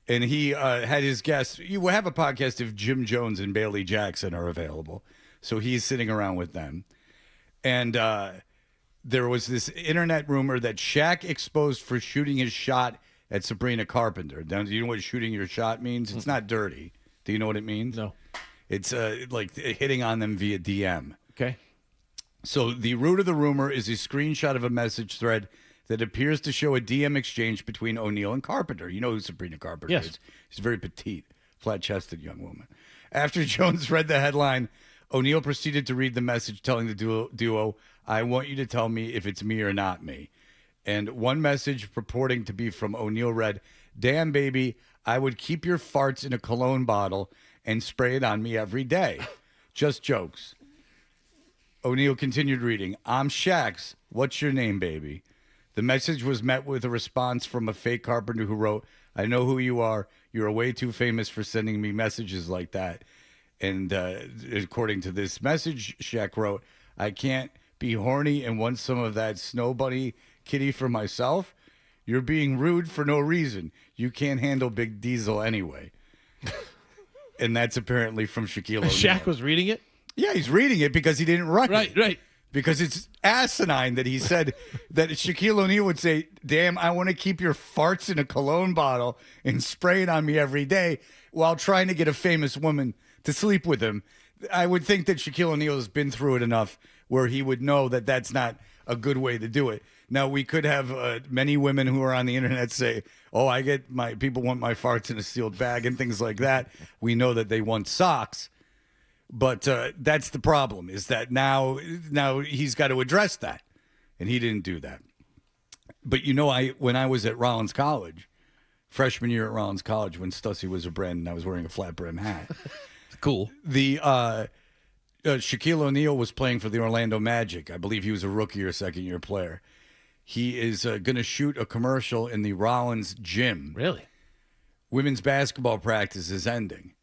And he had his guests. You will have a podcast if Jim Jones and Bailey Jackson are available. So he's sitting around with them. And there was this internet rumor that Shaq exposed for shooting his shot at Sabrina Carpenter. Now, do you know what shooting your shot means? It's not dirty. Do you know what it means? No. It's like hitting on them via DM. Okay. So the root of the rumor is a screenshot of a message thread that appears to show a DM exchange between O'Neal and Carpenter. You know who Sabrina Carpenter is. She's a very petite, flat-chested young woman. After Jones read the headline, O'Neal proceeded to read the message telling the duo, I want you to tell me if it's me or not me. And one message purporting to be from O'Neal read, damn, baby, I would keep your farts in a cologne bottle and spray it on me every day. Just jokes. O'Neal continued reading, I'm Shax. What's your name, baby? The message was met with a response from a fake Carpenter who wrote, I know who you are. You're way too famous for sending me messages like that. And according to this message, Shaq wrote, I can't be horny and want some of that snow bunny kitty for myself. You're being rude for no reason. You can't handle Big Diesel anyway. And that's apparently from Shaquille O'Neal. Shaq was reading it? Yeah, he's reading it because he didn't write it. Right. Because it's asinine that he said that Shaquille O'Neal would say, damn, I want to keep your farts in a cologne bottle and spray it on me every day while trying to get a famous woman to sleep with him. I would think that Shaquille O'Neal has been through it enough where he would know that that's not a good way to do it. Now, we could have many women who are on the internet say, oh, people want my farts in a sealed bag and things like that. We know that they want socks. But that's the problem, is that now he's got to address that. And he didn't do that. But, when I was at Rollins College, freshman year at Rollins College, when Stussy was a brand and I was wearing a flat brim hat. Cool. The Shaquille O'Neal was playing for the Orlando Magic. I believe he was a rookie or second-year player. He is going to shoot a commercial in the Rollins gym. Really? Women's basketball practice is ending.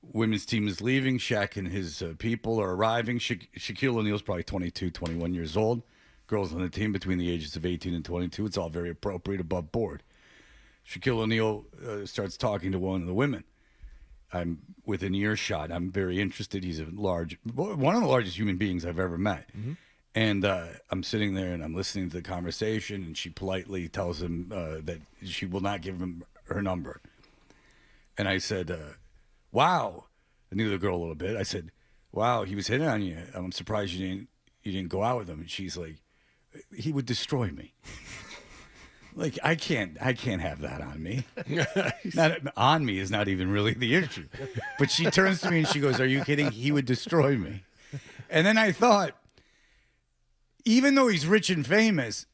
Women's team is leaving. Shaq and his people are arriving. Shaquille O'Neal's probably 22, 21 years old. Girls on the team between the ages of 18 and 22. It's all very appropriate, above board. Shaquille O'Neal starts talking to one of the women. I'm within earshot. I'm very interested. He's one of the largest human beings I've ever met. Mm-hmm. And I'm sitting there and I'm listening to the conversation, and she politely tells him that she will not give him her number. And I said, wow. I knew the girl a little bit. I said, wow, he was hitting on you. I'm surprised you didn't go out with him. And she's like, he would destroy me. Like, I can't have that on me. Not on me is not even really the issue. But she turns to me and she goes, are you kidding? He would destroy me. And then I thought, even though he's rich and famous,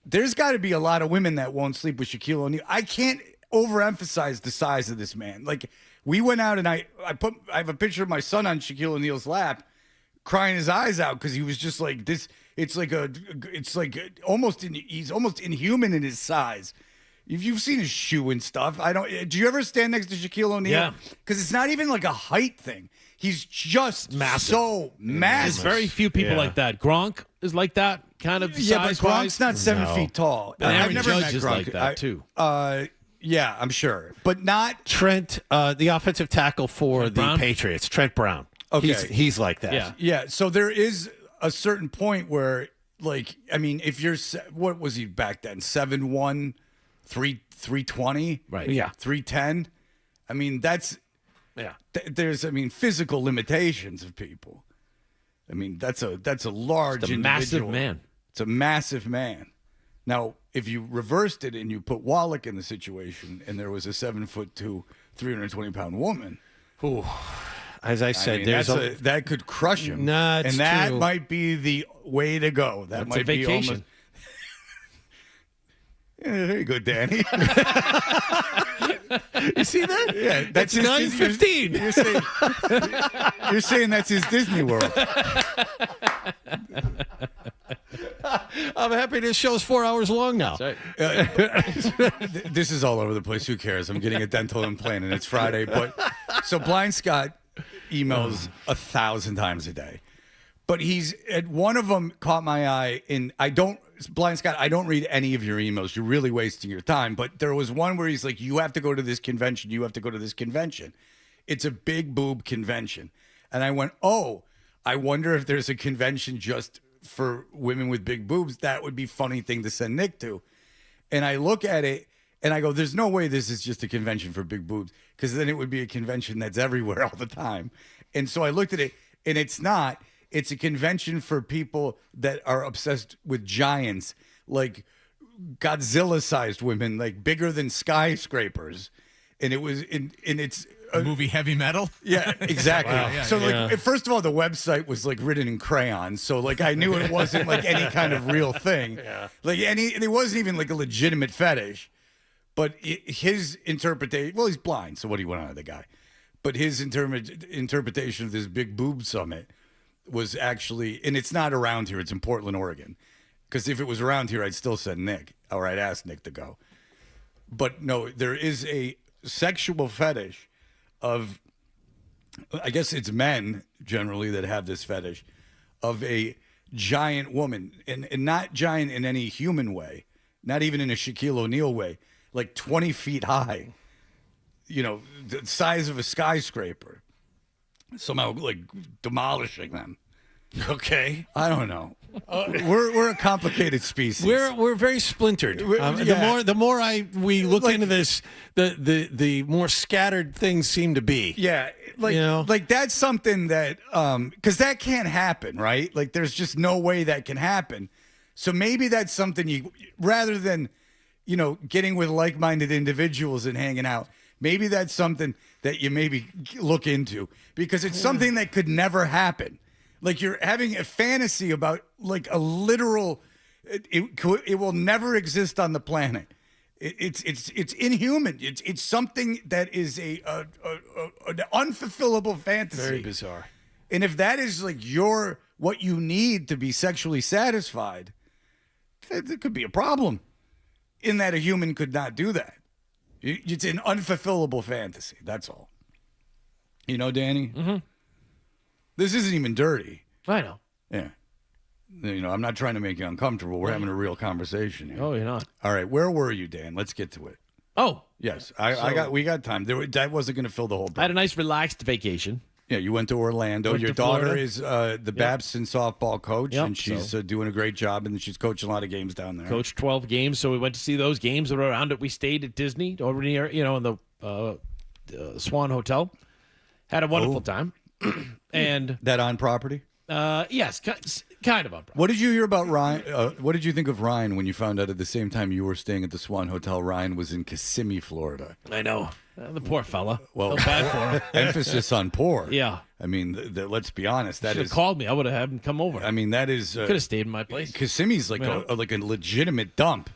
there's got to be a lot of women that won't sleep with Shaquille O'Neal. I can't overemphasize the size of this man. Like, we went out and I have a picture of my son on Shaquille O'Neal's lap, crying his eyes out because he was just like this. He's almost inhuman in his size. If you've seen his shoe and stuff, do you ever stand next to Shaquille O'Neal? Yeah. Because it's not even like a height thing. He's just massive. So massive. There's very few people like that. Gronk is like that kind of Yeah, but size-wise. Gronk's not 7 feet tall. But Aaron I've never Judge met is Gronk. like that too. Yeah, I'm sure. But not Trent, the offensive tackle for the Brown? Patriots, Trent Brown. Okay. He's like that. Yeah. Yeah, so there is a certain point where, like, I mean, if you're, what was he back then? 7'1", 320? Right. Yeah. 310? I mean, that's, Yeah. There's, I mean, physical limitations of people. I mean, that's a large It's a individual. massive man. It's a massive man. Now, if you reversed it and you put Wallach in the situation and there was a 7'2", 320-pound woman. Ooh. As I said, that could crush him. Nah, it's and that true. might be the way to go. That That's might a vacation. Be yeah, there you go, Danny. You see that? Yeah, that's 9:15. You're saying that's his Disney World. I'm happy this show's 4 hours long now. That's right. This is all over the place. Who cares? I'm getting a dental implant and it's Friday. But so Blind Scott emails 1,000 times a day. But one of them caught my eye, and Blind Scott, I don't read any of your emails. You're really wasting your time. But there was one where he's like, you have to go to this convention. You have to go to this convention. It's a big boob convention. And I went, oh, I wonder if there's a convention just for women with big boobs. That would be a funny thing to send Nick to. And I look at it and I go, there's no way this is just a convention for big boobs, because then it would be a convention that's everywhere all the time. And so I looked at it, and it's not. It's a convention for people that are obsessed with giants, like Godzilla-sized women, like bigger than skyscrapers. And it's The movie Heavy Metal? Yeah, exactly. Wow, yeah, so, yeah. like, first of all, the website was like written in crayon, so like I knew it wasn't like any kind of real thing. Yeah. Like it wasn't even like a legitimate fetish. But his interpretation, well, he's blind, so what do you want out of the guy? But his interpretation of this big boob summit was actually, and it's not around here, it's in Portland, Oregon. Because if it was around here, I'd still send Nick, or I'd ask Nick to go. But no, there is a sexual fetish of, I guess it's men generally that have this fetish, of a giant woman, and not giant in any human way, not even in a Shaquille O'Neal way, like 20 feet high, you know, the size of a skyscraper, somehow like demolishing them. Okay. I don't know. We're a complicated species. We're very splintered. The more we look into this, the more scattered things seem to be. Yeah, like that's something that because that can't happen, right? Like there's just no way that can happen. So maybe that's something you rather than getting with like-minded individuals and hanging out. Maybe that's something that you maybe look into because it's something that could never happen. Like you're having a fantasy about like a literal, it will never exist on the planet. It's inhuman. It's something that is an unfulfillable fantasy. Very bizarre. And if that is like what you need to be sexually satisfied, there could be a problem. In that a human could not do that. It's an unfulfillable fantasy. That's all. Danny? Mm-hmm. This isn't even dirty. I know. Yeah. I'm not trying to make you uncomfortable. We're having a real conversation here. Oh, you're not. All right. Where were you, Dan? Let's get to it. Oh. Yes. We got time. That wasn't going to fill the whole break. I had a nice relaxed vacation. Yeah, you went to Orlando. Your daughter Florida. Is the Babson softball coach, and she's doing a great job, and she's coaching a lot of games down there. Coached 12 games, so we went to see those games. Around it, we stayed at Disney over near, in the Swan Hotel. Had a wonderful time. And that on property? Yes, kind of on property. What did you hear about Ryan? What did you think of Ryan when you found out at the same time you were staying at the Swan Hotel? Ryan was in Kissimmee, Florida. I know. The poor fella. Well, felt bad for him. Emphasis on poor. Yeah. I mean, let's be honest. That should have called me. I would have had him come over. I mean, that is could have stayed in my place. Kissimmee's like a legitimate dump.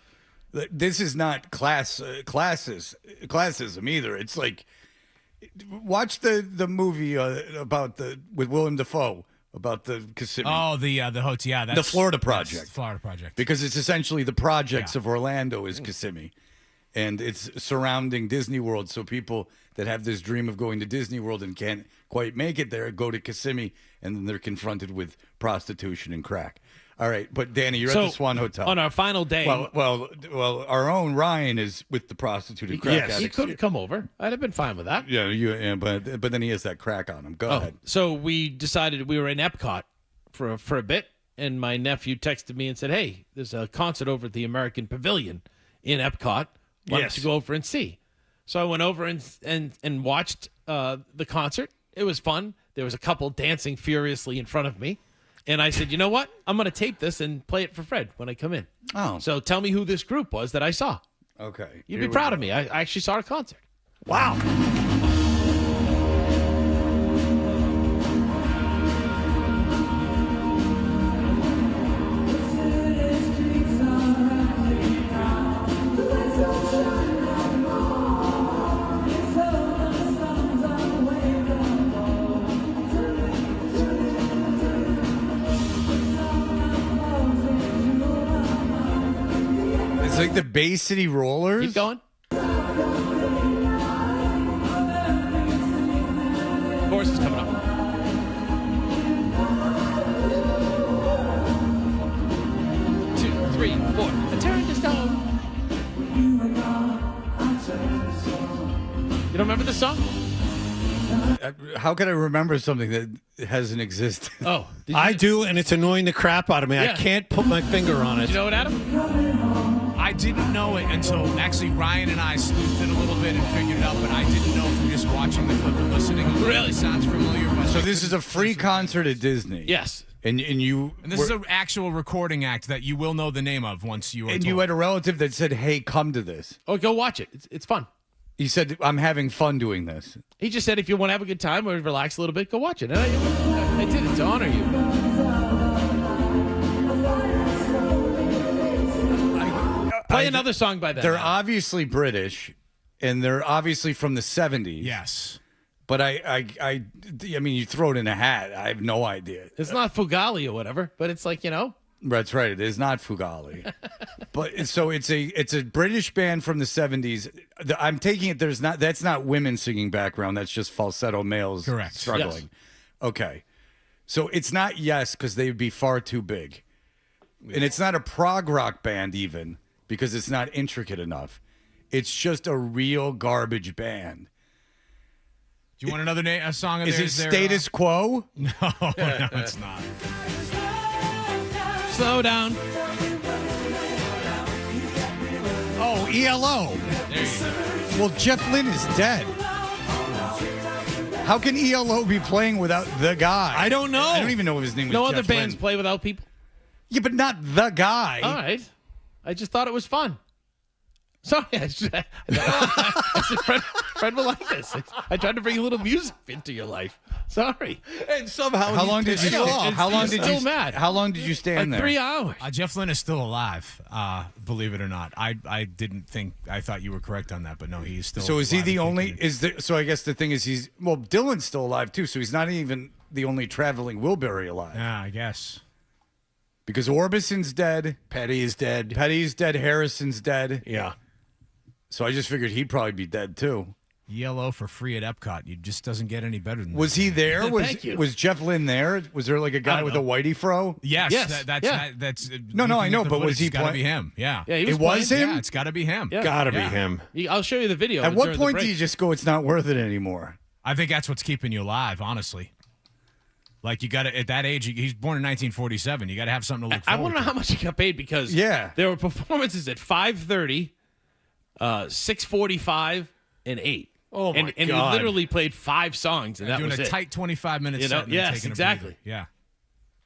This is not classism either. It's like watch the movie with Willem Dafoe about the Kissimmee. Oh, the hotel. Yeah, that's the Florida Project. Florida Project. Because it's essentially the projects of Orlando is Kissimmee. And it's surrounding Disney World, so people that have this dream of going to Disney World and can't quite make it there go to Kissimmee, and then they're confronted with prostitution and crack. All right, but Danny, you're at the Swan Hotel. On our final day. Well, our own Ryan is with the prostitute and crack addicts. He could have come over. I'd have been fine with that. Yeah, but then he has that crack on him. Go ahead. So we decided we were in Epcot for a bit, and my nephew texted me and said, "Hey, there's a concert over at the American Pavilion in Epcot. Why don't you go over and see?" So I went over and watched the concert. It was fun. There was a couple dancing furiously in front of me. And I said, you know what? I'm going to tape this and play it for Fred when I come in. Oh. So tell me who this group was that I saw. Okay. You'd be proud of me. I actually saw a concert. Wow. It's like the Bay City Rollers. Keep going. Chorus is coming up. 2, 3, 4. I turned to stone. You don't remember this song? How can I remember something that hasn't existed? Oh, I do, and it's annoying the crap out of me. Yeah. I can't put my finger on it. You know it, Adam? I didn't know it until actually Ryan and I sleuthed it a little bit and figured it out, but I didn't know from just watching the clip and listening. Really? It sounds familiar. But So this is a free concert at Disney. Yes. And this is an actual recording act that you will know the name of once you are And told. you had a relative that said, "Hey, come to this." Oh, go watch it. It's fun. He said, "I'm having fun doing this." He just said if you want to have a good time or relax a little bit, go watch it. And I did it to honor you. Play another song by them. They're obviously British, and they're obviously from the 70s. Yes. But I mean, you throw it in a hat. I have no idea. It's not Fugali or whatever, but it's like, That's right. It is not Fugali. But so it's a British band from the 70s. I'm taking it that's not women singing background. That's just falsetto males struggling. Yes. Okay. So it's not Yes, because they would be far too big. And it's not a prog rock band even, because it's not intricate enough. It's just a real garbage band. Do you want another a song of Is it theirs there? Status Quo? No, no, it's not. Slow down. Oh, ELO. There you go. Well, Jeff Lynne is dead. How can ELO be playing without the guy? I don't know. I don't even know if his name was No Jeff other bands Lynne. play without people? Yeah, but not the guy. All right. I just thought it was fun. Sorry. I said, Fred will like this. I tried to bring a little music into your life. Sorry. And somehow How long did you stay? How long did you? Mad. How long did you stand Like there? 3 hours. Jeff Lynne is still alive, believe it or not. I didn't think, I thought you were correct on that, but no, he's still So alive. is he the only? So I guess the thing is Dylan's still alive too. So he's not even the only traveling Wilbury alive. Yeah, I guess. Because Orbison's dead. Petty is dead. Petty's dead. Harrison's dead. Yeah. So I just figured he'd probably be dead too. ELO for free at Epcot. It just doesn't get any better than that. Was he there? Thank you. Was Jeff Lynne there? Was there like a guy with a whitey fro? Yes. Yes. That's No, I know, but was he It's got to playing? be him. Yeah. Yeah, he was It was playing. him? Yeah, it's got to be him. Yeah. Gotta be Yeah. him. I'll show you the video. At what during the point do break. you just go, it's not worth it anymore? I think that's what's keeping you alive, honestly. Like, you got to, at that age, he's born in 1947. You got to have something to look I forward want to know how much he got paid because there were performances at 5:30, 6:45, and 8. Oh, my and he God. literally played 5 songs, and that doing was a it. tight 25-minute You know, set. And then yes, taking a exactly. breather. Yeah.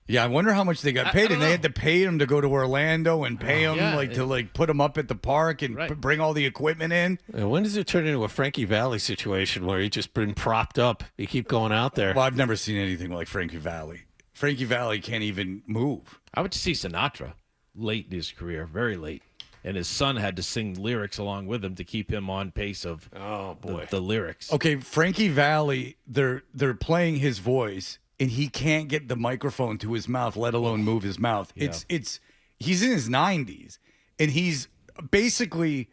Yeah, I wonder how much they got paid, I and they had to pay him to go to Orlando and pay him Yeah. to put him up at the park and Right. bring all the equipment in. When does it turn into a Frankie Valli situation where he just been propped up? You keep going out there. Well, I've never seen anything like Frankie Valli. Frankie Valli can't even move. I went to see Sinatra late in his career, very late. And his son had to sing lyrics along with him to keep him on pace of the lyrics. Okay, Frankie Valli, they're playing his voice, and he can't get the microphone to his mouth, let alone move his mouth. Yeah. He's in his 90s, and he's basically,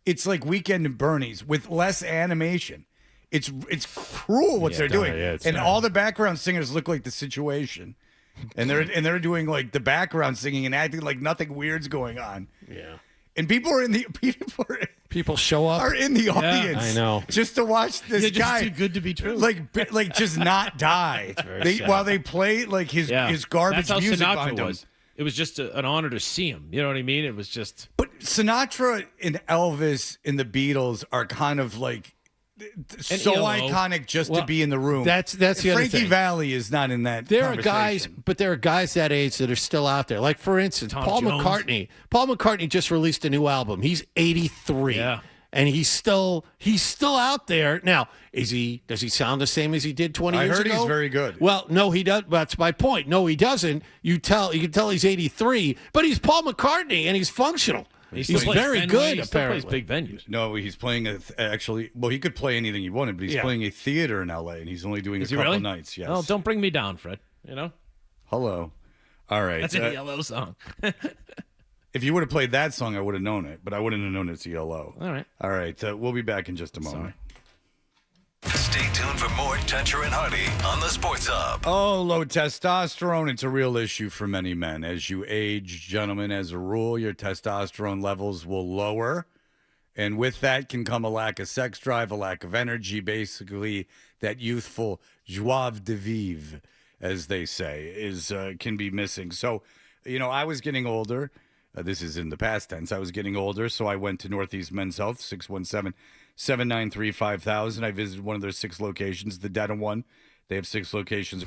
it's like Weekend at Bernie's with less animation. It's cruel what they're doing, and all the background singers look like The Situation, and they're doing like the background singing and acting like nothing weird's going on. Yeah. And people show up. Are in the audience. I know. Just to watch this You're just guy too good to be true. like just not die. sad. While they play like his garbage That's how music Sinatra behind him. was. It was just an honor to see him. You know what I mean? It was just. But Sinatra and Elvis and the Beatles are kind of like so ELO. iconic just Well, to be in the room. that's the other Frankie thing. Valli is not in that. There are guys, but there are guys that age that are still out there. Like, for instance, Tom Paul Jones. McCartney. Paul McCartney just released a new album. He's 83. Yeah. And he's still out there. Now, does he sound the same as he did 20 I years heard ago? he's very good. Well, no, he does. That's my point. No, he doesn't. You can tell he's 83, but he's Paul McCartney and he's functional. He still He's plays very Fenway, good, he still apparently. plays big venues. No, he's playing he could play anything he wanted, but he's Yeah. playing a theater in LA, and he's only doing Is a he couple really? nights. Yes. Oh, don't bring me down, Fred. You know? Hello. All right. That's an ELO song. If you would have played that song, I would have known it, but I wouldn't have known it's ELO. All right. All right. We'll be back in just a moment. Stay tuned for more Toucher and Hardy on the Sports Hub. Oh, low testosterone. It's a real issue for many men. As you age, gentlemen, as a rule, your testosterone levels will lower. And with that can come a lack of sex drive, a lack of energy, basically that youthful joie de vivre, as they say, can be missing. So, I was getting older. This is in the past tense. I was getting older, so I went to Northeast Men's Health, 617-793-5000. I visited one of their 6 locations, the Dedham one. They have 6 locations.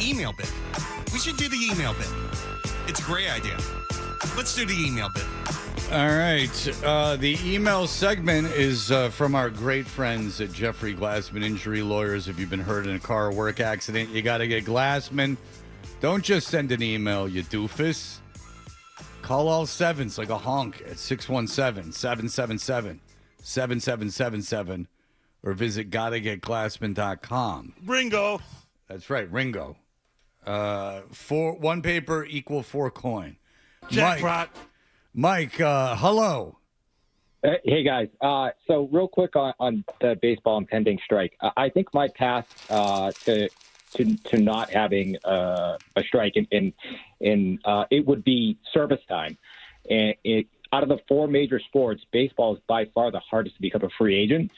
email bit. We should do the email bit. It's a great idea. Let's do the email bit. All right. The email segment is from our great friends at Jeffrey Glassman Injury Lawyers. If you've been hurt in a car or work accident, you got to get Glassman. Don't just send an email, you doofus. Call all sevens like a honk at 617-777-7777 or visit gottagetglassman.com. Ringo. That's right, Ringo. 1 paper equal 4 coin. Jackpot. Mike, hello. Hey, guys. So real quick on the baseball impending strike. I think my path to not having a strike in it would be service time. And out of the 4 major sports, baseball is by far the hardest to become a free agent.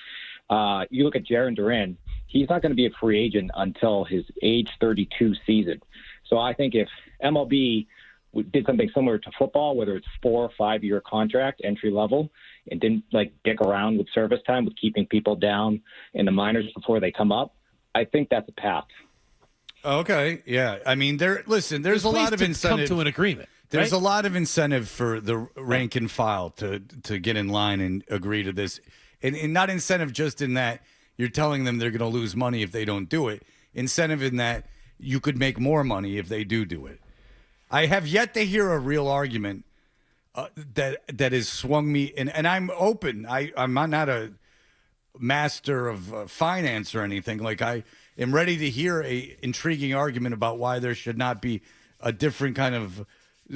You look at Jarren Duran, he's not going to be a free agent until his age 32 season. So I think if MLB did something similar to football, whether it's 4 or 5 year contract, entry level, and didn't dick around with service time, with keeping people down in the minors before they come up, I think that's a path. Okay, yeah. I mean, there's a lot of incentive. Come to an agreement. There's right? a lot of incentive for the rank and file to get in line and agree to this. And not incentive just in that you're telling them they're going to lose money if they don't do it. Incentive in that you could make more money if they do it. I have yet to hear a real argument that has swung me. And I'm open. I'm not a master of finance or anything. Like, I am ready to hear a intriguing argument about why there should not be a different kind of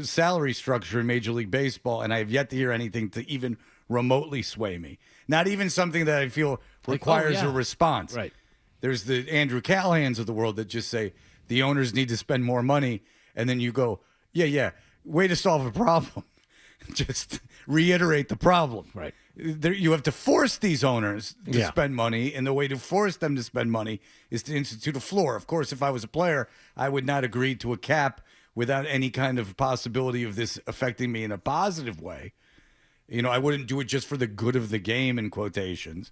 salary structure in Major League Baseball. And I have yet to hear anything to even remotely sway me. Not even something that I feel requires a response. Right. There's the Andrew Callahans of the world that just say the owners need to spend more money. And then you go, yeah, way to solve a problem. Just reiterate the problem. Right. You have to force these owners to spend money, and the way to force them to spend money is to institute a floor. Of course, if I was a player, I would not agree to a cap without any kind of possibility of this affecting me in a positive way. You know, I wouldn't do it just for the good of the game, in quotations.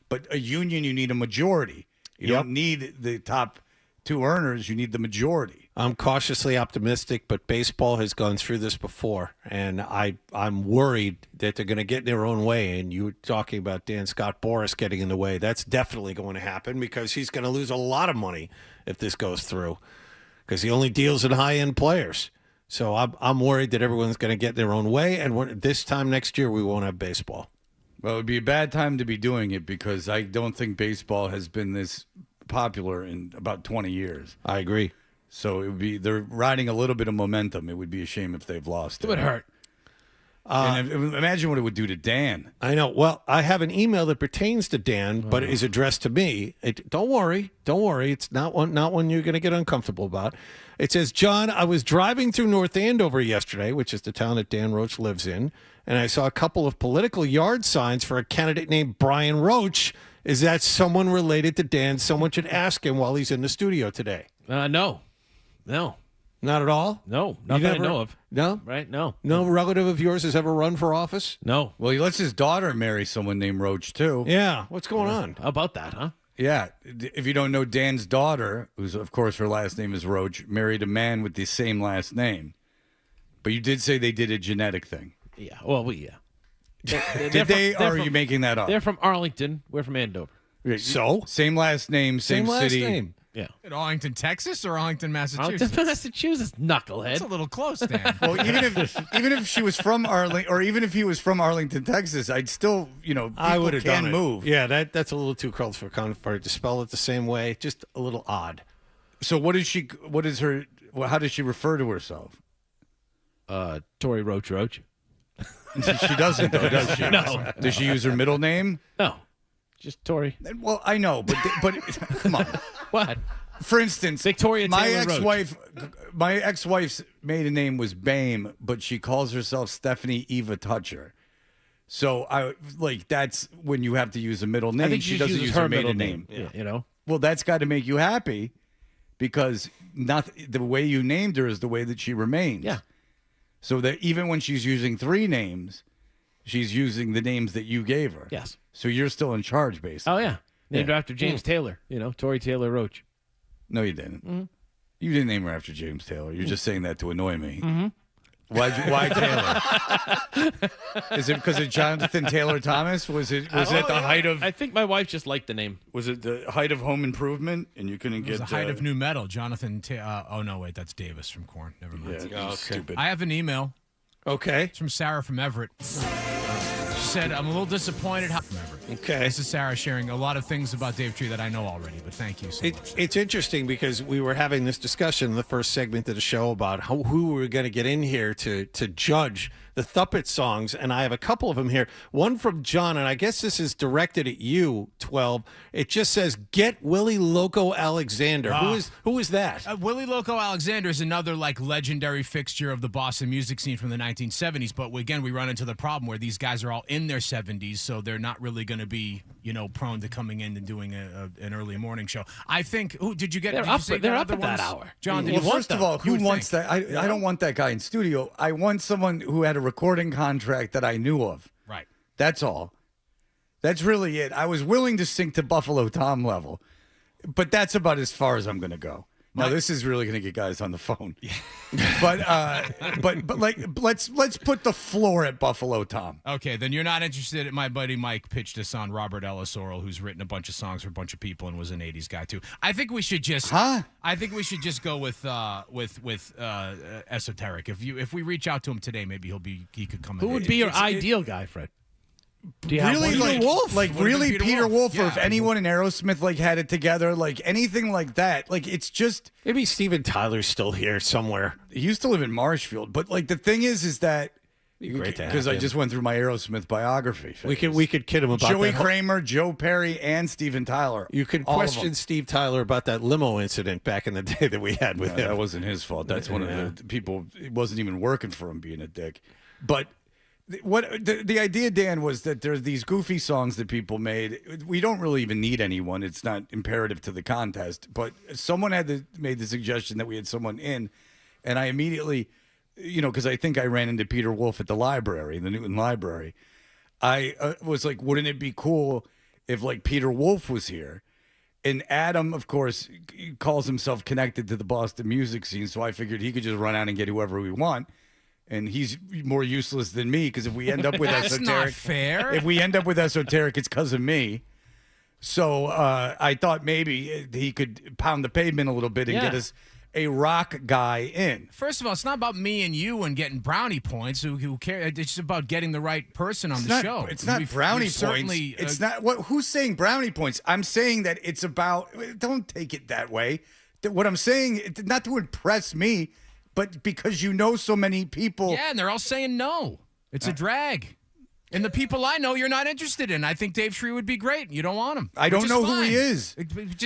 But a union, you need a majority. You don't need the top 2 earners. You need the majority. I'm cautiously optimistic, but baseball has gone through this before, and I'm worried that they're going to get in their own way. And you were talking about Dan Scott Boras getting in the way. That's definitely going to happen because he's going to lose a lot of money if this goes through because he only deals in high-end players. So I'm worried that everyone's going to get in their own way, and this time next year we won't have baseball. Well, it would be a bad time to be doing it because I don't think baseball has been this popular in about 20 years. I agree. So they're riding a little bit of momentum. It would be a shame if they've lost. It would hurt. And imagine what it would do to Dan. I know. Well, I have an email that pertains to Dan, but is addressed to me. Don't worry. It's not one you're going to get uncomfortable about. It says, John, I was driving through North Andover yesterday, which is the town that Dan Roach lives in, and I saw a couple of political yard signs for a candidate named Brian Roach. Is that someone related to Dan? Someone should ask him while he's in the studio today. No. Not at all? No, not that I know of. No? Right? No. No relative of yours has ever run for office? No. Well, he lets his daughter marry someone named Roach, too. Yeah. What's going on? How about that, huh? Yeah. If you don't know, Dan's daughter, who's, of course, her last name is Roach, married a man with the same last name. But you did say they did a genetic thing. Yeah. Well, yeah. Or are you making that up? They're from Arlington. We're from Andover. So? Same last name, same city. Last name. Yeah. In Arlington, Texas, or Arlington, Massachusetts? Arlington, Massachusetts, knucklehead. That's a little close, Dan. Well, even if she was from Arlington, or even if he was from Arlington, Texas, I'd still, I would have done it. Move. Yeah, that's a little too close for to spell it the same way. Just a little odd. So how does she refer to herself? Tori Roach. She doesn't, though, does she? No. Does she use her middle name? No. Just Tori. Well, I know, but come on. What? For instance, Victoria Taylor my ex-wife's maiden name was Bame, but she calls herself Stephanie Eva Toucher. So that's when you have to use a middle name. I think she doesn't use her maiden name. Yeah. Well, that's got to make you happy because the way you named her is the way that she remains. Yeah. So that even when she's using 3 names, she's using the names that you gave her. Yes. So you're still in charge, basically. Oh, yeah. Named after James Taylor, Tori Taylor Roach. No, you didn't. Mm-hmm. You didn't name her after James Taylor. You're just saying that to annoy me. Mm-hmm. Why Taylor? Is it because of Jonathan Taylor Thomas? Was it at the height of? I think my wife just liked the name. Was it the height of home improvement, and you couldn't It was get the height of new metal. Jonathan. Oh no, wait, that's Davis from Korn. Never mind. Yeah, stupid. I have an email. Okay. It's from Sarah from Everett. She said, I'm a little disappointed. From Everett. Okay. This is Sarah sharing a lot of things about Dave Tree that I know already, but thank you so much. It's interesting because we were having this discussion in the first segment of the show about who we were going to get in here to judge the Thuppet songs, and I have a couple of them here. One from John, and I guess this is directed at you, 12. It just says, "Get Willie Loco Alexander." Who is that? Willie Loco Alexander is another like legendary fixture of the Boston music scene from the 1970s. But again, we run into the problem where these guys are all in their 70s, so they're not really going to be, prone to coming in and doing an early morning show. I think. Did you get? They're up at that hour. John, did Well, you want first of them? all, who wants that? I don't want that guy in studio. I want someone who had a recording contract that I knew of. Right. That's all. That's really it. I was willing to sink to Buffalo Tom level, but that's about as far as I'm going to go. Now, this is really going to get guys on the phone. but like let's put the floor at Buffalo Tom. Okay, then you're not interested. My buddy Mike pitched us on Robert Ellis Oral, who's written a bunch of songs for a bunch of people and was an '80s guy too. I think we should just. I think we should just go with Esoteric. If we reach out to him today, maybe he could come. Who would be your ideal guy, Fred? Really, like Wolf, really Peter Wolf, or if Yeah. anyone in Aerosmith had it together, like anything like that. Like it's just maybe Steven Tyler's still here somewhere. He used to live in Marshfield, but like the thing is that great to have because I him. just went through my Aerosmith biography. We could kid him about Joey that. Kramer, Joe Perry, and Steven Tyler. You could All of question them. Steve Tyler about that limo incident back in the day that we had with him. That wasn't his fault. That's one of the people. It wasn't even working for him being a dick. But the idea, Dan, was that there's these goofy songs that people made. We don't really even need anyone. It's not imperative to the contest. But someone made the suggestion that we had someone in, and I immediately, because I think I ran into Peter Wolf at the library, the Newton Library. I was like, wouldn't it be cool if like Peter Wolf was here? And Adam, of course, calls himself connected to the Boston music scene, so I figured he could just run out and get whoever we want. And he's more useless than me because if we end up with That's Esoteric, not fair. If we end up with Esoteric, it's because of me. So I thought maybe he could pound the pavement a little bit and get us a rock guy in. First of all, it's not about me and you and getting brownie points. Who cares? It's just about getting the right person on the show. It's not brownie points. Certainly, It's not what. Who's saying brownie points? I'm saying that it's about. Don't take it that way. What I'm saying, not to impress me, but because you know so many people. Yeah, and they're all saying no. It's a drag. And the people I know you're not interested in. I think Dave Tree would be great. You don't want him. I don't know who he is.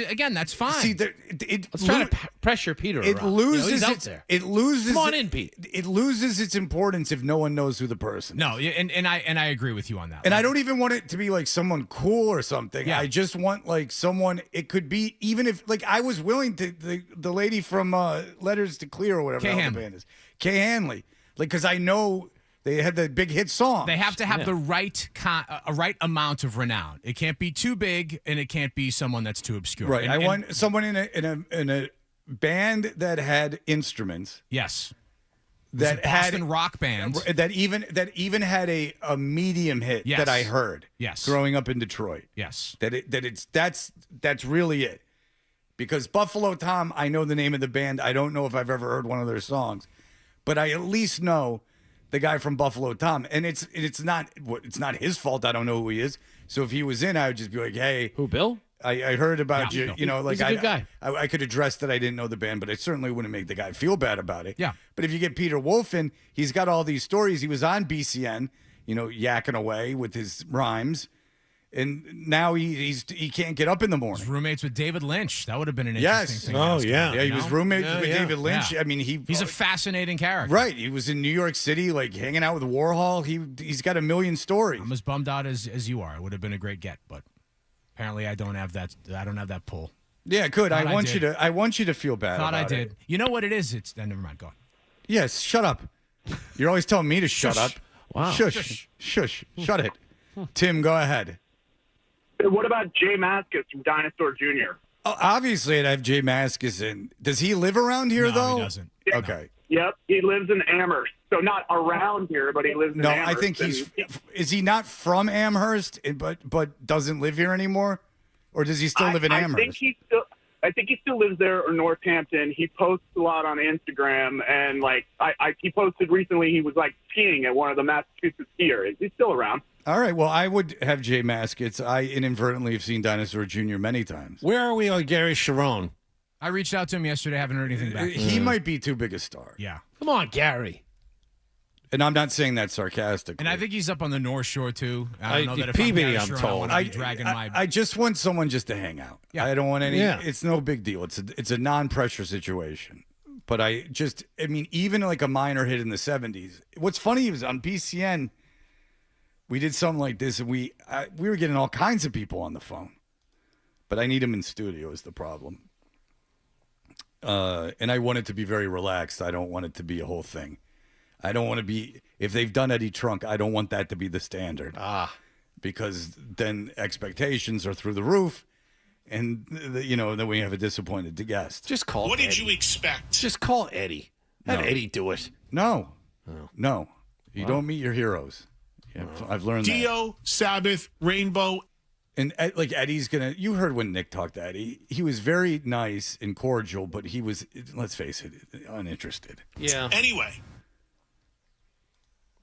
Again, that's fine. See, Let's try to pressure Peter. It around. loses. He's out its, there. It loses. Come on in, Pete. It loses its importance if no one knows who the person. No, and I agree with you on that. And I don't even want it to be like someone cool or something. Yeah. I just want like someone. It could be even if like I was willing to the lady from Letters to Clear or whatever Kay the Hanley. band is, Kay Hanley. Like because I know they had the big hit song. They have to have the right right amount of renown. It can't be too big, and it can't be someone that's too obscure. Right. And, I want someone in a band that had instruments. Yes. That It's a Boston rock band that even had a medium hit Yes. that I heard. Yes. Growing up in Detroit. Yes. That's really it. Because Buffalo Tom, I know the name of the band. I don't know if I've ever heard one of their songs, but I at least know the guy from Buffalo Tom, and it's not his fault. I don't know who he is. So if he was in, I would just be like, "Hey, who, Bill? I heard about you. You know, like He's a good guy. I could address that I didn't know the band, but I certainly wouldn't make the guy feel bad about it. Yeah. But if you get Peter Wolf in, he's got all these stories. He was on BCN, yakking away with his rhymes. And now he can't get up in the morning. He's roommates with David Lynch. That would have been an interesting thing. Oh, yeah. Yeah, he was roommates with David Lynch. Yeah. I mean, he's a fascinating character. Right. He was in New York City, like hanging out with Warhol. He's got a million stories. I'm as bummed out as you are. It would have been a great get, but apparently I don't have that pull. Yeah, good. Thought I want you to feel bad. Thought I about did. it. You know what it is? It's never mind. Go on. Yes, shut up. You're always telling me to shut Shush. up. Wow. Shush. Shut it. Tim, go ahead. What about Jay Mascis from Dinosaur Jr.? Obviously, I'd have Jay Mascis in. Does he live around here, though? He doesn't. Okay. Yep, he lives in Amherst. So not around here, but he lives in No, Amherst. I think is he not from Amherst, but doesn't live here anymore? Or does he still live in Amherst? I think he still lives there or Northampton. He posts a lot on Instagram, and he posted recently he was skiing at one of the Massachusetts skiers. He's still around. All right. Well, I would have Jay Mascis. I inadvertently have seen Dinosaur Jr. many times. Where are we on Gary Sharon? I reached out to him yesterday. Haven't heard anything back. He might be too big a star. Yeah. Come on, Gary. And I'm not saying that sarcastically. And I think he's up on the North Shore, too. I don't know that if Peabody, I'm I'm Gary Sharon, told. I want to be dragging I just want someone just to hang out. Yeah. I don't want any. Yeah. It's no big deal. It's a non-pressure situation. But I mean, even like a minor hit in the 70s. What's funny is on BCN, we did something like this, and we were getting all kinds of people on the phone. But I need them in studio is the problem. And I want it to be very relaxed. I don't want it to be a whole thing. I don't want to be, if they've done Eddie Trunk, I don't want that to be the standard. Because then expectations are through the roof, and then we have a disappointed guest. Just call What Eddie. did you expect? Just call Eddie. Have No. Eddie do it. No. You don't meet your heroes. Yeah, I've learned that. Dio, Sabbath, Rainbow. And Eddie's gonna. You heard when Nick talked to Eddie. He was very nice and cordial, but he was, let's face it, uninterested. Yeah. Anyway.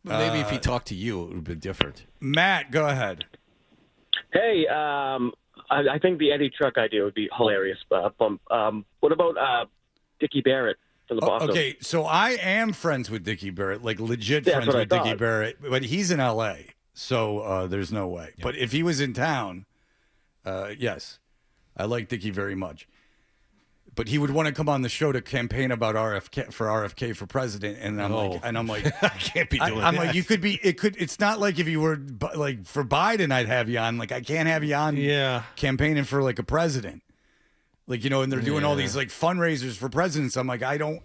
Maybe if he talked to you, it would have been different. Matt, go ahead. Hey, I think the Eddie Truck idea would be hilarious. What about Dickie Barrett from the Boston? Okay, so I am friends with Dickie Barrett, like legit That's friends what I with Dickie thought. Barrett, but he's in L.A., so there's no way. But if he was in town, yes, I like Dickie very much. But he would want to come on the show to campaign about RFK for president, and I'm like, I can't be doing I'm that. like, you could be. It's not like if you were like for Biden, I'd have you on. Like I can't have you on. Yeah. Campaigning for like a president, like and they're doing all these like fundraisers for presidents. I'm like, I don't.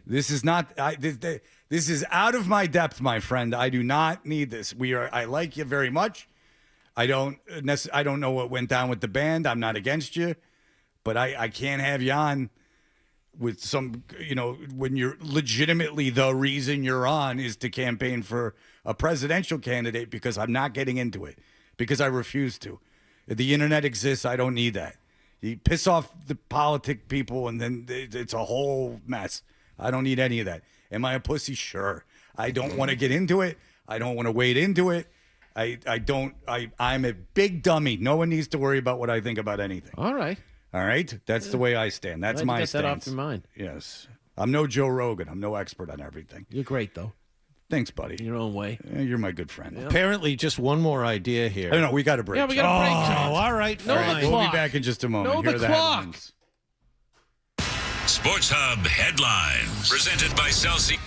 This is not. This is out of my depth, my friend. I do not need this. I like you very much. I don't know what went down with the band. I'm not against you. But I can't have you on with some, when you're legitimately the reason you're on is to campaign for a presidential candidate, because I'm not getting into it, because I refuse to. The internet exists. I don't need that. You piss off the politic people and then it's a whole mess. I don't need any of that. Am I a pussy? Sure. I don't want to get into it. I don't want to wade into it. I'm a big dummy. No one needs to worry about what I think about anything. All right. All right, that's the way I stand. That's Glad you my got stance. that off your mind. Yes, I'm no Joe Rogan. I'm no expert on everything. You're great, though. Thanks, buddy. In your own way. You're my good friend. Apparently, just one more idea here. Oh, no, we got a break. Yeah, we got a break. Oh, all right. No, fine. the We'll clock. be back in just a moment. No, Here the are the clock. headlines. Sports Hub headlines presented by Celsius.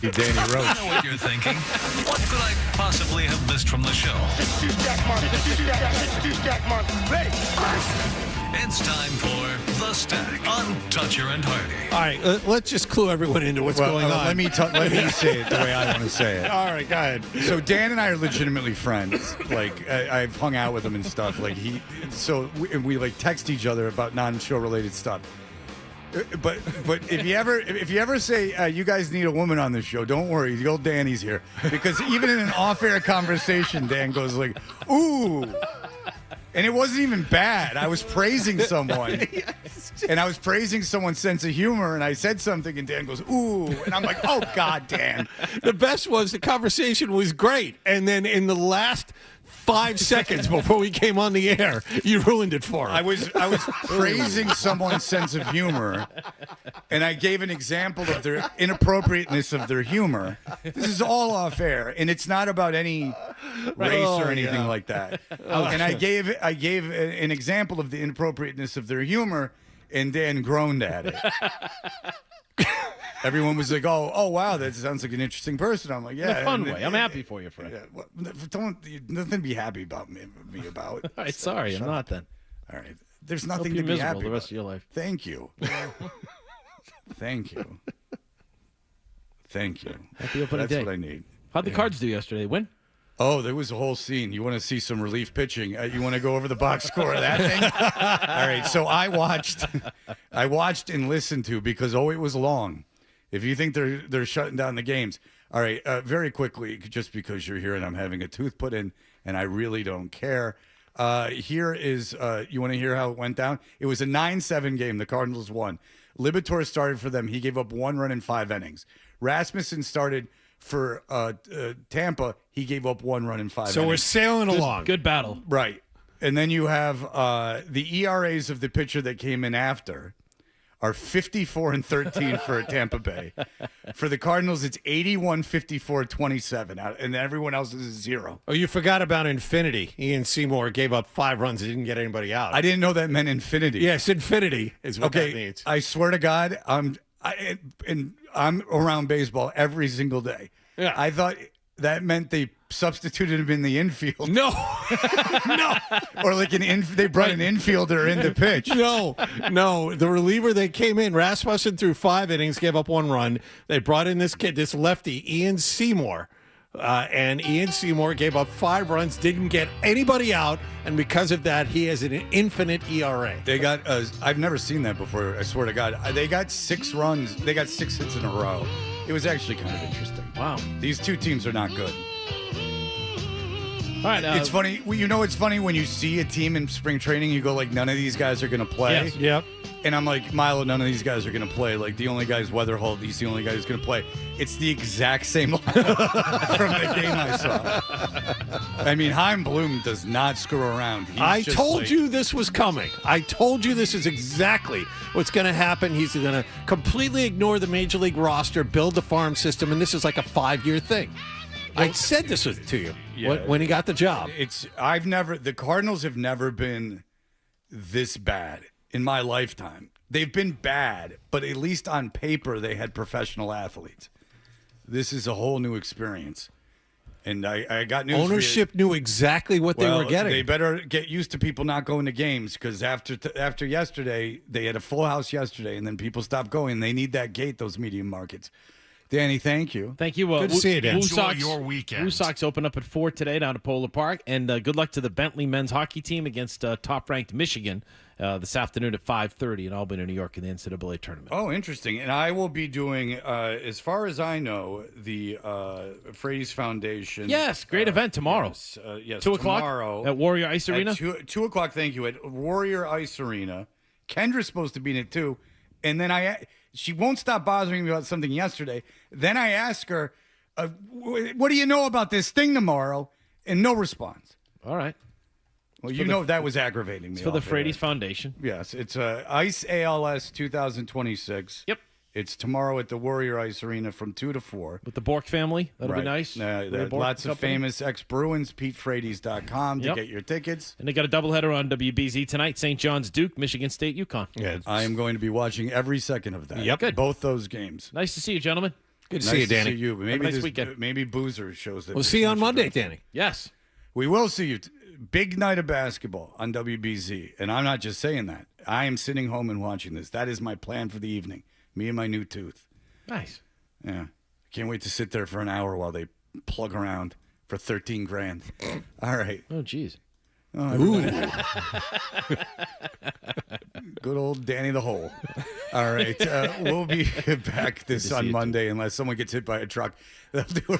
Danny Roach. I know what you're thinking. What could I possibly have missed from the show? It's time for The Stack on Toucher and Hardy. All right, let's just clue everyone into what's going on. Let me say it the way I want to say it. All right, go ahead. So Dan and I are legitimately friends. Like I've hung out with him and stuff. Like we like text each other about non-show related stuff. But if you ever say you guys need a woman on the show, don't worry, the old Danny's here. Because even in an off-air conversation, Dan goes like, "Ooh." And it wasn't even bad. I was praising someone. And I was praising someone's sense of humor, and I said something, and Dan goes, "Ooh." And I'm like, "Oh, God, Dan." The best was the conversation was great. And then in the last 5 seconds before we came on the air, you ruined it for him. I was praising someone's sense of humor, and I gave an example of their inappropriateness of their humor. This is all off air, and it's not about any race or anything like that. And I gave an example of the inappropriateness of their humor, and Dan groaned at it. Everyone was like, oh, wow, that sounds like an interesting person. I'm like, yeah. In a fun way. I'm happy for you, Fred. Yeah, nothing to be happy about me about. All right, sorry, I'm not then. All right. There's nothing Hope to you're be happy miserable the rest about. of your life. Thank you. Thank you. Thank you. Happy opening That's day. what I need. How'd the Cards do yesterday? Win? Oh, there was a whole scene. You want to see some relief pitching? You want to go over the box score of that thing? All right. So I watched and listened to because it was long. If you think they're shutting down the games, all right. Very quickly, just because you're here and I'm having a tooth put in, and I really don't care. Here is you want to hear how it went down? It was a 9-7 game. The Cardinals won. Libator started for them. He gave up 1 run in 5 innings. Rasmussen started for Tampa. He gave up 1 run in 5 innings. So we're sailing along. Good battle. Right. And then you have the ERAs of the pitcher that came in after are 54 and 13 for Tampa Bay. For the Cardinals, it's 81, 54, 27, and everyone else is 0. Oh, you forgot about Infinity. Ian Seymour gave up 5 runs. He didn't get anybody out. I didn't know that meant infinity. Yes, infinity is what that means. I swear to God, I'm around baseball every single day. Yeah. I thought that meant they substituted him in the infield. No, no. Or like they brought an infielder in to pitch. No. The reliever that came in, Rasmussen, threw 5 innings, gave up 1 run. They brought in this kid, this lefty, Ian Seymour. And Ian Seymour gave up 5 runs, didn't get anybody out, and because of that, he has an infinite ERA. They got, I've never seen that before, I swear to God. They got 6 runs. They got 6 hits in a row. It was actually kind of interesting. Wow. These two teams are not good. All right. It's funny. You know, it's funny when you see a team in spring training, you go like, none of these guys are going to play. Yes. Yep. And I'm like, Milo, none of these guys are going to play. Like, the only guy's Weatherholt. He's the only guy who's going to play. It's the exact same from the game I saw. I mean, Chaim Bloom does not screw around. I told you this was coming. I told you this is exactly what's going to happen. He's going to completely ignore the Major League roster, build the farm system, and this is like a 5-year thing. I said this was to you when he got the job. The Cardinals have never been this bad in my lifetime. They've been bad, but at least on paper they had professional athletes. This is a whole new experience. And I got news Ownership knew exactly what they were getting. They better get used to people not going to games because after yesterday, they had a full house yesterday, and then people stopped going. They need that gate, those medium markets. Danny, thank you. Thank you. Good to see you, Dan. Enjoy your weekend. Woo Sox open up at 4 today down at Polar Park. And good luck to the Bentley men's hockey team against top-ranked Michigan this afternoon at 5:30 in Albany, New York in the NCAA tournament. Oh, interesting. And I will be doing, as far as I know, the Frady's Foundation. Yes, great event tomorrow. Yes, 2 o'clock tomorrow at Warrior Ice Arena. At 2 o'clock, thank you, at Warrior Ice Arena. Kendra's supposed to be in it, too. And then she won't stop bothering me about something yesterday. Then I ask her, what do you know about this thing tomorrow? And no response. All right. Well, you know that was aggravating me. It's for the Frady's Foundation. Yes, it's Ice ALS 2026. Yep. It's tomorrow at the Warrior Ice Arena from 2 to 4. With the Bork family. That'll Right. be nice. Bork Lots of Company. famous ex-Bruins, PeteFrady's.com to Yep. get your tickets. And they got a doubleheader on WBZ tonight. St. John's Duke, Michigan State, UConn. Yeah, I am going to be watching every second of that. Yep. Good. Both those games. Nice to see you, gentlemen. Good to Nice see you, Danny. See you. Maybe Have a nice this- weekend. Maybe Boozer shows that. We'll see you on Monday, Danny. Yes. We will see you. Big night of basketball on WBZ. And I'm not just saying that. I am sitting home and watching this. That is my plan for the evening. Me and my new tooth. Nice. Yeah. Can't wait to sit there for an hour while they plug around for $13,000. All right. Oh, geez. Oh, good old Danny the Hole. All right. We'll be back this on Monday unless someone gets hit by a truck. They'll do